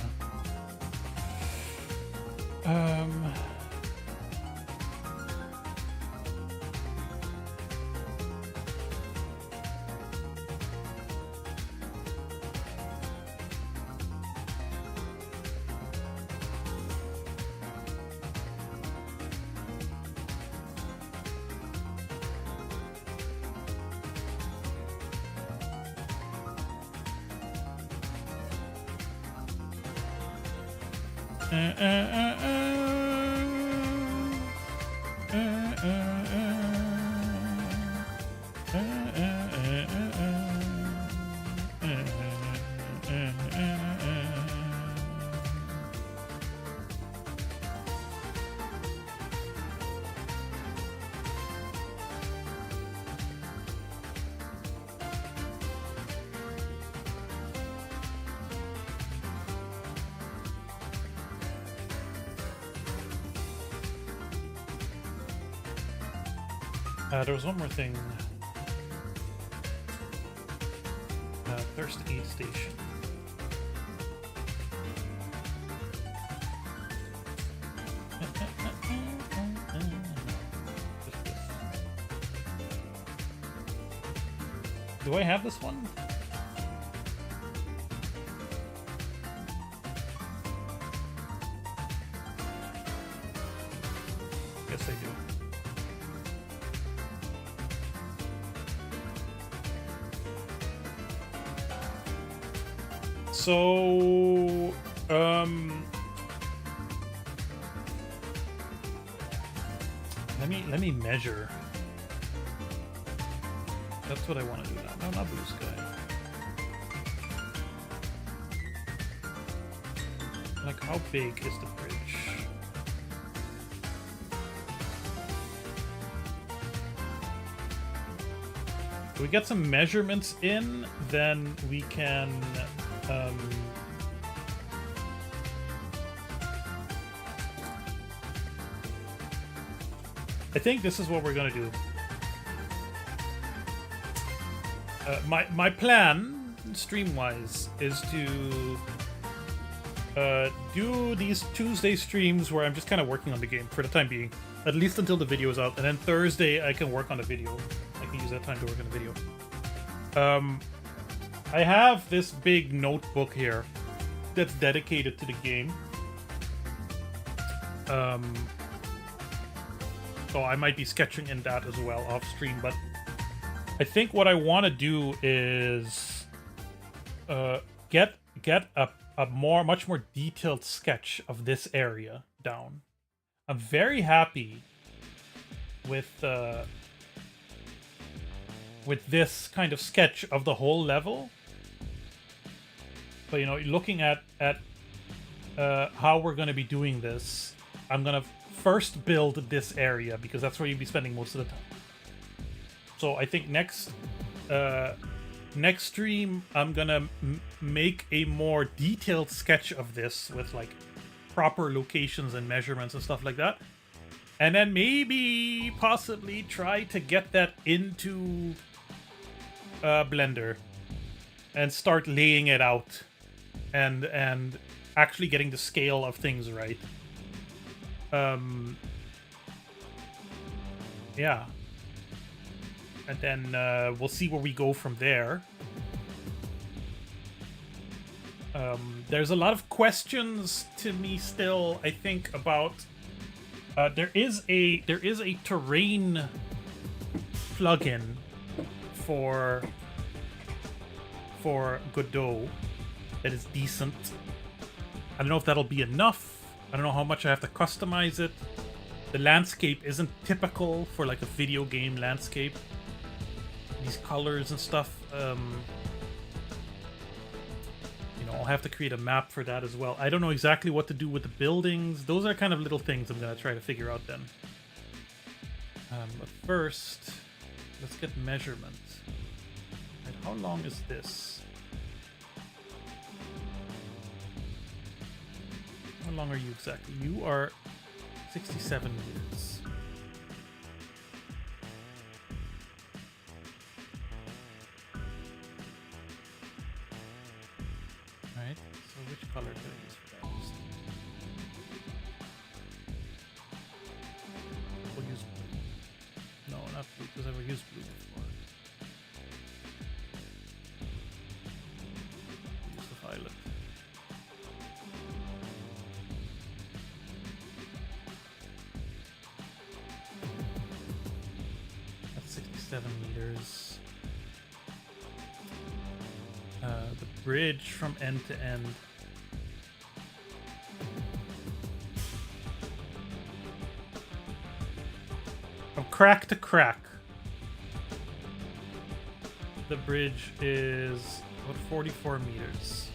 There was one more thing. Thirst aid station. Do I have this one? Yes, I do. So, let me measure. That's what I want to do now. No, not blue sky. Like, how big is the bridge? If we get some measurements in, then we can I think this is what we're gonna do. My plan, stream-wise, is to do these Tuesday streams where I'm just kind of working on the game for the time being, at least until the video is out, and then Thursday I can work on the video. I can use that time to work on the video. I have this big notebook here that's dedicated to the game. So I might be sketching in that as well off stream, but I think what I want to do is get a much more detailed sketch of this area down. I'm very happy with this kind of sketch of the whole level. But, you know, looking at how we're going to be doing this, I'm going to first build this area because that's where you'll be spending most of the time. So I think next stream, I'm going to make a more detailed sketch of this with, like, proper locations and measurements and stuff like that. And then maybe, possibly, try to get that into Blender and start laying it out and actually getting the scale of things right. Yeah. And then we'll see where we go from there. There's a lot of questions to me still, I think, about there is a terrain plugin for Godot that is decent. I don't know if that'll be enough. I don't know how much I have to customize it. The landscape isn't typical for like a video game landscape. These colors and stuff. You know, I'll have to create a map for that as well. I don't know exactly what to do with the buildings. Those are kind of little things I'm gonna try to figure out then. But first, let's get measurements. And how long is this? How long are you exactly? You are 67 meters. Alright, so which color can I use for that? We'll use blue. No, not blue, because I've used blue before. We'll use the violet. That's 67 meters. The bridge from end to end. From crack to crack. The bridge is about 44 meters.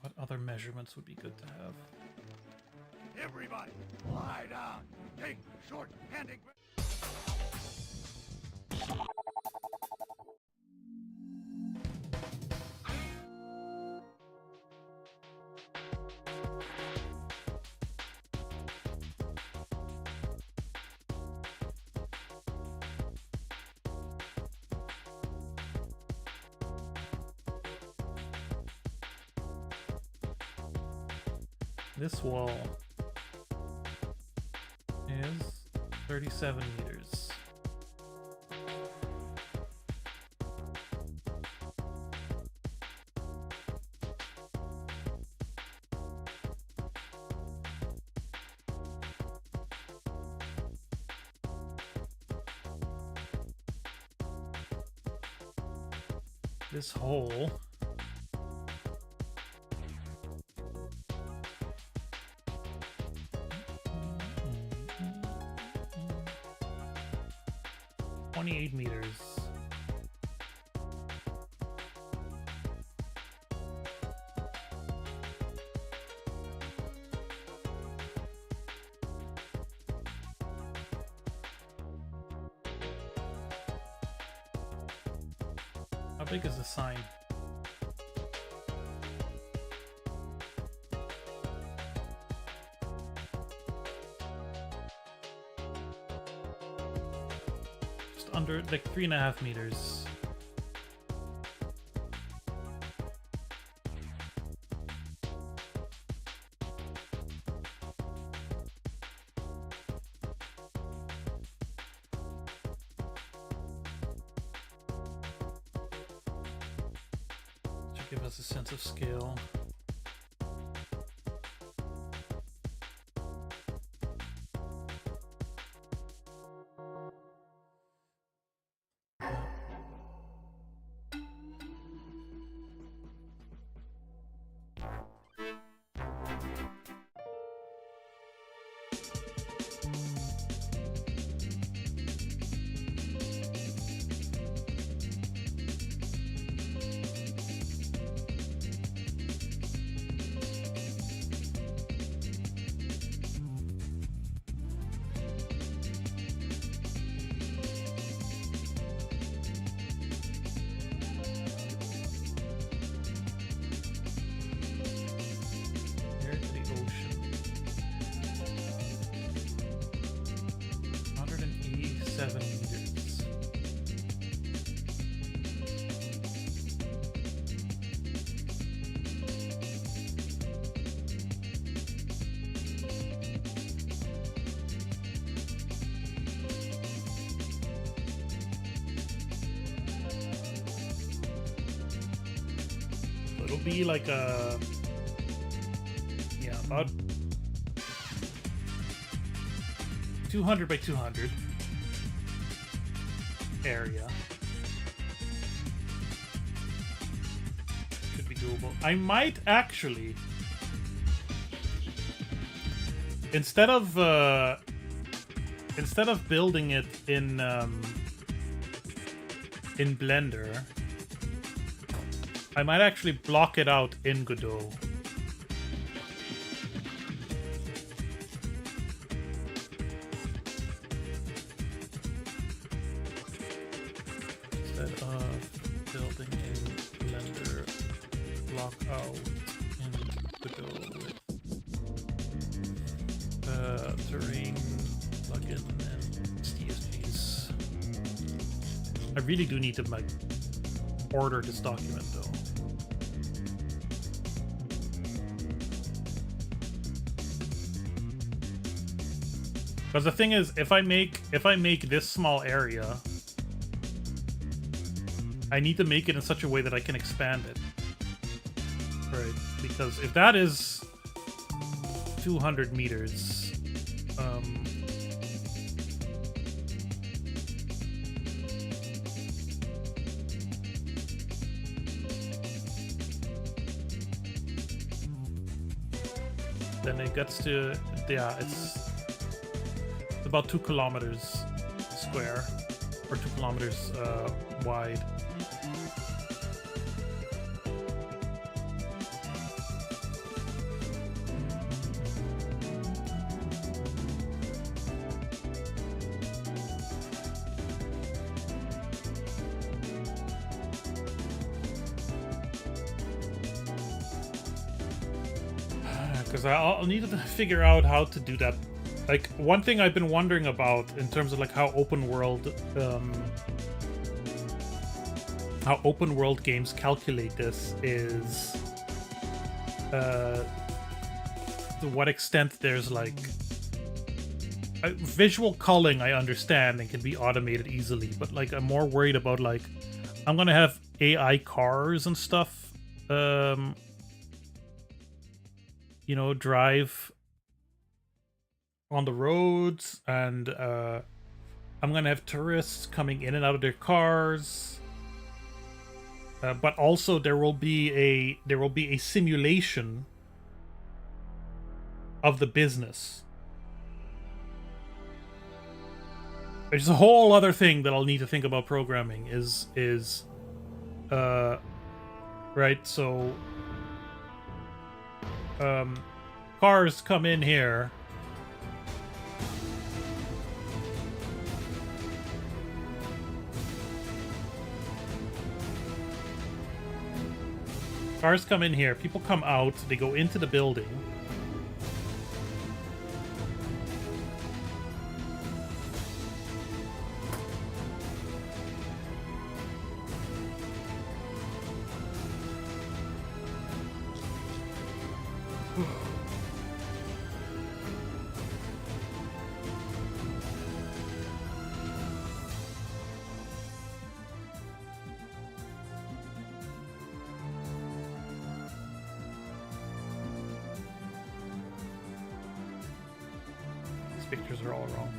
What other measurements would be good to have? Everybody, lie down. Take short-handed... This wall is 37 meters. This hole (28 meters). How big is the sign? Under like 3.5 meters. Should give us a sense of scale. Here's the ocean. 187 meters. So it'll be like a, yeah, about 200 by 200 area. Should be doable. I might actually, instead of building it in Blender, I might actually block it out in Godot. Instead of building in Blender, block out in Godot with terrain plugin and CSGs. I really do need to like order this document though. Because the thing is, if I make this small area, I need to make it in such a way that I can expand it. Right? Because if that is 200 meters, then it gets to, yeah, it's about 2 kilometers square, or 2 kilometers wide. Because I'll need to figure out how to do that. Like, one thing I've been wondering about in terms of like how open world games calculate this is to what extent there's like visual culling. I understand and can be automated easily, but like I'm more worried about like I'm gonna have AI cars and stuff, you know, drive on the roads, and I'm gonna have tourists coming in and out of their cars. But also there will be a simulation of the business. There's a whole other thing that I'll need to think about programming is right, so cars come in here. Cars come in here, people come out, they go into the building. Pictures are all wrong.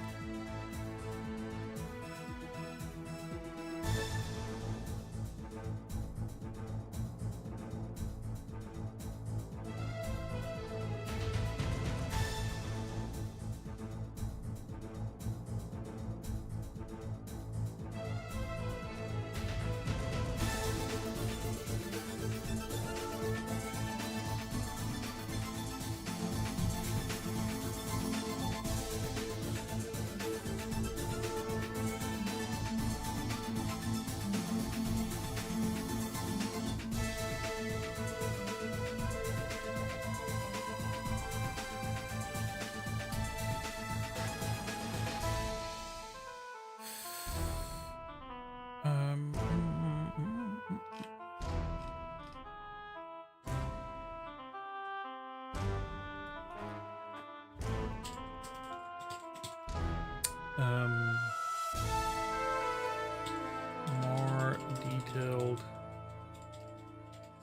More detailed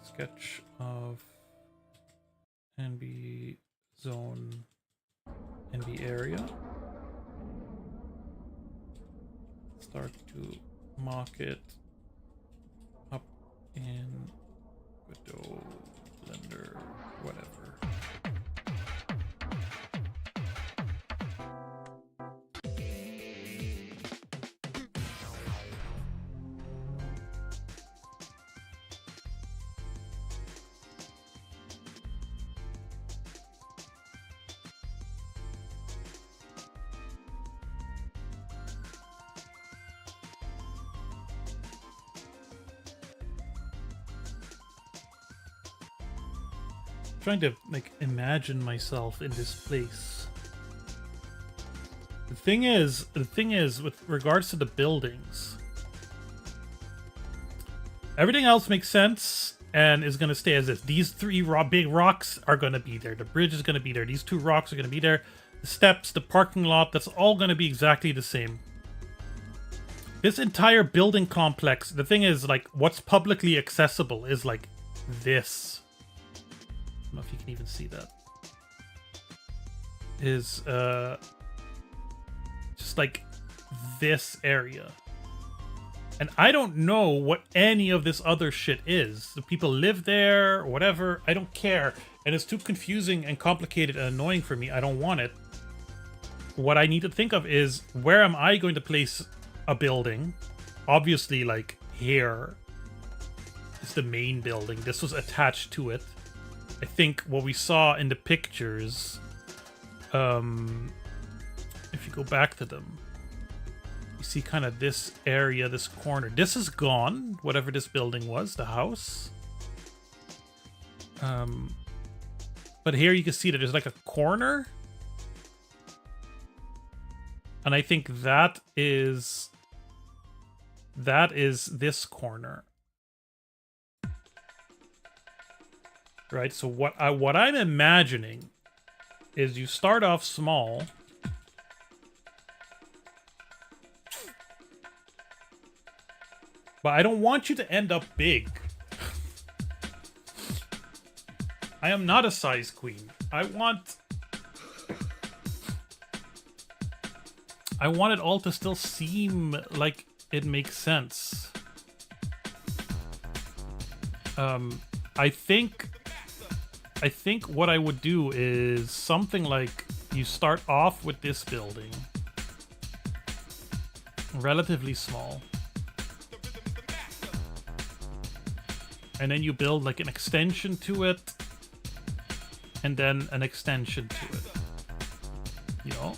sketch of NB zone, NB area. Start to mock it up in Godot, Blender, whatever. Trying to like imagine myself in this place. The thing is with regards to the buildings, everything else makes sense and is going to stay as is. These three big rocks are going to be there. The bridge is going to be there. These two rocks are going to be there. The steps, the parking lot, that's all going to be exactly the same. This entire building complex, the thing is, like, what's publicly accessible is like this. I don't know if you can even see that. Is just like this area. And I don't know what any of this other shit is. The people live there or whatever. I don't care. And it's too confusing and complicated and annoying for me. I don't want it. What I need to think of is, where am I going to place a building? Obviously, like, here is the main building. This was attached to it. I think what we saw in the pictures, if you go back to them, you see kind of this area, this corner. This is gone, whatever this building was, the house. But here you can see that there's like a corner. And I think that is this corner. Right? So what I'm imagining is you start off small. But I don't want you to end up big. I am not a size queen. I want it all to still seem like it makes sense. I think what I would do is something like you start off with this building, relatively small, and then you build like an extension to it, and then an extension to it, you know,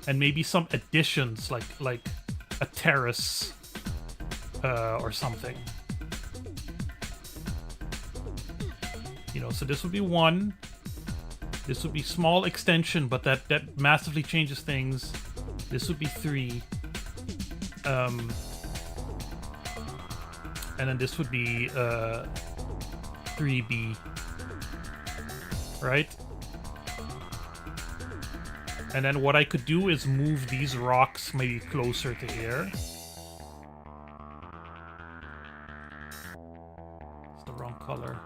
and maybe some additions like a terrace or something. You know, so this would be one. This would be small extension, but that massively changes things. This would be 3. And then this would be 3B. Right? And then what I could do is move these rocks maybe closer to here. It's the wrong color.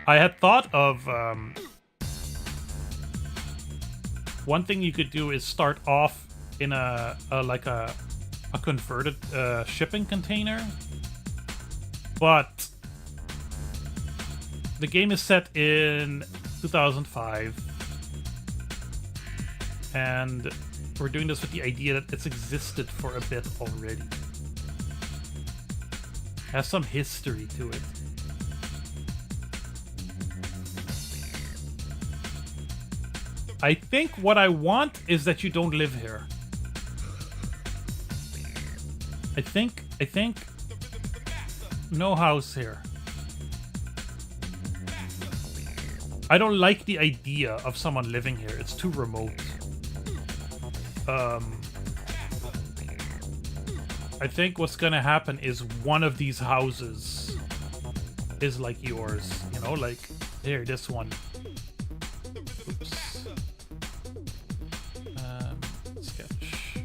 I had thought of one thing you could do is start off in a converted shipping container, but the game is set in 2005, and we're doing this with the idea that it's existed for a bit already. Has some history to it. I think what I want is that you don't live here. I think no house here. I don't like the idea of someone living here. It's too remote. I think what's gonna happen is one of these houses is like yours, you know, like here, this one. Oops. Sketch.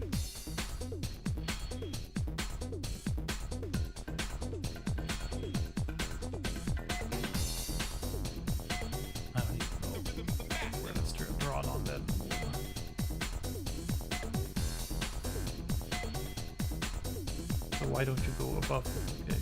I don't even know where that's drawn on that. So why don't you go above it? Okay.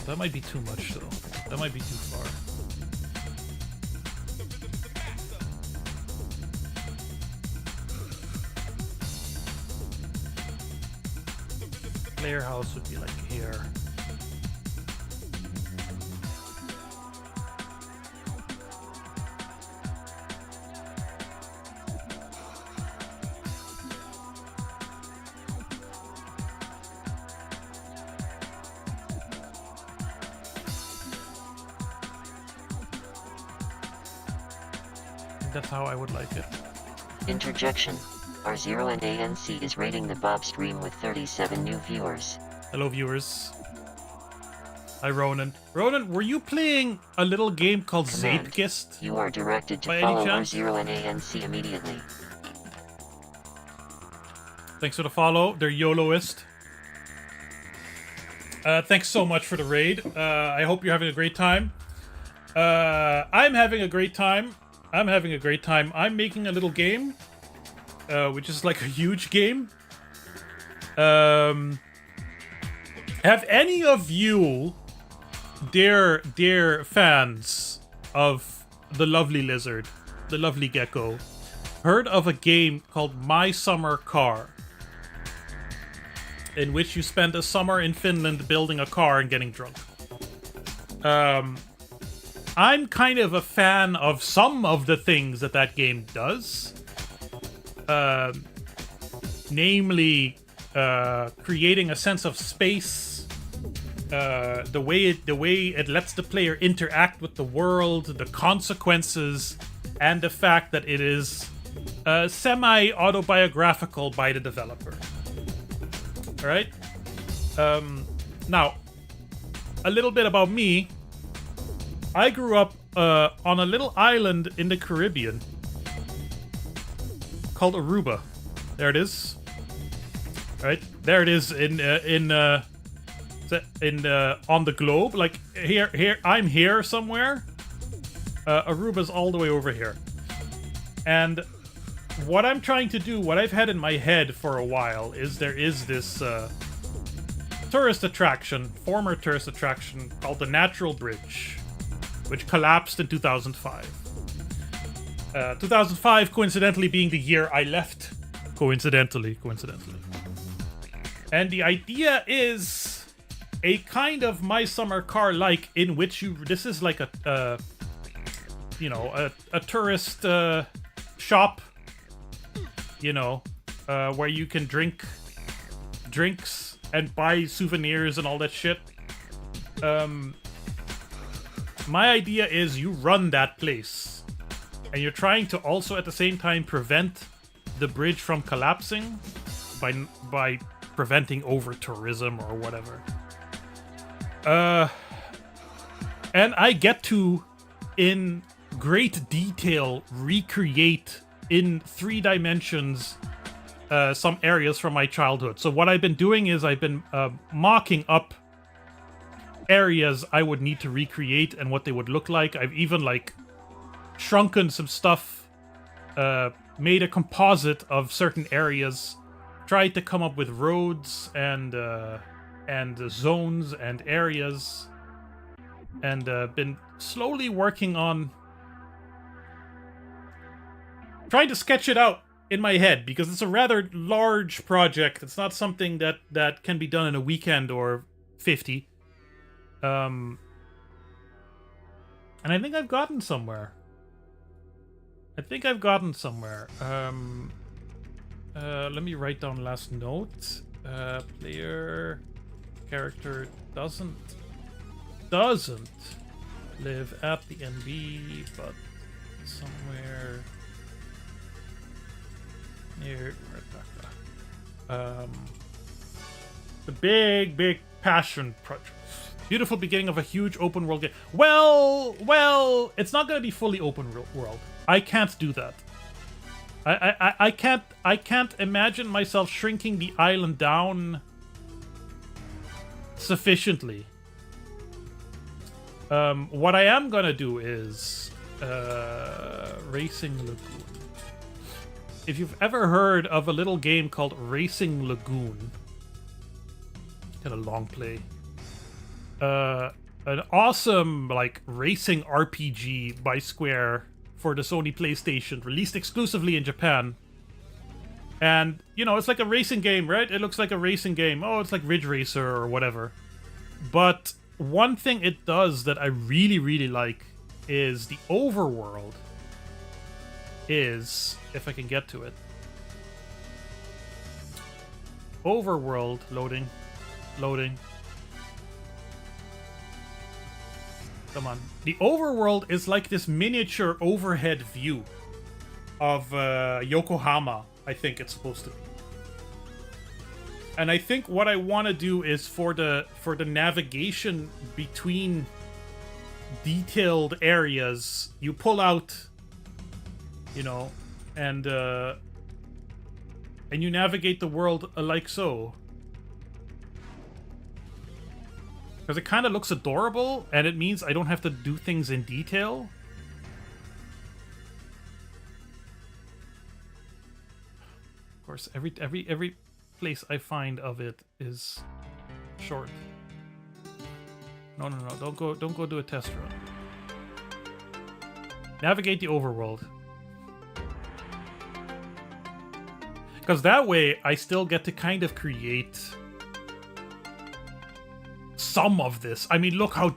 That might be too much, though. That might be too far. Player house would be like here. That's how I would like it. Interjection. R0 and ANC is rating the BOBSTREAM with 37 new viewers. Hello, viewers. Hi, Ronan. Ronan, were you playing a little game called Command. Zapekist? You are directed to By any follow chance? R0 and ANC immediately. Thanks for the follow. They're YOLOist. Thanks so much for the raid. I hope you're having a great time. I'm having a great time. I'm making a little game, which is like a huge game. Have any of you, dear fans of the lovely lizard, the lovely gecko, heard of a game called My Summer Car? in which you spend a summer in Finland building a car and getting drunk. I'm kind of a fan of some of the things that game does. Namely, creating a sense of space, the way it lets the player interact with the world, the consequences, and the fact that it is semi-autobiographical by the developer. All right. Now, a little bit about me. I grew up on a little island in the Caribbean called Aruba. There it is. Right there it is in on the globe. Like here I'm here somewhere. Aruba's all the way over here. And what I'm trying to do, what I've had in my head for a while, is there is this tourist attraction, former tourist attraction called the Natural Bridge, which collapsed in 2005. 2005 coincidentally being the year I left. Coincidentally. And the idea is a kind of My Summer Car like, in which this is like a tourist shop, where you can drink drinks and buy souvenirs and all that shit. My idea is you run that place, and you're trying to also at the same time prevent the bridge from collapsing by preventing over-tourism or whatever. And I get to, in great detail, recreate in 3 dimensions some areas from my childhood. So what I've been doing is I've been mocking up areas I would need to recreate and what they would look like. I've even shrunken some stuff, made a composite of certain areas, tried to come up with roads and zones and areas, and been slowly working on trying to sketch it out in my head, because it's a rather large project. It's not something that can be done in a weekend or 50. And I think I've gotten somewhere. Let me write down last note. Player character doesn't live at the NB, but somewhere near Rebecca. The big passion project. Beautiful beginning of a huge open world game. Well, it's not going to be fully open world. I can't do that. I can't imagine myself shrinking the island down sufficiently. What I am gonna do is Racing Lagoon. If you've ever heard of a little game called Racing Lagoon, got a long play. An awesome racing RPG by Square for the Sony PlayStation, released exclusively in Japan. And, it's like a racing game, right? It looks like a racing game. Oh, it's like Ridge Racer or whatever. But one thing it does that I really, really like is the overworld is, if I can get to it. Overworld, loading. Come on. The overworld is like this miniature overhead view of Yokohama, I think it's supposed to be. And I think what I want to do is for the navigation between detailed areas, you pull out, and you navigate the world like so. Because it kind of looks adorable, and it means I don't have to do things in detail. Of course, every place I find of it is short. No, don't go do a test run. Navigate the overworld. Because that way, I still get to kind of create some of this. I mean, look how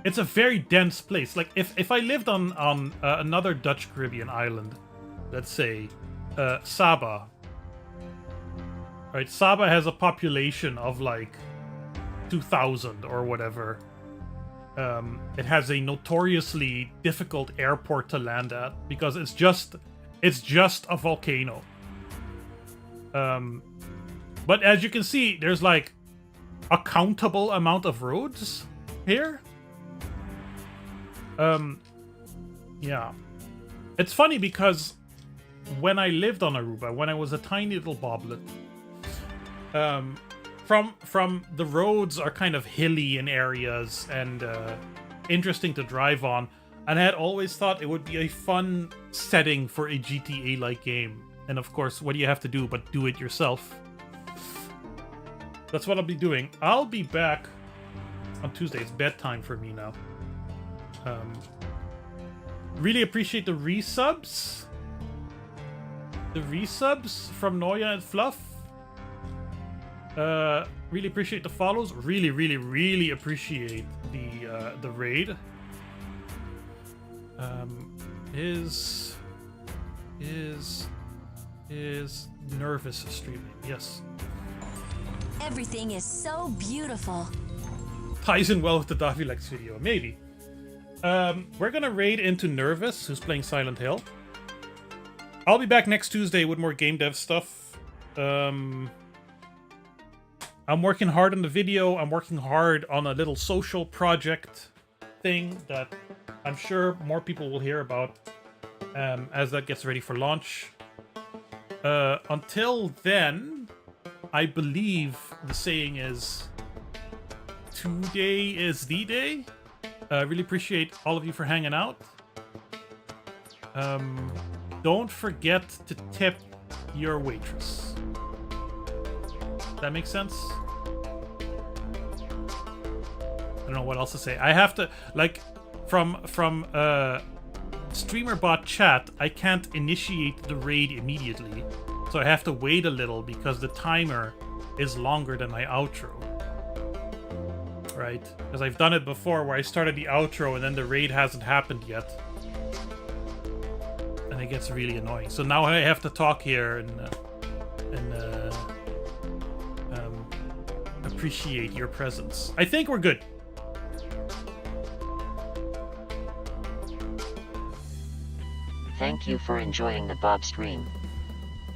it's a very dense place. Like if I lived on another Dutch Caribbean island, let's say Saba. Right, Saba has a population of like 2,000 or whatever. It has a notoriously difficult airport to land at because it's just a volcano. But as you can see, there's like a countable amount of roads here. Yeah. It's funny because when I lived on Aruba, when I was a tiny little boblet, from the roads are kind of hilly in areas and interesting to drive on, and I had always thought it would be a fun setting for a GTA-like game. And of course, what do you have to do but do it yourself? That's what I'll be doing. I'll be back on Tuesday. It's bedtime for me now. Really appreciate the resubs. The resubs from Noya and Fluff. Really appreciate the follows. Really, really, really appreciate the raid. Is nervous streaming? Yes. Everything is so beautiful. Ties in well with the Davilex video, maybe. We're gonna raid into Nervous, who's playing Silent Hill. I'll be back next Tuesday with more game dev stuff. I'm working hard on the video. I'm working hard on a little social project thing that I'm sure more people will hear about as that gets ready for launch. Until then, I believe the saying is today is the day. Really appreciate all of you for hanging out. Don't forget to tip your waitress. That makes sense? I don't know what else to say. I have to, like, from StreamerBot chat, I can't initiate the raid immediately. So I have to wait a little because the timer is longer than my outro. Right? Because I've done it before where I started the outro and then the raid hasn't happened yet. And it gets really annoying. So now I have to talk here and appreciate your presence. I think we're good. Thank you for enjoying the Bob stream.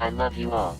I love you all.